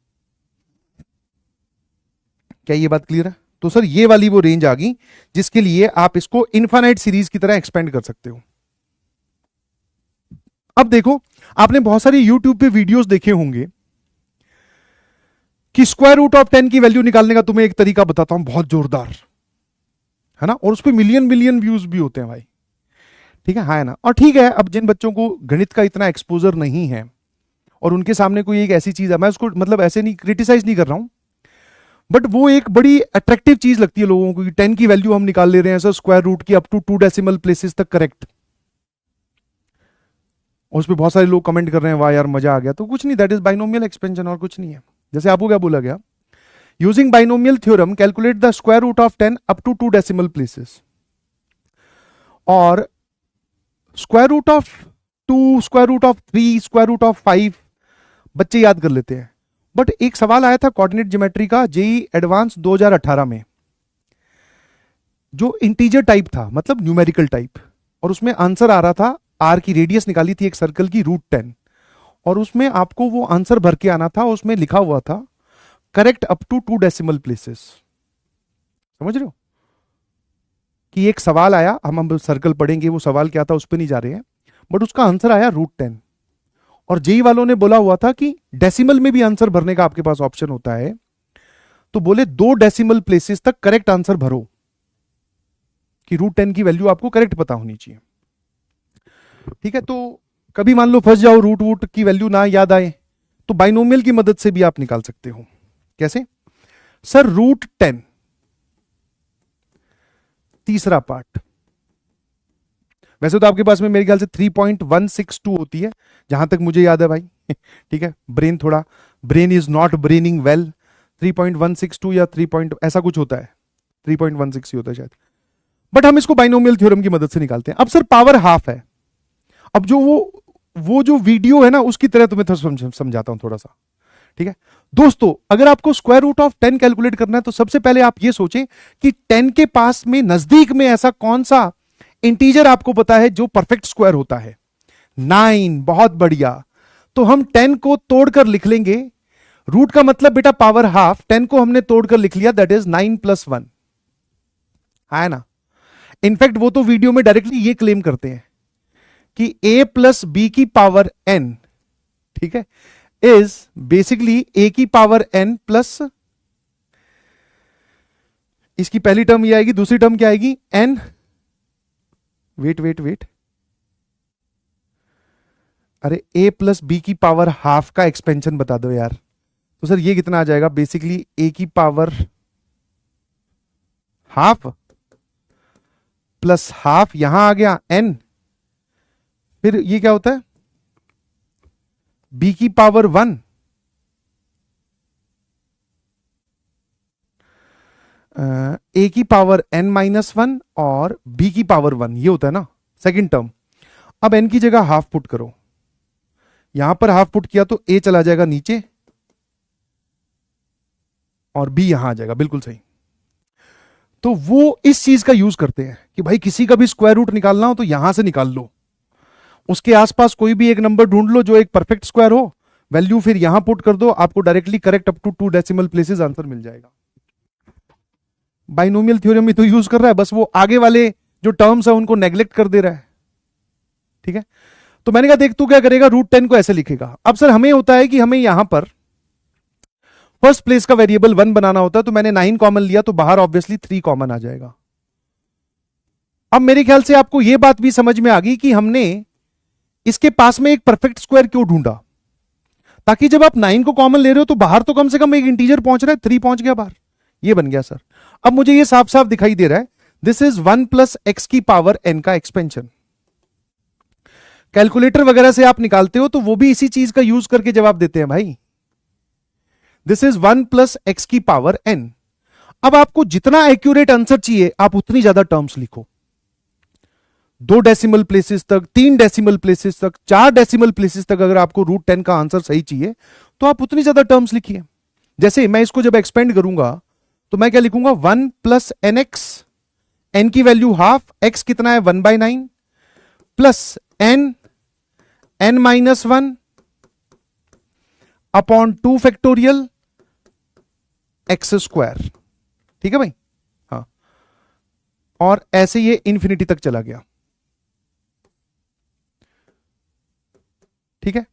क्या ये बात क्लियर है? तो सर ये वाली वो रेंज आ गई जिसके लिए आप इसको इनफाइनाइट सीरीज की तरह एक्सपेंड कर सकते हो। अब देखो, आपने बहुत सारी यूट्यूब पे वीडियोस देखे होंगे कि स्क्वायर रूट ऑफ 10 की वैल्यू निकालने का तुम्हें एक तरीका बताता हूं, बहुत जोरदार है ना, और उस पर मिलियन मिलियन व्यूज भी होते हैं भाई, ठीक है ना। और ठीक है, अब जिन बच्चों को गणित का इतना एक्सपोजर नहीं है और उनके सामने कोई एक ऐसी चीज है, मैं उसको मतलब ऐसे नहीं क्रिटिसाइज नहीं कर रहा हूं, बट वो एक बड़ी अट्रैक्टिव चीज लगती है लोगों को कि 10 की वैल्यू हम निकाल ले रहे हैं सर स्क्वायर रूट की अप टू 2 डेसिमल प्लेसेस तक करेक्ट। और उस पर बहुत सारे लोग कमेंट कर रहे हैं वाह यार मजा आ गया। तो कुछ नहीं, दैट इज बाइनोमियल एक्सपेंशन और कुछ नहीं है। जैसे आपको क्या बोला गया, using binomial theorem calculate the square root of 10 up to 2 decimal places. और square root of 2, square root of 3, square root of 5 बच्चे याद कर लेते हैं, बट एक सवाल आया था कोऑर्डिनेट ज्योमेट्री का जेईई एडवांस 2018 में, जो इंटीजर टाइप था, मतलब न्यूमेरिकल टाइप, और उसमें आंसर आ रहा था, आर की रेडियस निकाली थी एक सर्कल की √10, और उसमें आपको वो आंसर भर के आना था, उसमें लिखा हुआ था correct up to 2 decimal places. समझ रहे हो कि एक सवाल आया, हम सर्कल पढ़ेंगे वो सवाल क्या था उस पर नहीं जा रहे हैं, बट उसका आंसर आया √10, और जेई वालों ने बोला हुआ था कि डेसिमल में भी आंसर भरने का आपके पास ऑप्शन होता है, तो बोले 2 डेसिमल प्लेसेस तक करेक्ट आंसर भरो, कि √10 की वैल्यू आपको करेक्ट पता होनी चाहिए, ठीक है। तो कभी मान लो फंस जाओ, रूट की वैल्यू ना याद आए, तो बाइनोमियल की मदद से भी आप निकाल सकते हो। कैसे सर, √10 तीसरा पार्ट, वैसे तो आपके पास में मेरे ख्याल से 3.162 होती है जहां तक मुझे याद है भाई ठीक है, ब्रेन इज नॉट ब्रेनिंग वेल, 3.162 या 3 ऐसा कुछ होता है, 3.16 ही होता है शायद, बट हम इसको बाइनोमियल थ्योरम की मदद से निकालते हैं। अब सर पावर हाफ है, अब जो वो जो वीडियो है ना उसकी तरह तुम्हें थोड़ा समझाता हूं थोड़ा सा, ठीक है दोस्तों। अगर आपको स्क्वायर रूट ऑफ 10 कैलकुलेट करना है तो सबसे पहले आप ये सोचें कि 10 के पास में नजदीक में ऐसा कौन सा इंटीजर आपको पता है जो परफेक्ट स्क्वायर होता है। 9, बहुत बढ़िया। तो हम 10 को तोड़कर लिख लेंगे, रूट का मतलब बेटा पावर हाफ, 10 को हमने तोड़कर लिख लिया, दैट इज 9 + 1, है ना। इनफैक्ट वो तो वीडियो में डायरेक्टली ये क्लेम करते हैं कि a + b की पावर n, ठीक है, इज बेसिकली a की पावर n प्लस, इसकी पहली टर्म ये आएगी, दूसरी टर्म क्या आएगी n, वेट, अरे a + b की पावर हाफ का एक्सपेंशन बता दो यार। तो सर ये कितना आ जाएगा, बेसिकली a की पावर हाफ प्लस हाफ, यहां आ गया n, फिर ये क्या होता है b की पावर 1, a की पावर n-1 और b की पावर 1, ये होता है ना सेकंड टर्म। अब n की जगह हाफ पुट करो, यहां पर हाफ पुट किया तो a चला जाएगा नीचे और b यहां आ जाएगा, बिल्कुल सही। तो वो इस चीज का यूज करते हैं कि भाई किसी का भी स्क्वायर रूट निकालना हो तो यहां से निकाल लो, उसके आसपास कोई भी एक नंबर ढूंढ लो जो एक परफेक्ट स्क्वायर हो, वैल्यू फिर यहां पुट कर दो, आपको directly correct up to 2 decimal places answer मिल जाएगा। बाइनोमियल थ्योरम में तो यूज कर रहा है, बस वो आगे वाले जो टर्म्स है उनको नेग्लेक्ट कर दे रहा है, ठीक है। तो मैंने कहा देख तू क्या करेगा, √10 को ऐसे लिखेगा। अब सर हमें होता है कि हमें यहां पर फर्स्ट प्लेस का वेरिएबल 1 बनाना होता है, तो मैंने 9 कॉमन लिया, तो बाहर ऑब्वियसली 3 कॉमन आ जाएगा। अब मेरे ख्याल से आपको यह बात भी समझ में आ गई कि हमने इसके पास में एक परफेक्ट स्क्वायर क्यों ढूंढा, ताकि जब आप 9 को कॉमन ले रहे हो तो बाहर तो कम से कम एक इंटीजर पहुंच रहा है, 3 पहुंच गया बाहर, ये बन गया सर। अब मुझे ये साफ साफ दिखाई दे रहा है, दिस इज 1 प्लस एक्स की पावर n का एक्सपेंशन। कैलकुलेटर वगैरह से आप निकालते हो तो वो भी इसी चीज का यूज करके जवाब देते हैं भाई। दिस इज 1 प्लस एक्स की पावर n। अब आपको जितना एक्यूरेट आंसर चाहिए आप उतनी ज्यादा टर्म्स लिखो, 2 डेसिमल प्लेसेस तक, 3 डेसिमल प्लेसेस तक, 4 डेसिमल प्लेसेस तक अगर आपको √10 का आंसर सही चाहिए तो आप उतनी ज्यादा टर्म्स लिखिए। जैसे मैं इसको जब एक्सपेंड करूंगा तो मैं क्या लिखूंगा, 1 प्लस एन एक्स, एन की वैल्यू हाफ, एक्स कितना है 1/9, plus n, n minus 1 upon 2 factorial x square. ठीक है भाई, हाँ, और ऐसे ये इंफिनिटी तक चला गया। ठीक है,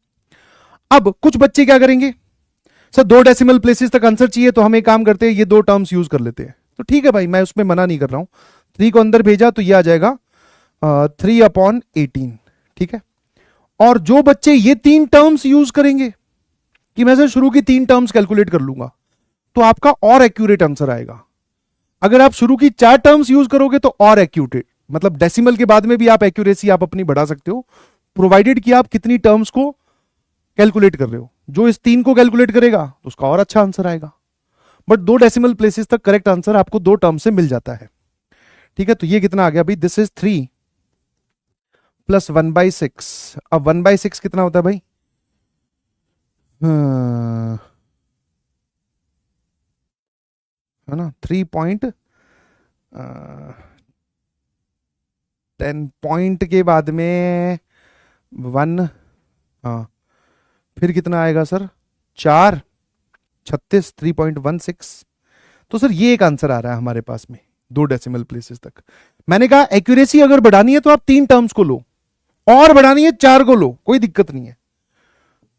अब कुछ बच्चे क्या करेंगे, सर 2 डेसिमल प्लेसेस तक आंसर चाहिए तो हम एक काम करते हैं, ये 2 टर्म्स यूज कर लेते हैं। तो ठीक है भाई, मैं उसमें मना नहीं कर रहा हूं, 3 को अंदर भेजा तो ये आ जाएगा 3/18। ठीक है, और जो बच्चे ये 3 टर्म्स यूज करेंगे कि मैं सर शुरू की 3 टर्म्स कैलकुलेट कर लूंगा, तो आपका और एक्यूरेट आंसर आएगा। अगर आप शुरू की 4 टर्म्स यूज करोगे तो और एक्यूरेट, मतलब डेसिमल के बाद में भी आप एक्यूरेसी आप अपनी बढ़ा सकते हो, प्रोवाइडेड कि आप कितनी टर्म्स को कैलकुलेट कर रहे हो। जो इस 3 को कैलकुलेट करेगा तो उसका और अच्छा आंसर आएगा। बट 2 डेसिमल प्लेसेस तक करेक्ट आंसर आपको 2 टर्म से मिल जाता है। ठीक है, तो ये कितना आ गया भाई, दिस इज 3 प्लस 1/6। अब 1/6 कितना होता है भाई, है ना, 3.10 पॉइंट के बाद में 1, हाँ, फिर कितना आएगा सर, 4, 36, 3.16। तो सर ये एक आंसर आ रहा है हमारे पास में 2 डेसिमल प्लेसेस तक। मैंने कहा एक्यूरेसी अगर बढ़ानी है तो आप 3 टर्म्स को लो, और बढ़ानी है 4 को लो, कोई दिक्कत नहीं है।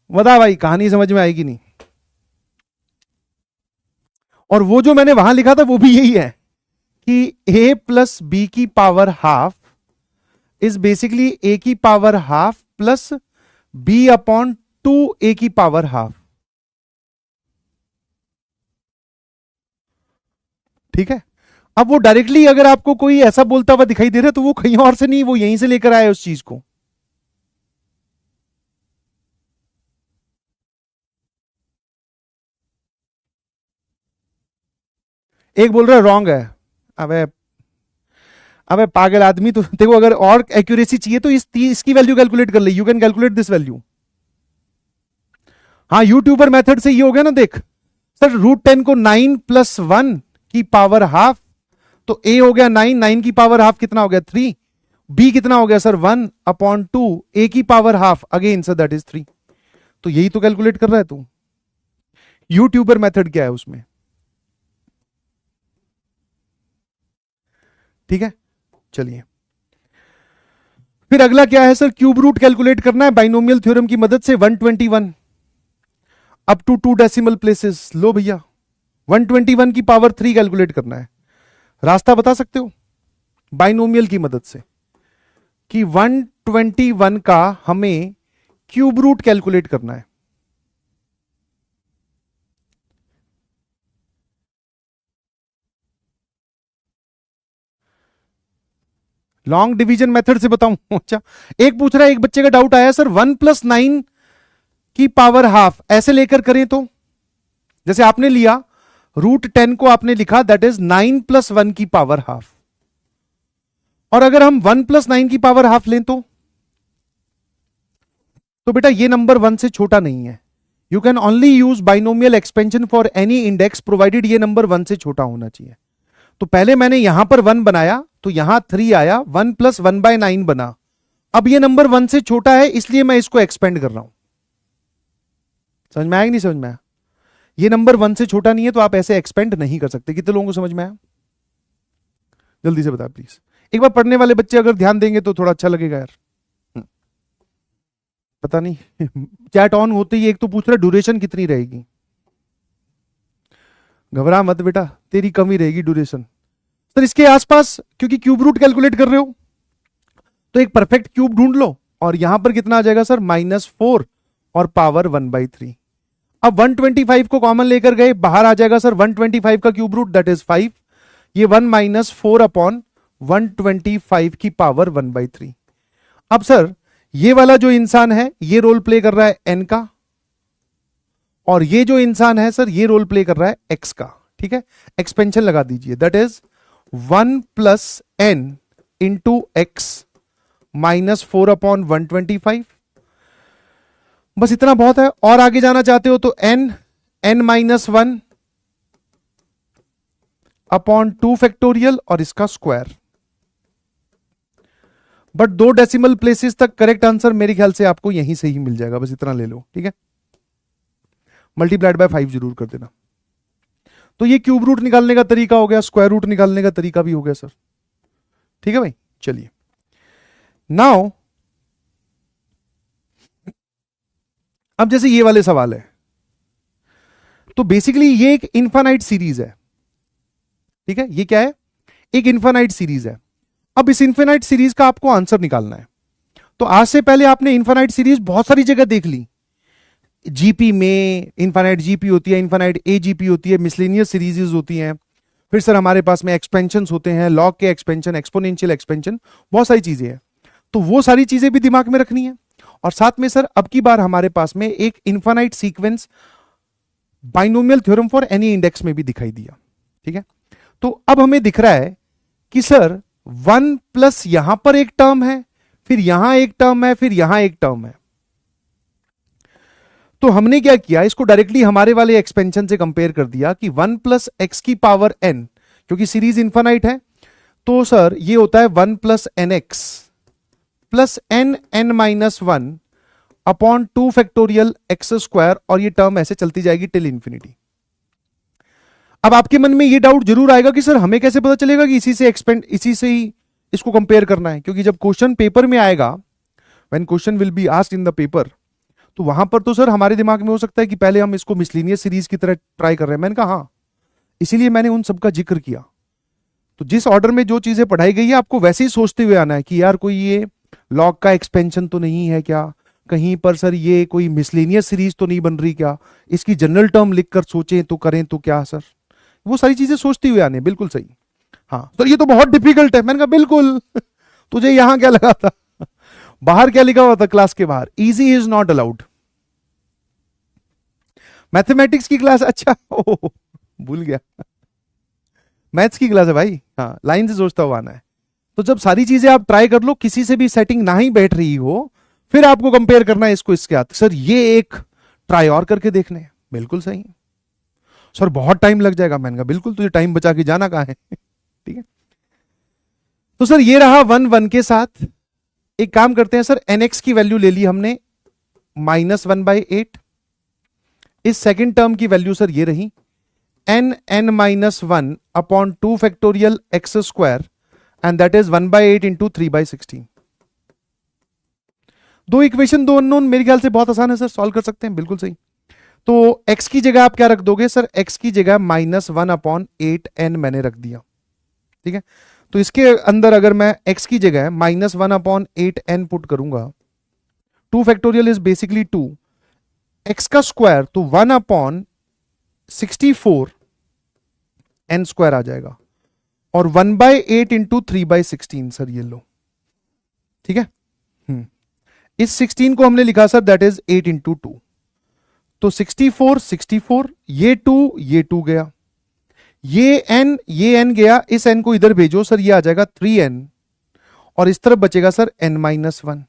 बता भाई, कहानी समझ में आएगी नहीं। और वो जो मैंने वहां लिखा था वो भी यही है कि a प्लस बी की power half is basically a की power half plus b upon 2a की पावर हाफ। ठीक है, अब वो डायरेक्टली अगर आपको कोई ऐसा बोलता हुआ दिखाई दे रहा है तो वो कहीं और से नहीं, वो यहीं से लेकर आए उस चीज को। एक बोल रहा है रॉन्ग है। अबे अबे पागल आदमी, तो देखो अगर और एक्यूरेसी चाहिए तो इसकी वैल्यू कैलकुलेट कर ले, you can calculate this value. हाँ, यूट्यूबर मेथड से ये हो गया ना, देख सर √10 को 9 प्लस 1 की पावर हाफ, तो a हो गया 9, 9 की पावर हाफ कितना हो गया 3, b कितना हो गया सर 1/2, a की power half again sir that is 3। तो यही तो कैलकुलेट कर रहा है तू। यूट्यूबर मेथड क्या है उसमें। ठीक है, चलिए फिर अगला क्या है सर, क्यूब रूट कैलकुलेट करना है बाइनोमियल थ्योरम की मदद से 121 अप टू 2 डेसिमल प्लेसेस। लो भैया 121 की पावर 3 कैलकुलेट करना है। रास्ता बता सकते हो बाइनोमियल की मदद से कि 121 का हमें क्यूब रूट कैलकुलेट करना है। लॉन्ग डिवीजन मेथड से बताऊं। अच्छा, एक पूछ रहा है, एक बच्चे का डाउट आया सर 1 प्लस 9 की पावर हाफ ऐसे लेकर करें तो, जैसे आपने लिया √10 को आपने लिखा दैट इज 9 प्लस 1 की पावर हाफ, और अगर हम 1 प्लस 9 की पावर हाफ लें तो बेटा ये नंबर 1 से छोटा नहीं है। You can only use binomial expansion for any index provided ये नंबर 1 से छोटा होना चाहिए। तो पहले मैंने यहां पर 1 बनाया तो यहां 3 आया, 1 प्लस 1/9 बना। अब ये नंबर 1 से छोटा है इसलिए मैं इसको एक्सपेंड कर रहा हूं। समझ में आया कि नहीं समझ में आया? ये नंबर 1 से छोटा नहीं है तो आप ऐसे एक्सपेंड नहीं कर सकते। कितने लोगों को समझ में आया? जल्दी से बता प्लीज। एक बार पढ़ने वाले बच्चे अगर ध्यान देंगे तो थोड़ा अच्छा लगेगा यार। पता नहीं चैट ऑन होते ही एक तो पूछ रहा है ड्यूरेशन कितनी रहेगी। घबरा मत बेटा, तेरी कम ही रहेगी ड्यूरेशन। सर इसके आसपास क्योंकि क्यूब रूट कैलकुलेट कर रहे हो तो एक परफेक्ट क्यूब ढूंढ लो, और यहां पर कितना आ जाएगा सर -4 और पावर 1/3। अब 125 को कॉमन लेकर गए, बाहर आ जाएगा सर 125 का क्यूब रूट, दैट इज 5। ये 1 - 4 अपॉन 125 की पावर 1/3। अब सर ये वाला जो इंसान है ये रोल प्ले कर रहा है n का, और ये जो इंसान है सर ये रोल प्ले कर रहा है x का। ठीक है, एक्सपेंशन लगा दीजिए, that is 1 + n into x -4 upon 125। बस इतना बहुत है। और आगे जाना चाहते हो तो n -1 अपॉन 2 फैक्टोरियल और इसका स्क्वायर। बट 2 डेसिमल प्लेसेस तक करेक्ट आंसर मेरे ख्याल से आपको यहीं से ही मिल जाएगा, बस इतना ले लो। ठीक है, मल्टीप्लाइड बाय 5 जरूर कर देना। तो ये क्यूब रूट निकालने का तरीका हो गया, स्क्वायर रूट निकालने का तरीका भी हो गया सर। ठीक है भाई, चलिए नाउ अब जैसे ये वाले सवाल है, तो बेसिकली ये एक इनफाइनाइट सीरीज है। ठीक है, ये क्या है, एक इनफाइनाइट सीरीज है। अब इस इनफाइनाइट सीरीज का आपको आंसर निकालना है। तो आज से पहले आपने इनफाइनाइट सीरीज बहुत सारी जगह देख ली, जीपी में इनफाइनाइट जीपी होती है, इनफाइनाइट एजीपी होती है, मिसलेनियस सीरीजेस होती हैं, फिर सर हमारे पास में एक्सपेंशन होते हैं, लॉग के एक्सपेंशन, एक्सपोनेंशियल एक्सपेंशन, बहुत सारी चीजें हैं। तो वो सारी चीजें भी दिमाग में रखनी है। और साथ में सर अब की बार हमारे पास में एक infinite sequence binomial theorem for any index में भी दिखाई दिया। ठीक है, तो अब हमें दिख रहा है कि सर 1 प्लस यहां पर एक टर्म है, फिर यहां एक टर्म है, फिर यहां एक टर्म है। तो हमने क्या किया, इसको डायरेक्टली हमारे वाले एक्सपेंशन से कंपेयर कर दिया कि 1 + x की पावर n, क्योंकि सीरीज इनफाइनाइट है, तो सर ये होता है 1 + nx plus n(n-1) upon 2 factorial x square, और ये टर्म ऐसे चलती जाएगी टिल इंफिनिटी। अब आपके मन में ये डाउट जरूर आएगा कि सर हमें कैसे पता चलेगा कि इसी से ही इसको कंपेयर करना है, क्योंकि जब क्वेश्चन पेपर में आएगा, when question will be asked in the paper, तो वहां पर तो सर हमारे दिमाग में हो सकता है कि पहले हम इसको मिसलिनियस सीरीज की तरह ट्राई कर रहे हैं। मैंने कहा हाँ, इसीलिए मैंने उन सबका जिक्र किया। तो जिस ऑर्डर में जो चीजें पढ़ाई गई है आपको वैसे ही सोचते हुए आना है कि यार कोई ये लॉग का एक्सपेंशन तो नहीं है क्या, कहीं पर सर ये कोई मिसलेनियस सीरीज तो नहीं बन रही क्या, इसकी जनरल टर्म लिखकर सोचें तो करें तो क्या सर, वो सारी चीजें सोचते हुए आने। बिल्कुल सही। हाँ सर ये तो बहुत डिफिकल्ट है। मैंने कहा बिल्कुल तुझे यहां क्या लगा था, बाहर क्या लिखा हुआ था क्लास के बाहर, easy is not allowed. Mathematics की क्लास, अच्छा ओ भूल गया, मैथ्स की क्लास है भाई। हाँ लाइन से सोचता हुआ आना है। तो जब सारी चीजें आप ट्राई कर लो, किसी से भी सेटिंग ना ही बैठ रही हो, फिर आपको कंपेयर करना है इसको इसके साथ। सर ये एक ट्राई और करके देखने, बिल्कुल सही। सर बहुत टाइम लग जाएगा, मैंने कहा बिल्कुल तुझे टाइम बचा के जाना कहां है ठीक है। तो सर ये रहा 1 1 के साथ। एक काम करते हैं सर, nx की वैल्यू ले ली हमने -1/8। इस सेकेंड टर्म की वैल्यू सर ये रही n(n-1) upon 2 factorial x square, and that is 1/8 into 3/16। दो इक्वेशन, दो अननोन, मेरे ख्याल से बहुत आसान है सर, सॉल्व कर सकते हैं, बिल्कुल सही। तो x की जगह आप क्या रख दोगे सर, x की जगह -1/8n मैंने रख दिया। ठीक है, तो इसके अंदर अगर मैं x की जगह -1/8n पुट करूंगा, 2 फैक्टोरियल इज बेसिकली 2, x का स्क्वायर तो 1/64 n स्क्वायर आ जाएगा, और 1/8 इंटू 3/16 सर ये लो। ठीक है, इस 16 को हमने लिखा सर दैट इज 8 इंटू 2, तो 64 ये 2 गया, ये n गया, इस n को इधर भेजो सर, ये आ जाएगा 3n, और इस तरफ बचेगा सर n-1,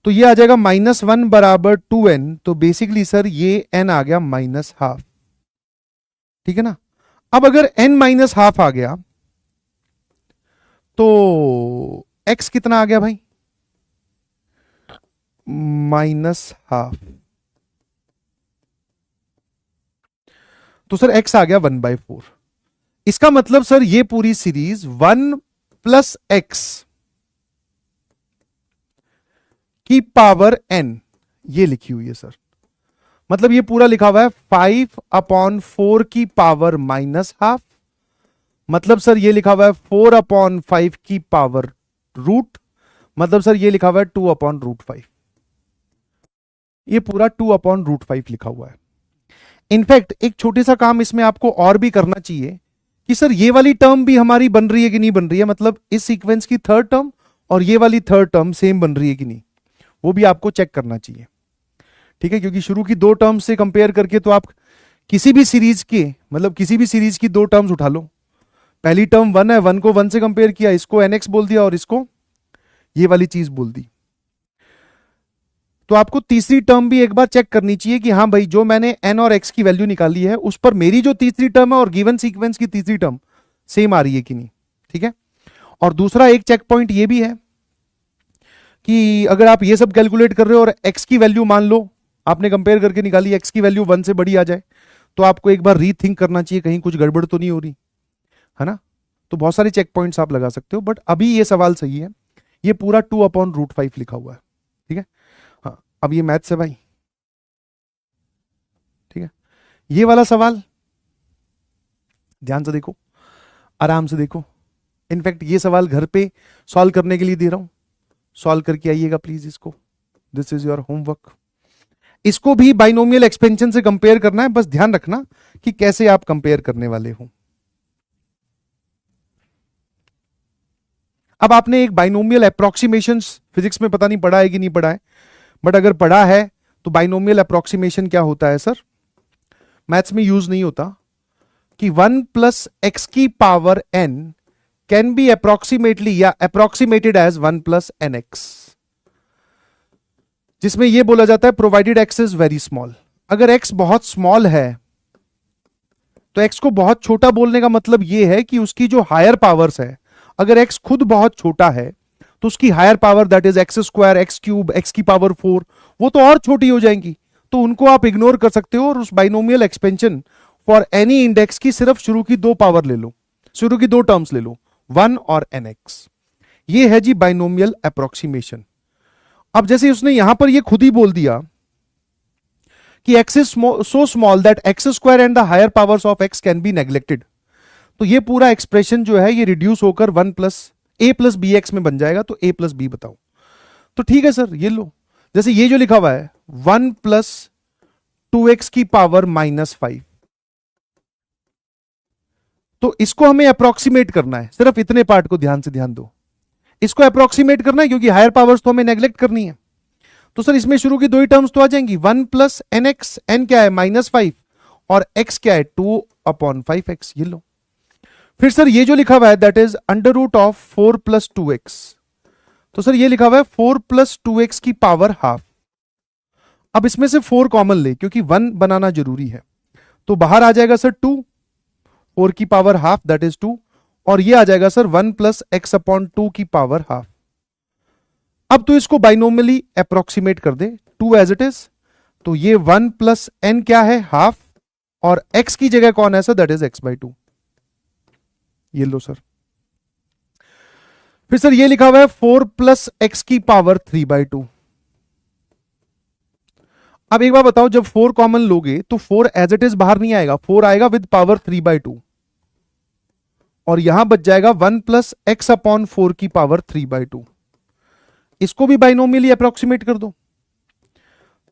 तो ये आ जाएगा -1 बराबर 2n, तो बेसिकली सर ये n आ गया -12। ठीक है ना। अब अगर n-12 आ गया तो x कितना आ गया भाई, -12, तो सर x आ गया 1/4। इसका मतलब सर ये पूरी सीरीज 1 + x की पावर n, ये लिखी हुई है सर। मतलब ये पूरा लिखा हुआ है 5/4 की पावर -हाफ, मतलब सर ये लिखा हुआ है 4/5 की पावर रूट, मतलब सर ये लिखा हुआ है 2/√5। ये पूरा 2/√5 लिखा हुआ है। इनफैक्ट एक छोटी सा काम इसमें आपको और भी करना चाहिए कि सर ये वाली टर्म भी हमारी बन रही है कि नहीं बन रही है, मतलब इस सीक्वेंस की थर्ड टर्म और ये वाली थर्ड टर्म सेम बन रही है कि नहीं, वो भी आपको चेक करना चाहिए। ठीक है, क्योंकि शुरू की दो टर्म्स से कंपेयर करके तो आप किसी भी सीरीज के, मतलब किसी भी सीरीज की दो टर्म्स उठा लो, पहली टर्म 1 है, 1 को 1 से कंपेयर किया, इसको nx बोल दिया और इसको ये वाली चीज बोल दी, तो आपको तीसरी टर्म भी एक बार चेक करनी चाहिए कि हाँ भाई जो मैंने n और x की वैल्यू निकाली है उस पर मेरी जो तीसरी टर्म है और गिवन सीक्वेंस की तीसरी टर्म सेम आ रही है कि नहीं। ठीक है, और दूसरा एक चेक पॉइंट ये भी है कि अगर आप ये सब कैलकुलेट कर रहे हो और x की वैल्यू मान लो आपने कंपेयर करके निकाली, x की वैल्यू 1 से बड़ी आ जाए, तो आपको एक बार रीथिंक करना चाहिए कहीं कुछ गड़बड़ तो नहीं हो रही है ना। तो बहुत सारे चेक पॉइंट्स आप लगा सकते हो, बट अभी ये सवाल सही है, ये पूरा 2/√5 लिखा हुआ है। ठीक है, हाँ अब ये मैथ्स है भाई। ठीक है, ये वाला सवाल ध्यान से देखो, आराम से देखो, इनफैक्ट ये सवाल घर पे सॉल्व करने के लिए दे रहा हूं, सॉल्व करके आइएगा प्लीज इसको, दिस इज योर होमवर्क। इसको भी बाइनोमियल एक्सपेंशन से कंपेयर करना है, बस ध्यान रखना कि कैसे आप कंपेयर करने वाले हो। अब आपने एक बाइनोमियल अप्रोक्सीमेशन फिजिक्स में पता नहीं पढ़ा है कि नहीं पढ़ा है, बट अगर पढ़ा है तो बाइनोमियल अप्रोक्सीमेशन क्या होता है सर, मैथ्स में यूज नहीं होता, कि 1 + x की power n can be approximately या अप्रोक्सीमेटेड एज 1 + nx, जिसमें यह बोला जाता है provided x is very small. अगर x बहुत स्मॉल है तो x को बहुत छोटा बोलने का मतलब यह है कि उसकी जो हायर पावर्स है, अगर x खुद बहुत छोटा है तो उसकी higher power that is x² x³ x की पावर 4 वो तो और छोटी हो जाएंगी, तो उनको आप इग्नोर कर सकते हो और उस binomial expansion for any index की सिर्फ शुरू की दो पावर ले लो, शुरू की दो टर्म्स ले लो, 1 और nx। ये है जी बाइनोमियल अप्रोक्सीमेशन। अब जैसे उसने यहां पर ये खुद ही बोल दिया कि x is so small that x² and the higher powers of x can be neglected, तो ये पूरा एक्सप्रेशन जो है ये रिड्यूस होकर 1 + a + bx में बन जाएगा, तो a + b बताओ। तो ठीक है सर, ये लो, जैसे ये जो लिखा हुआ है 1 + 2x की पावर -5, तो इसको हमें अप्रोक्सीमेट करना है, सिर्फ इतने पार्ट को ध्यान से ध्यान दो, इसको अप्रोक्सीमेट करना है क्योंकि हायर पावर्स तो हमें नेग्लेक्ट करनी है। तो सर इसमें शुरू की दो ही टर्म्स तो आ जाएंगी, 1 + nx, n क्या है -5 और x क्या है 2/5x, ये लो। फिर सर ये जो लिखा हुआ है दैट इज √4 + 2x, तो सर ये लिखा हुआ है 4 + 2x की पावर हाफ। अब इसमें से 4 कॉमन ले क्योंकि 1 बनाना जरूरी है, तो बाहर आ जाएगा सर 2, 4 की पावर हाफ दैट इज 2, और ये आ जाएगा सर 1 + x/2 की पावर हाफ। अब तो इसको बाइनोमियली अप्रोक्सीमेट कर दे 2 एज इट इज, तो ये 1 + n क्या है हाफ, और x की जगह कौन है सर दैट इज x/2, ये लो सर। फिर सर ये लिखा हुआ है 4 + x की पावर 3/2। अब एक बार बताओ, जब 4 कॉमन लोगे तो 4 एज इट इज बाहर नहीं आएगा, 4 आएगा विद पावर 3/2, और यहां बच जाएगा 1 + x/4 की पावर 3/2। इसको भी बाइनोमियली अप्रोक्सीमेट कर दो,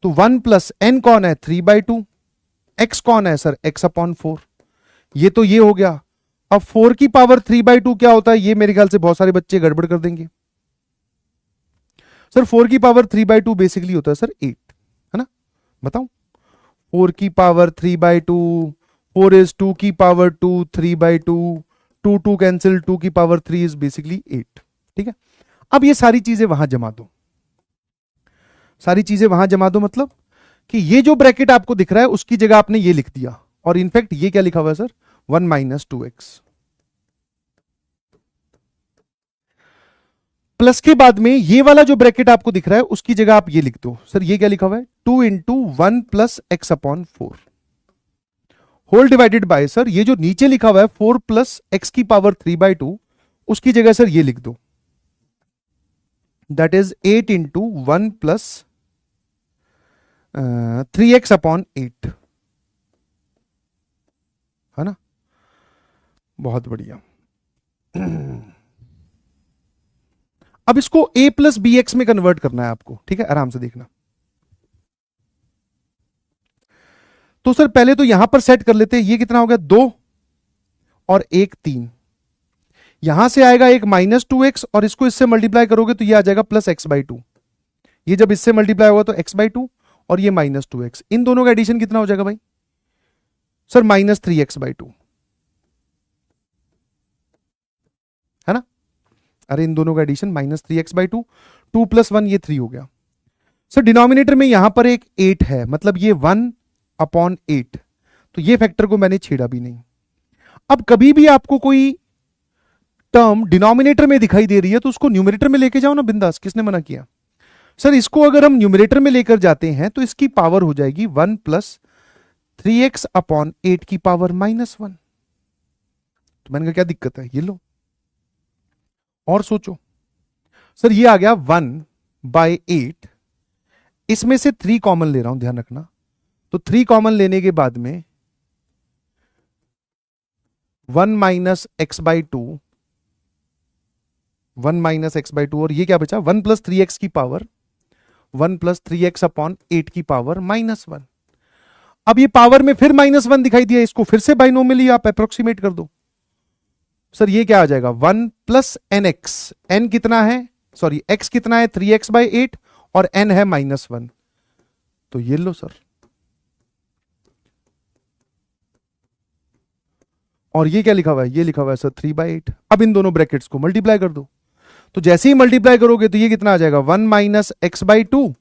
तो 1 + n कौन है 3/2, x कौन है सर x/4, ये तो ये हो गया। अब 4 की पावर 3/2 क्या होता है, ये मेरे ख्याल से बहुत सारे बच्चे गड़बड़ कर देंगे। सर 4 की पावर 3/2 बेसिकली होता है सर 8, है ना, बताओ 4 की पावर 3/2, 4 इज 2 की पावर 2, 3/2, 2 कैंसिल, 2 की पावर 3 इज बेसिकली 8। ठीक है, अब ये सारी चीजें वहां जमा दो, सारी चीजें वहां जमा दो, मतलब कि ये जो ब्रैकेट आपको दिख रहा है उसकी जगह आपने ये लिख दिया, और इनफैक्ट ये क्या लिखा हुआ है सर 1 - 2x, प्लस के बाद में ये वाला जो ब्रैकेट आपको दिख रहा है उसकी जगह आप ये लिख दो, सर ये क्या लिखा हुआ है 2 × 1 + x/4 whole divided by, sir ये जो नीचे लिखा हुआ है 4 + x की पावर 3/2 उसकी जगह सर ये लिख दो, that is 8 into 1 plus 3x upon 8, है ना। बहुत बढ़िया। अब इसको a प्लस बी एक्स में कन्वर्ट करना है आपको, ठीक है, आराम से देखना। तो सर पहले तो यहां पर सेट कर लेते हैं, ये कितना हो गया 2 और 1 3, यहां से आएगा एक -2x और इसको इससे मल्टीप्लाई करोगे तो ये आ जाएगा +x/2। ये जब इससे मल्टीप्लाई होगा तो x/2 और ये -2x, इन दोनों का एडिशन कितना हो जाएगा भाई सर -3x/2, है ना। अरे इन दोनों का एडिशन -3x/2, 2 + 1 ये 3 हो गया। सर डिनोमिनेटर में यहां पर एक 8 है, मतलब ये 1/8, तो ये फैक्टर को मैंने छेड़ा भी नहीं। अब कभी भी आपको कोई टर्म डिनोमिनेटर में दिखाई दे रही है तो उसको न्यूमरेटर में लेके जाओ ना बिंदास, किसने मना किया। सर इसको अगर हम न्यूमरेटर में लेकर जाते हैं तो इसकी पावर हो जाएगी 1 + 3x/8 की पावर -1। तो मैंने कहा क्या दिक्कत है, ये लो और सोचो। सर ये आ गया 1/8, इसमें से 3 कॉमन ले रहा हूं, ध्यान रखना। तो 3 कॉमन लेने के बाद में 1 - x/2, 1 - x/2 और ये क्या बचा 1 + 3x की पावर 1 + 3x/8 की पावर -1। अब ये पावर में फिर -1 दिखाई दिया, इसको फिर से बाइनोमियली आप अप्रोक्सीमेट कर दो। सर ये क्या आ जाएगा 1 + nx, n कितना है, सॉरी x कितना है 3x/8 और n है -1, तो ये लो सर। और ये क्या लिखा हुआ है, ये लिखा हुआ है सर 3/8। अब इन दोनों ब्रैकेट्स को मल्टीप्लाई कर दो, तो जैसे ही मल्टीप्लाई करोगे तो ये कितना आ जाएगा 1 - x/2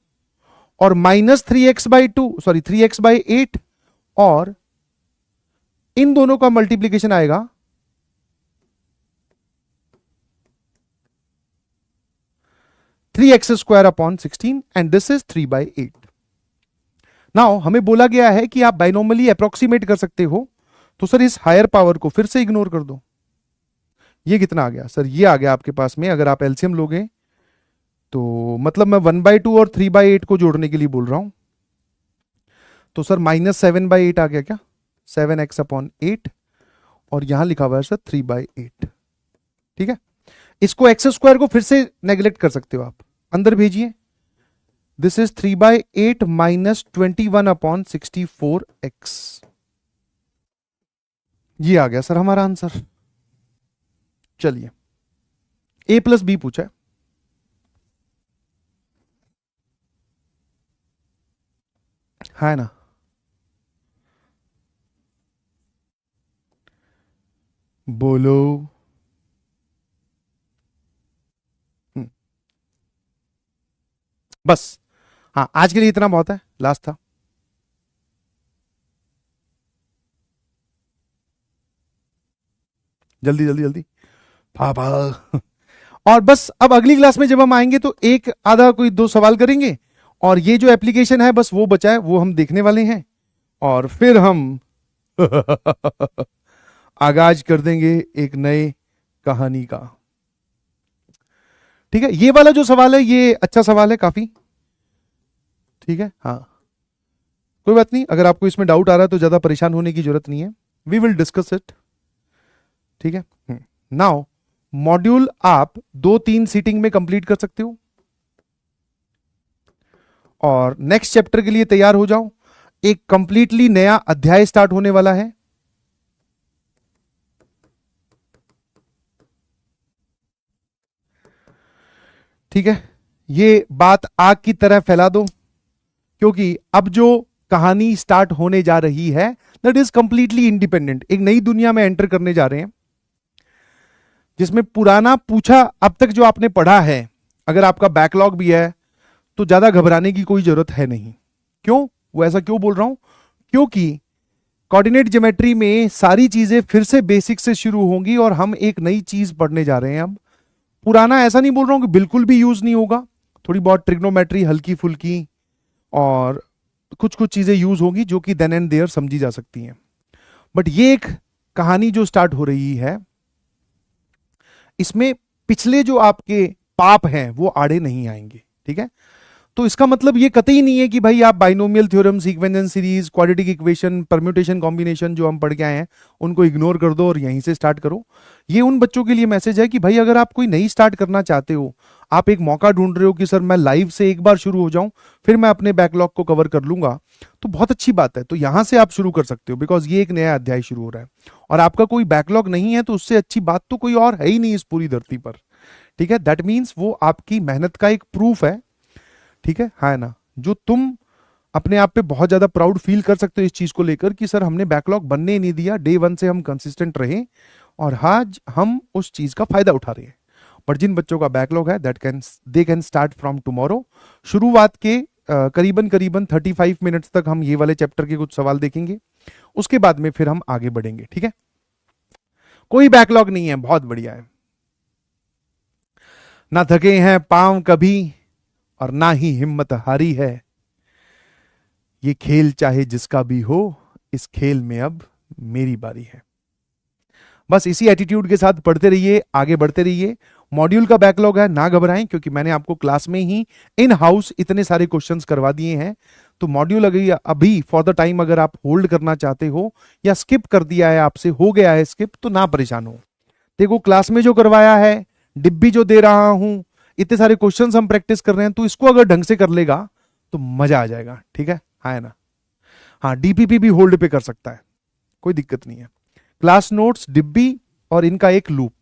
और -3x/2, सॉरी 3x/8, और इन दोनों का मल्टीप्लीकेशन आएगा 3x² and this is 3/8। Now हमें बोला गया है कि आप बाइनोमियली अप्रोक्सीमेट कर सकते हो, तो सर इस हायर पावर को फिर से इग्नोर कर दो। ये कितना आ गया सर, ये आ गया आपके पास में, अगर आप एलसीएम लोगे तो मतलब मैं 1/2 और 3/8 को जोड़ने के लिए बोल रहा हूं, तो सर -7/8 आ गया क्या, 7x/8, और यहां लिखा हुआ है सर 3/8। ठीक है, इसको x² को फिर से नेग्लेक्ट कर सकते हो आप, अंदर भेजिए। This is 3/8 - 21/64x। ये आ गया सर हमारा आंसर। चलिए a + b पूछा है, है ना। बोलो। बस हाँ, आज के लिए इतना बहुत है, लास्ट था। जल्दी जल्दी जल्दी पापा। और बस अब अगली क्लास में जब हम आएंगे तो एक आधा कोई 2 सवाल करेंगे, और ये जो एप्लीकेशन है बस वो बचा है, वो हम देखने वाले हैं, और फिर हम आगाज कर देंगे एक नए कहानी का। ठीक है, ये वाला जो सवाल है ये अच्छा सवाल है काफी। ठीक है, हाँ कोई बात नहीं, अगर आपको इसमें डाउट आ रहा है तो ज्यादा परेशान होने की जरूरत नहीं है, वी विल डिस्कस इट। ठीक है, नाउ मॉड्यूल आप 2-3 सीटिंग में कंप्लीट कर सकते हो, और नेक्स्ट चैप्टर के लिए तैयार हो जाओ। एक कंप्लीटली नया अध्याय स्टार्ट होने वाला है। ठीक है, ये बात आग की तरह फैला दो, क्योंकि अब जो कहानी स्टार्ट होने जा रही है दैट इज कंप्लीटली इंडिपेंडेंट, एक नई दुनिया में एंटर करने जा रहे हैं, जिसमें पुराना पूछा अब तक जो आपने पढ़ा है, अगर आपका बैकलॉग भी है तो ज्यादा घबराने की कोई जरूरत है नहीं। क्यों, वो ऐसा क्यों बोल रहा हूं, क्योंकि कोऑर्डिनेट ज्योमेट्री में सारी चीजें फिर से बेसिक से शुरू होंगी और हम एक नई चीज पढ़ने जा रहे हैं। अब पुराना ऐसा नहीं बोल रहा हूं कि बिल्कुल भी यूज नहीं होगा, थोड़ी बहुत ट्रिग्नोमेट्री हल्की फुल्की और कुछ कुछ चीजें यूज होगी जो कि देन एंड देयर समझी जा सकती हैं। बट ये एक कहानी जो स्टार्ट हो रही है, इसमें पिछले जो आपके पाप हैं वो आड़े नहीं आएंगे, ठीक है। तो इसका मतलब ये कतई नहीं है कि भाई आप binomial theorem, sequence series, quadratic equation, permutation combination जो हम पढ़ के आए हैं उनको इग्नोर कर दो और यहीं से स्टार्ट करो। ये उन बच्चों के लिए मैसेज है कि भाई अगर आप कोई नई स्टार्ट करना चाहते हो, आप एक मौका ढूंढ रहे हो कि सर मैं लाइव से एक बार शुरू हो जाऊं फिर मैं अपने बैकलॉग को कवर कर लूंगा, तो बहुत अच्छी बात है। तो यहां से आप शुरू कर सकते हो, बिकॉज ये एक नया अध्याय शुरू हो रहा है और आपका कोई बैकलॉग नहीं है, तो उससे अच्छी बात तो कोई और है ही नहीं इस पूरी धरती पर, ठीक है। दैट मीन्स वो आपकी मेहनत का एक प्रूफ है, ठीक है ना, जो तुम अपने आप पे बहुत ज्यादा प्राउड फील कर सकते हो इस चीज को लेकर कि सर हमने बैकलॉग बनने ही नहीं दिया, डे 1 से हम कंसिस्टेंट रहे और आज हम उस चीज का फायदा उठा रहे हैं। पर जिन बच्चों का बैकलॉग है they can start from tomorrow. शुरुआत के करीबन 35 मिनट्स तक हम ये वाले चैप्टर के कुछ सवाल देखेंगे, उसके बाद में फिर हम आगे बढ़ेंगे, ठीक है। कोई बैकलॉग नहीं है, बहुत बढ़िया है। ना थके हैं पांव कभी और ना ही हिम्मत हारी है, ये खेल चाहे जिसका भी हो, इस खेल में अब मेरी बारी है। बस इसी एटीट्यूड के साथ पढ़ते रहिए, आगे बढ़ते रहिए। मॉड्यूल का बैकलॉग है, ना घबराएं, क्योंकि मैंने आपको क्लास में ही इन हाउस इतने सारे क्वेश्चंस करवा दिए हैं। तो मॉड्यूल अभी फॉर द टाइम अगर आप होल्ड करना चाहते हो या स्किप कर दिया है, आपसे हो गया है स्किप, तो ना परेशान हो। देखो क्लास में जो करवाया है, डिब्बी जो दे रहा हूं, इतने सारे क्वेश्चंस हम प्रैक्टिस कर रहे हैं, तो इसको अगर ढंग से कर लेगा तो मजा आ जाएगा, ठीक है ना। हाँ, डीपीपी भी होल्ड पे कर सकता है, कोई दिक्कत नहीं है। क्लास नोट्स, डिब्बी और इनका एक लूप,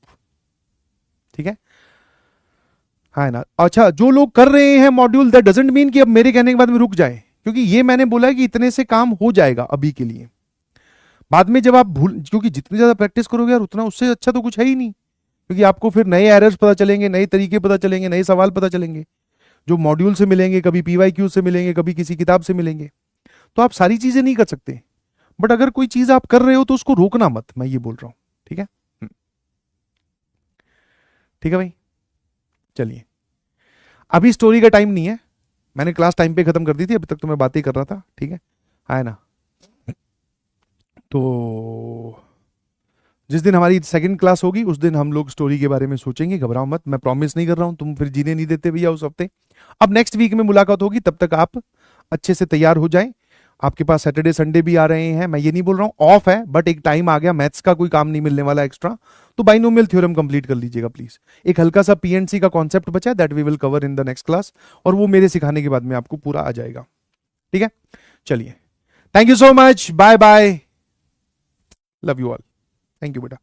ठीक है ना। अच्छा, जो लोग कर रहे हैं मॉड्यूल, दैट डजंट मीन कि अब मेरे कहने के बाद में रुक जाए, क्योंकि ये मैंने बोला है कि इतने से काम हो जाएगा अभी के लिए। बाद में जब आप क्योंकि जितनी ज्यादा प्रैक्टिस करोगे यार उतना उससे अच्छा तो कुछ है ही नहीं, क्योंकि आपको फिर नए एरर्स पता चलेंगे, नए तरीके पता चलेंगे, नए सवाल पता चलेंगे जो मॉड्यूल से मिलेंगे, कभी पीवाईक्यू से मिलेंगे, कभी किसी किताब से मिलेंगे। तो आप सारी चीजें नहीं कर सकते, बट अगर कोई चीज आप कर रहे हो तो उसको रोकना मत, मैं ये बोल रहा हूं, ठीक है। ठीक है भाई, चलिए। अभी स्टोरी का टाइम नहीं है, मैंने क्लास टाइम पे खत्म कर दी थी, अभी तक तो मैं बातें कर रहा था, ठीक है ना। तो जिस दिन हमारी सेकंड क्लास होगी उस दिन हम लोग स्टोरी के बारे में सोचेंगे, घबराओ मत, मैं प्रॉमिस नहीं कर रहा हूं, तुम फिर जीने नहीं देते भैया उस हफ्ते। अब नेक्स्ट वीक में मुलाकात होगी, तब तक आप अच्छे से तैयार हो जाएं। आपके पास सैटरडे संडे भी आ रहे हैं, मैं ये नहीं बोल रहा हूं ऑफ है, बट एक टाइम आ गया, मैथ्स का कोई काम नहीं मिलने वाला एक्स्ट्रा, तो बाइनोमियल थ्योरम कंप्लीट कर लीजिएगा प्लीज। एक हल्का सा पीएनसी का कॉन्सेप्ट बचा है, that we will cover in the next class, और वो मेरे सिखाने के बाद में आपको पूरा आ जाएगा, ठीक है। चलिए, thank you so much, bye bye, love you all, thank you बेटा।